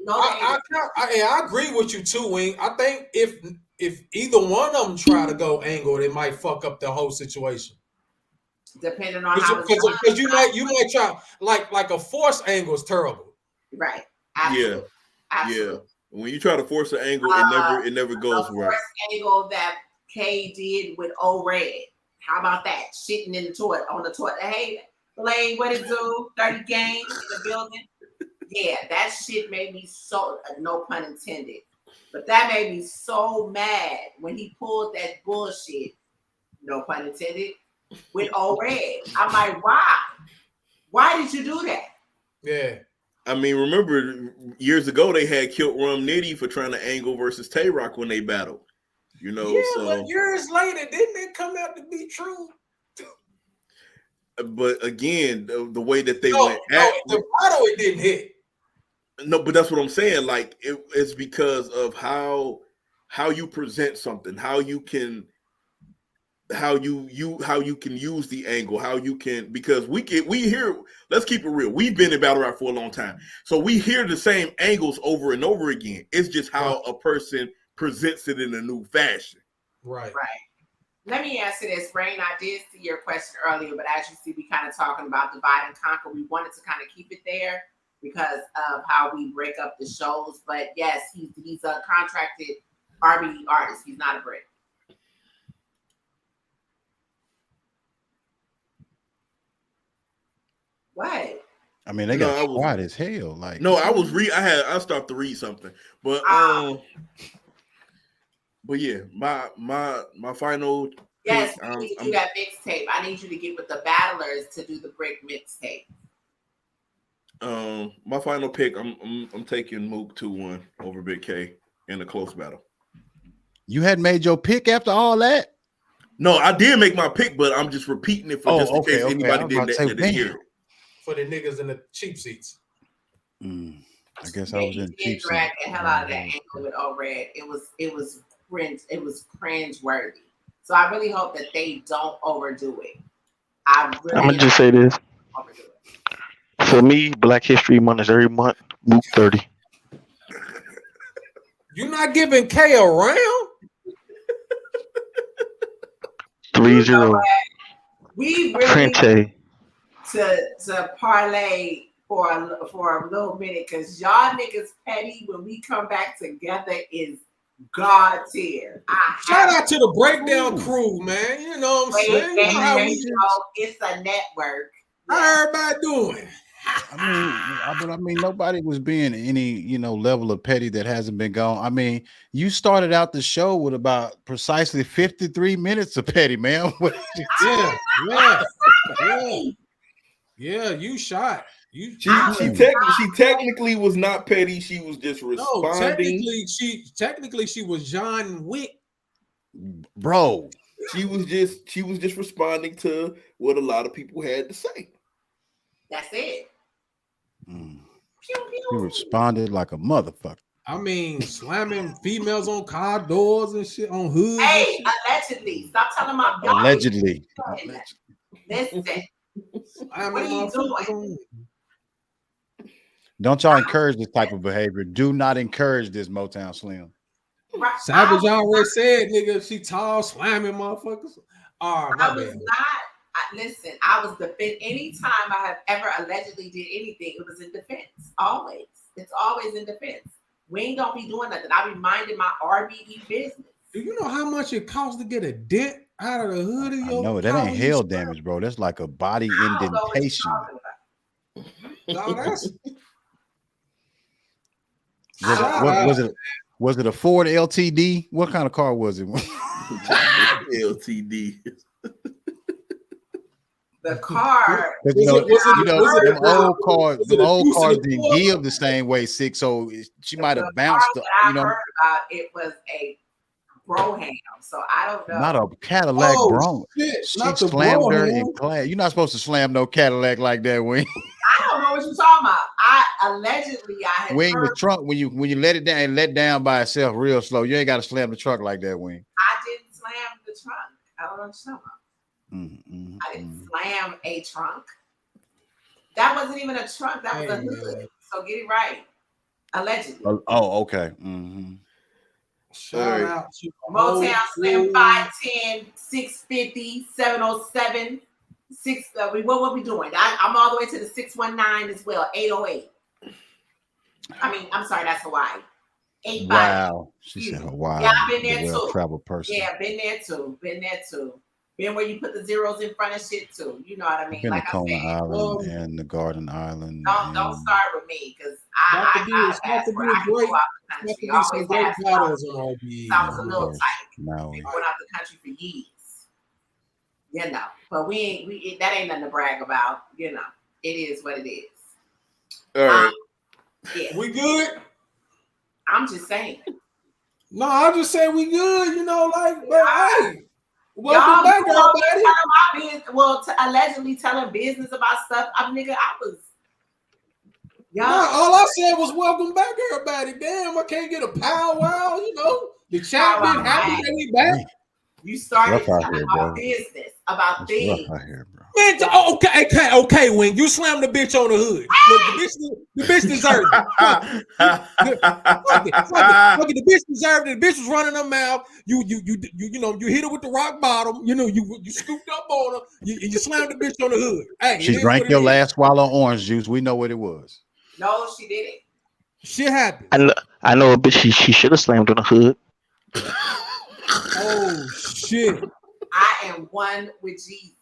I agree with you too, Wing. I think if either one of them try to go angle, they might fuck up the whole situation. Depending on how because you might try like a force angle is terrible. Right. Absolutely. Yeah. Absolutely. Yeah. When you try to force an angle, it never goes right. Force angle that K did with O-Red. How about that? Shitting in the toilet on the toilet. Hey, Blade, what it do? 30 games in the building. Yeah, that shit made me so, no pun intended, But that made me so mad when he pulled that bullshit, no pun intended, with O-Red. I'm like, why? Why did you do that? Yeah. I mean, remember years ago they had killed Rum Nitty for trying to angle versus Tay-Rock when they battled. You know, Yeah, so but years later, didn't it come out to be true? But again, the way that they No, went the battle it didn't hit. No, but that's what I'm saying. Like it's because of how you present something, how you can use the angle, how you can, because we hear, let's keep it real. We've been in battle rap for a long time. So we hear the same angles over and over again. It's just how a person presents it in a new fashion. Right. Let me answer this, Rain. I did see your question earlier, but as you see, we kind of talking about divide and conquer. We wanted to kind of keep it there because of how we break up the shows. But yes, he's a contracted RBE artist. He's not a brick. What? I mean, they got quiet as hell. Like, no, I stopped to read something, but yeah, my final. Yes, we need to do that mixtape. I need you to get with the battlers to do the brick mixtape. My final pick, I'm taking Mook 2-1 over Big K in a close battle. You hadn't made your pick after all that? No, I did make my pick, but I'm just repeating it for just in case anybody didn't hear it. For the niggas in the cheap seats. I guess I was in cheap seats. Drag the hell out of that ankle with O-Red. It was cringe. It was cringe worthy. So I really hope that they don't overdo it. I'm gonna just say this. For me, Black History Month is every month. Mook 30. You're not giving K a round? 3-0. We really need to parlay for a little minute because y'all niggas petty when we come back together is God tier. Shout out to the breakdown crew, man. You know what I'm saying? It's a network. How everybody doing? I mean, nobody was being any, level of petty that hasn't been gone. I mean, you started out the show with about precisely 53 minutes of petty, man. Yeah, you shot. She technically was not petty. She was just responding. No, technically she was John Wick. Bro. She was just responding to what a lot of people had to say. That's it. He responded like a motherfucker. I mean, slamming females on car doors and shit on hoods. Hey, allegedly. Stop telling my y'all. Allegedly. Listen. What are you doing? Don't y'all encourage this type of behavior. Do not encourage this, Motown Slim. Savage already said, nigga, she tall, slamming motherfuckers. I was not. Listen, I was defend. Anytime I have ever allegedly did anything, it was in defense. Always. It's always in defense. We ain't gonna be doing nothing. I be minding my RBE business. Do you know how much it costs to get a dent out of the hood of your? No, that ain't hail damage, bro. That's like a body indentation. No, that's. Was it a Ford LTD? What kind of car was it? LTD. The car. Old cars didn't give the same way, Sick. So she might have bounced. I heard about it was a Broham. So I don't know. Not a Cadillac Brougham. She slammed her in class. You're not supposed to slam no Cadillac like that, Wing. I don't know what you're talking about. I had Wing the trunk when you let it down and let down by itself real slow. You ain't got to slam the truck like that, Wing. I didn't slam the trunk. I don't know what you're talking about. I didn't slam a trunk. That wasn't even a trunk. That was a hood. So get it right. Allegedly. Oh, okay. Shout out to Motown Slim 510 650 707 6. What we doing? I'm all the way to the 619 as well. 808. I mean, I'm sorry, that's Hawaii. 85. Wow. She said Hawaii. Yeah, I've been there too. Travel person. Yeah, been there too. Been where you put the zeros in front of shit too. You know what I mean? Been Like to I Kona said, Island and the Garden Island. don't start with me because About I to be, got it's a about to passport. be I a can great, go out the about to country. be Always some great have battles on RBE. I was a little tight. Maui. Been going out the country for years. You know, but that ain't nothing to brag about. You know, it is what it is. All right. Yeah. We good? I'm just saying. No, I just say we good. You know, like, but hey, welcome Y'all back, everybody. Allegedly telling business about stuff. Nigga, I was. No, all I said was welcome back, everybody. Damn, I can't get a powwow. You know, the chat been happy that we back. You started Rough out telling here, about bro. business, about It's things. rough out here, bro. Man, okay. When you slammed the bitch on the hood, look, the bitch deserved it. Fuck it. The bitch deserved it. The bitch was running her mouth. You know, you hit her with the rock bottom. You know, you scooped up on her. You slammed the bitch on the hood. Hey, She drank your last swallow of orange juice. We know what it was. No, she didn't. Shit happened. I know a bitch she should have slammed on the hood. Oh shit. I am one with Jesus.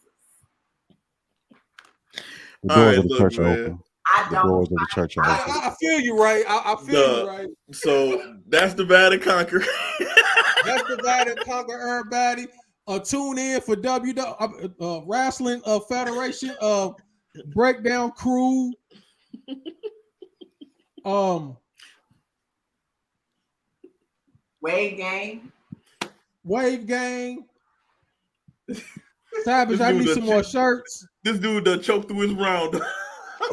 The doors of the church are open. The doors of the church are open. I feel you right. I feel you right. So that's Divide and Conquer. That's Divide and Conquer, everybody. Tune in for Wrestling Federation Breakdown Crew. Wave Gang. Savage, I need some more shirts. This dude done choked through his round.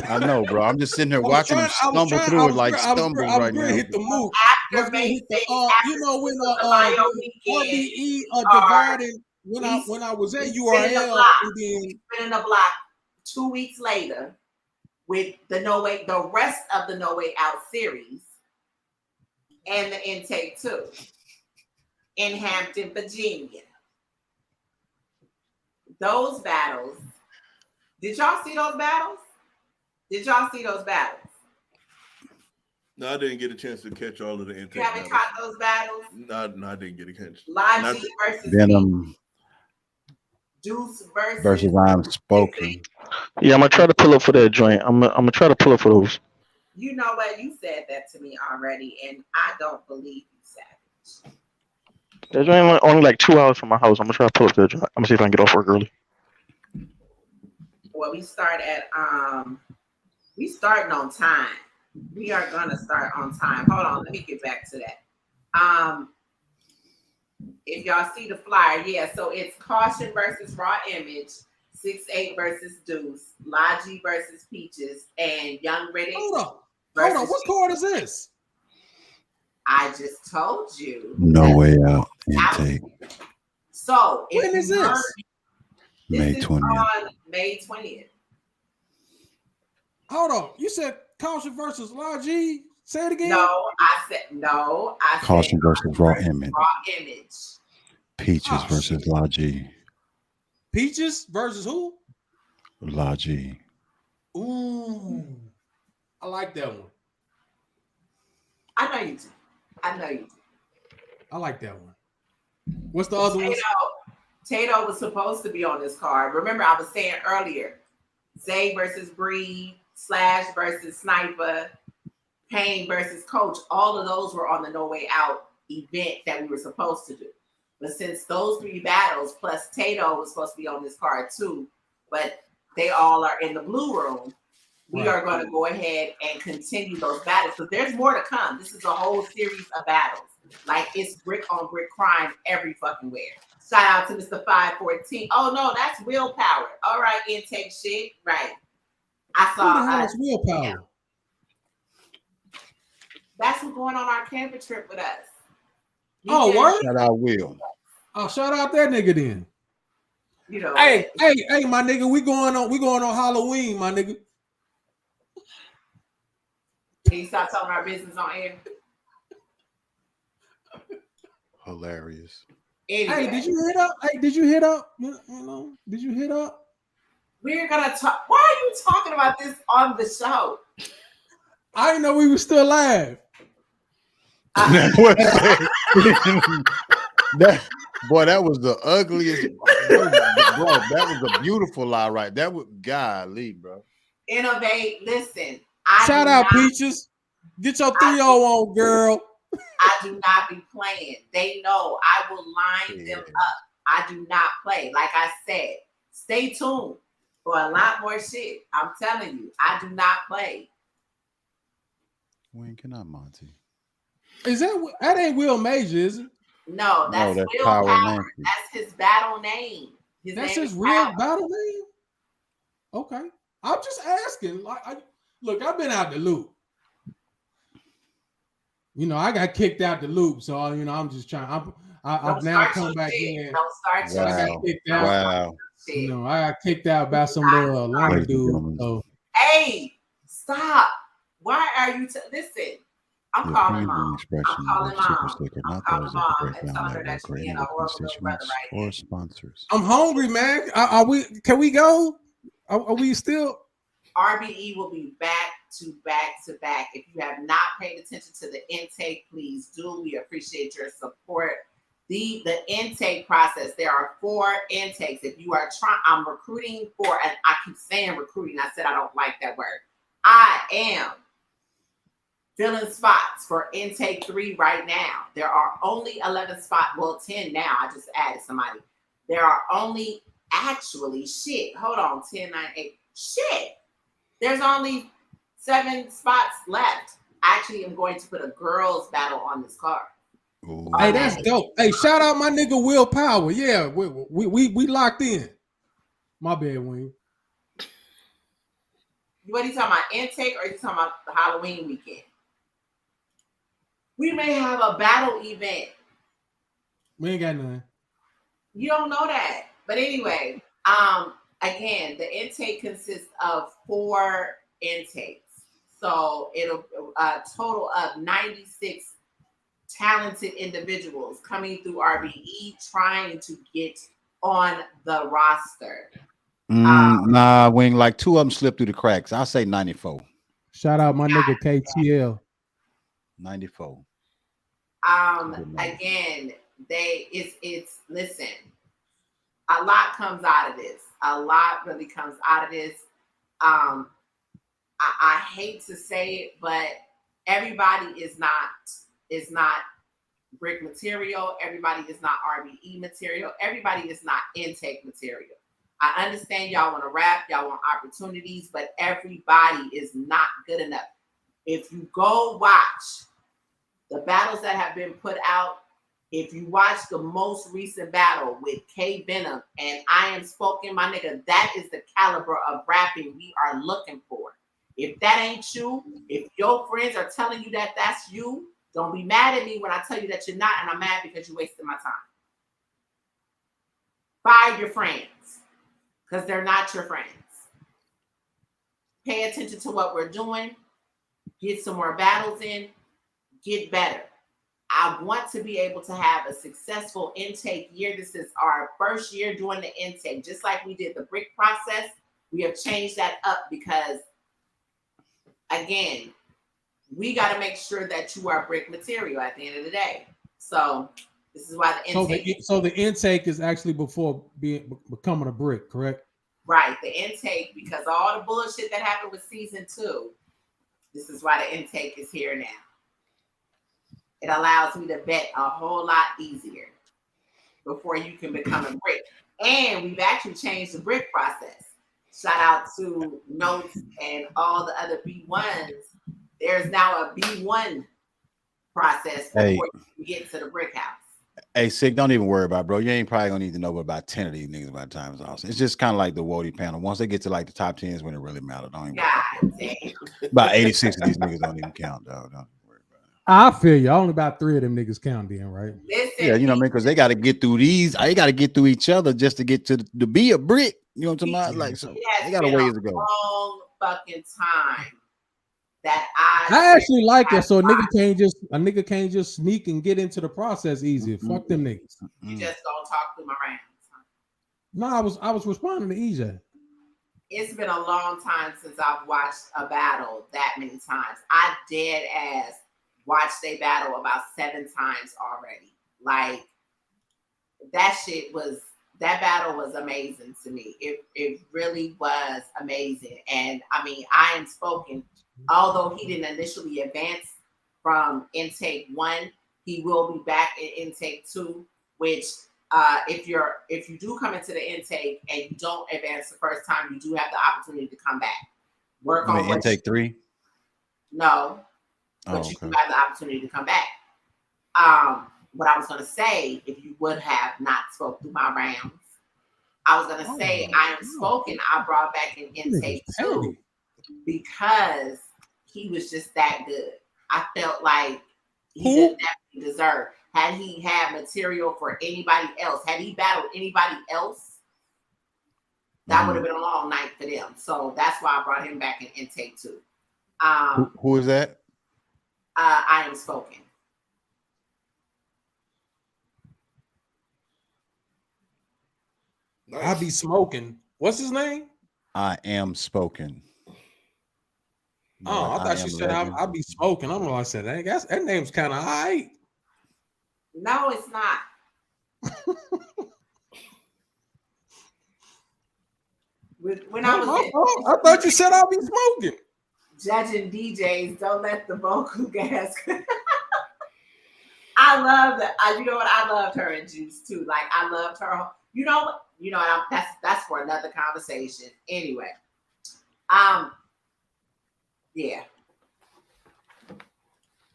I know, bro. I'm just sitting here watching him stumble through it like stumble right now. Hit the move. After May 6th, you know when RBE divided when I was at URL and then in the block 2 weeks later with the rest of the No Way Out series and the Intake 2 in Hampton, Virginia. Those battles. Did y'all see those battles? No, I didn't get a chance to catch all of the intake. You haven't caught those battles? No, I didn't get a chance. Live G versus Venom. Deuce versus I'm Spoken. Yeah, I'm gonna try to pull up for that joint. I'm gonna try to pull up for those. You know what? You said that to me already, and I don't believe you, Savage. That joint only like 2 hours from my house. I'm gonna try to pull up that joint. I'm gonna see if I can get off work early. Well, we start at we starting on time. We are gonna start on time. Hold on, let me get back to that. If y'all see the flyer, yeah, so it's Caution versus Raw Image, 6'8" versus Deuce, Logi versus Peaches, and Young Riddick. Hold on, what card is this? I just told you. No Way Out Intake. So when is this? May 20th. On May 20th. Hold on. You said Caution versus Logi. Say it again. Caution versus Raw Image. Raw Image. Peaches versus Logi. Peaches versus who? Logi. Ooh. I like that one. I know you do. I like that one. What's the other one? Tato was supposed to be on this card. Remember, I was saying earlier, Zay versus Breed, Slash versus Sniper, Payne versus Coach. All of those were on the No Way Out event that we were supposed to do. But since those three battles, plus Tato was supposed to be on this card too, but they all are in the blue room, we are going to go ahead and continue those battles because there's more to come. This is a whole series of battles. Like it's brick on brick crime every fucking where. Shout out to Mr. 514. Oh no, that's Willpower. All right, intake shit. Right. I saw. Who the hell is Willpower? Yeah. That's what's going on our camping trip with us. Word? Shout out Will. Oh, shout out that nigga then. You know. Hey, my nigga, we going on Halloween, my nigga. Can you stop telling our business on air? Hilarious. Anyway. Hey, did you hit up? Did you hit up? Did you hit up? We're gonna talk. Why are you talking about this on the show? I didn't know we were still live. That was the ugliest Bro, that was a beautiful lie, right? That was golly, bro. Innovate. Listen, Shout out Peaches. Get your 3-0 on, girl. I do not be playing. They know I will line them up. I do not play. Like I said, stay tuned for a lot more shit. I'm telling you, I do not play. When can I, Monty? Is that ain't Will Major, is it? No, that's Will Power. That's his battle name. That's his real battle name? Okay. I'm just asking. Like, look, I've been out the loop. You know, I got kicked out the loop, so you know, I'm just trying. I've now come back in. Don't start I got kicked out. Wow. You know, I got kicked out by some little Atlanta dude. So. Hey, stop! Why are you? Listen, I'm calling mom. I'm calling mom. I'm calling mom and telling her that you're being a horrible brother right now. Or sponsors. I'm hungry, man. Are we? Can we go? Are we still? RBE will be back to back to back. If you have not paid attention to the intake, please do. We appreciate your support. The intake process, there are 4 intakes. If you are trying, I'm recruiting for, and I keep saying recruiting. I said I don't like that word. I am filling spots for intake 3 right now. There are only 11 spots. Well, 10 now. I just added somebody. There are only actually hold on. 10, 9, 8. There's only 7 spots left. Actually, I'm going to put a girls battle on this card. Ooh. Hey, that's dope. Hey, shout out my nigga Will Power. Yeah, we locked in. My bad, Wayne. What are you talking about? Intake, or are you talking about the Halloween weekend? We may have a battle event. We ain't got none. You don't know that. But anyway, again, the intake consists of 4 intakes. So it'll a total of 96 talented individuals coming through RBE trying to get on the roster. Nah, Wing, like 2 of them slipped through the cracks. I'll say 94. Shout out my nigga KTL. 94. Again, it's listen, a lot comes out of this. A lot really comes out of this. I hate to say it, but everybody is not brick material. Everybody is not RBE material. Everybody is not intake material. I understand y'all want to rap, y'all want opportunities, but everybody is not good enough. If you go watch the battles that have been put out, if you watch the most recent battle with K Venom and I Am Spoken, my nigga, that is the caliber of rapping we are looking for. If that ain't you, if your friends are telling you that that's you, don't be mad at me when I tell you that you're not, and I'm mad because you wasted my time. Fire your friends, because they're not your friends. Pay attention to what we're doing. Get some more battles in. Get better. I want to be able to have a successful intake year. This is our first year doing the intake. Just like we did the brick process, we have changed that up because, again, we got to make sure that you are brick material at the end of the day. So this is why the intake. So the intake is actually before becoming a brick, correct? Right. The intake, because all the bullshit that happened with season 2, this is why the intake is here now. It allows me to bet a whole lot easier before you can become a brick. And we've actually changed the brick process. Shout out to Notes and all the other B1s. There's now a B1 process before you get to the brick house. Hey, Sick, don't even worry about it, bro. You ain't probably gonna need to know about 10 of these niggas by the time it's awesome. It's just kind of like the W.O.T.Y panel. Once they get to like the top 10 is when it really matters. Don't even God damn. About 86 of these niggas don't even count, dog. Don't worry about it. I feel you. Only about 3 of them niggas count in, right? Listen, yeah, you know what I mean? Because they got to get through these. They got to get through each other just to get to be a brick. You know what I'm talking about? Like, so they got a ways to go. Long fucking time that I actually like it. So a nigga can't just sneak and get into the process easier. Mm-hmm. Fuck them niggas. You just don't talk through my rounds. No, I was responding to EJ. It's been a long time since I've watched a battle that many times. I dead ass watched a battle about 7 times already. Like, that shit was that battle was amazing to me. It really was amazing. And I mean, I Am Spoken, although he didn't initially advance from intake 1, he will be back in intake 2, which if you do come into the intake and you don't advance the first time, you do have the opportunity to come back. Work on intake 3? No. But you have the opportunity to come back. What I was going to say, if you would have not spoke through my rounds, I was going to say I Am Spoken, I brought back in intake 2 because he was just that good. I felt like he didn't definitely deserve. Had he had material for anybody else, had he battled anybody else, that would have been a long night for them. So that's why I brought him back in intake 2. Who is that? I Am Spoken. Nice. I be smoking. What's his name? I Am Spoken. Oh, I thought you said I be smoking. I'm like, I said that name's kind of high. No, it's not. When I thought you said I'll be smoking. Judging DJs, don't let the vocal gas. I love that. You know what? I loved her in Juice too. Like I loved her. You know what? That's for another conversation. Anyway, yeah.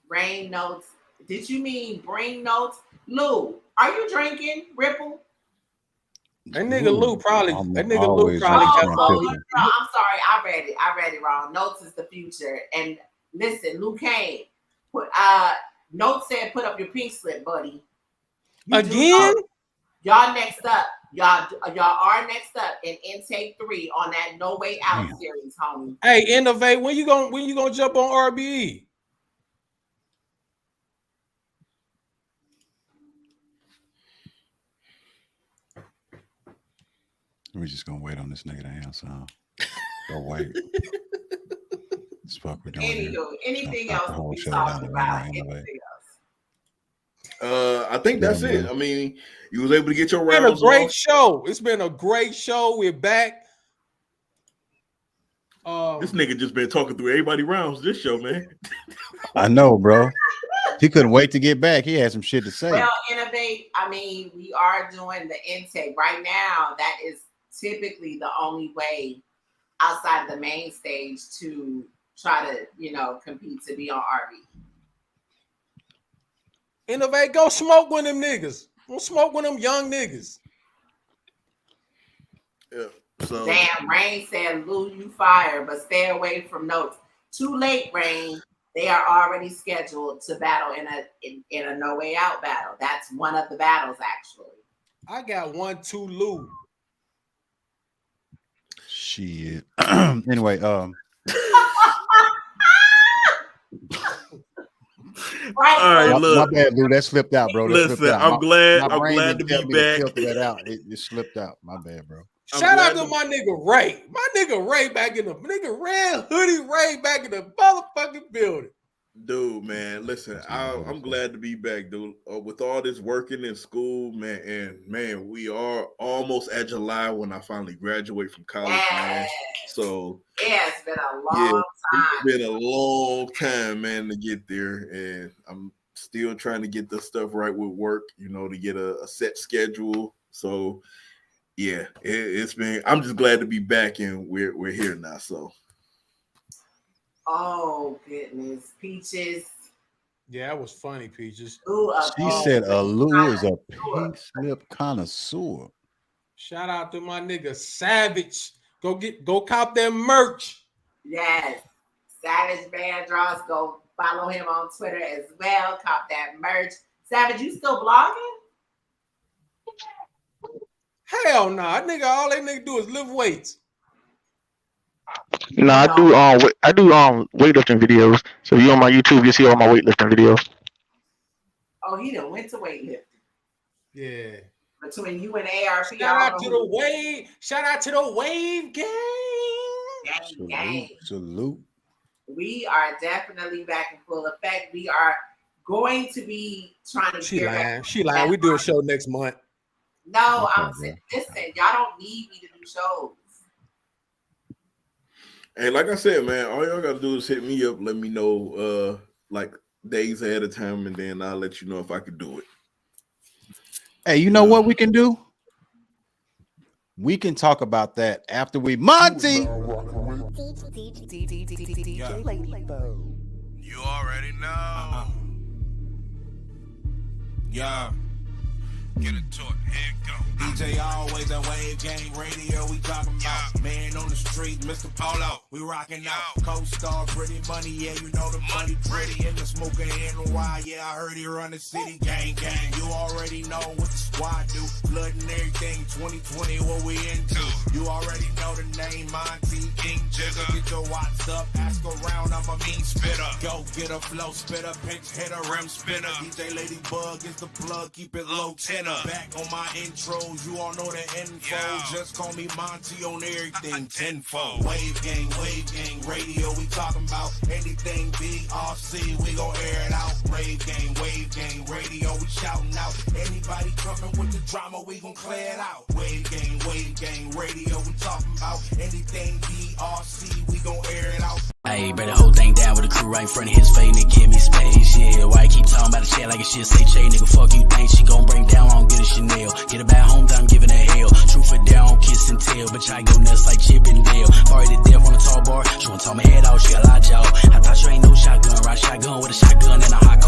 Rain notes. Did you mean bring notes? Lou, are you drinking? Ripple? That nigga Lou probably. That nigga Lou probably got no, I'm sorry. I read it wrong. Notes is the future. And listen, Lou Kane put Notes said put up your pink slip, buddy. Again? Y'all next up. Y'all are next up in intake 3 on that No Way Out series, homie. Hey, Innovate. When you gonna jump on RBE? We're just gonna wait on this nigga to answer. Go wait. This fuck we're doing. Anything else we talked about? I think that's it. I mean, you was able to get your rounds. It's been a great show. It's been a great show. We're back. This nigga just been talking through everybody rounds this show, man. I know, bro. He couldn't wait to get back. He had some shit to say. Well, Innovate. I mean, we are doing the intake right now. That is typically the only way outside of the main stage to try to, compete to be on RB. Innovate, go smoke with them niggas. Go smoke with them young niggas. Yeah. So damn, Rain said, Lou, you fire, but stay away from Notes. Too late, Rain. They are already scheduled to battle in a No Way Out battle. That's one of the battles, actually. I got 1-2 Lou. Shit. Anyway, Right. All right, look. My bad, Lou. That slipped out, bro. Listen, I'm glad to be back. That out. It slipped out. My bad, bro. Shout out to my nigga Ray. My nigga Ray back in the nigga Red Hoodie Ray back in the motherfucking building. Dude, man, listen, I'm glad to be back, dude. With all this working in school, man, and man, we are almost at July when I finally graduate from college, man. So it's been a long time. It's been a long time, man, to get there, and I'm still trying to get the stuff right with work, to get a set schedule. So yeah, it's been. I'm just glad to be back, and we're here now. So. Oh goodness, Peaches. Yeah, that was funny, Peaches. She said Lou is a pink slip connoisseur. Shout out to my nigga Savage. Go cop that merch. Yes, Savage Band Draws. Go follow him on Twitter as well. Cop that merch. Savage, you still blogging? Hell no, nigga. All that nigga do is lift weights. No, I do weightlifting videos. So if you on my YouTube, you see all my weightlifting videos. Oh, he done went to weightlifting. Yeah. Between you and ARP. Shout out to the Wave. Shout out to the Wave gang. Salute. We are definitely back in full effect. We are going to be trying to. She lying. We do a show next month. No, I'm saying, listen, y'all don't need me to do shows. Hey, like I said, man, all y'all gotta do is hit me up, let me know like days ahead of time, and then I'll let you know if I could do it. Hey, you know what we can do? We can talk about that after we Monty. You already know. Yeah. Get it to it. Here it go. DJ always at Wave Gang Radio. We talking about man on the street, Mr. Polo. We rocking out. Co-star, pretty money. Yeah, you know the money pretty. In the smoker NY. Yeah, I heard he run the city. Gang, gang. You already know what the squad do. Blood and everything. 2020, what we into. You already know the name. Monty, King Jigger. Get your watts up. Ask around. I'm a mean spitter. Go get a flow spitter. Pinch hit a rim spinner. DJ Ladybug is the plug. Keep it low tenor. Back on my intros, you all know the info. Just call me Monty on everything tenfold. Wave gang radio. We talking about anything BRC. We gon' air it out. Wave gang radio. We shouting out. Anybody coming with the drama, we gon' clear it out. Wave gang radio. We talking about anything BRC. We gon' air it out. Hey, bring the whole thing down with the crew right in front of his face, nigga, give me space, yeah. Why you keep talking about the shit like a shit, say Che, nigga, fuck you think she gon' bring down, I don't get a Chanel. Get her back home, I'm giving her hell. Truth or dare, I don't kiss and tell, but I go nuts like Chip and Dale. Party to death on a tall bar, she wanna talk my head out, she got a lot, y'all. I thought you ain't no shotgun, right shotgun with a shotgun and a hot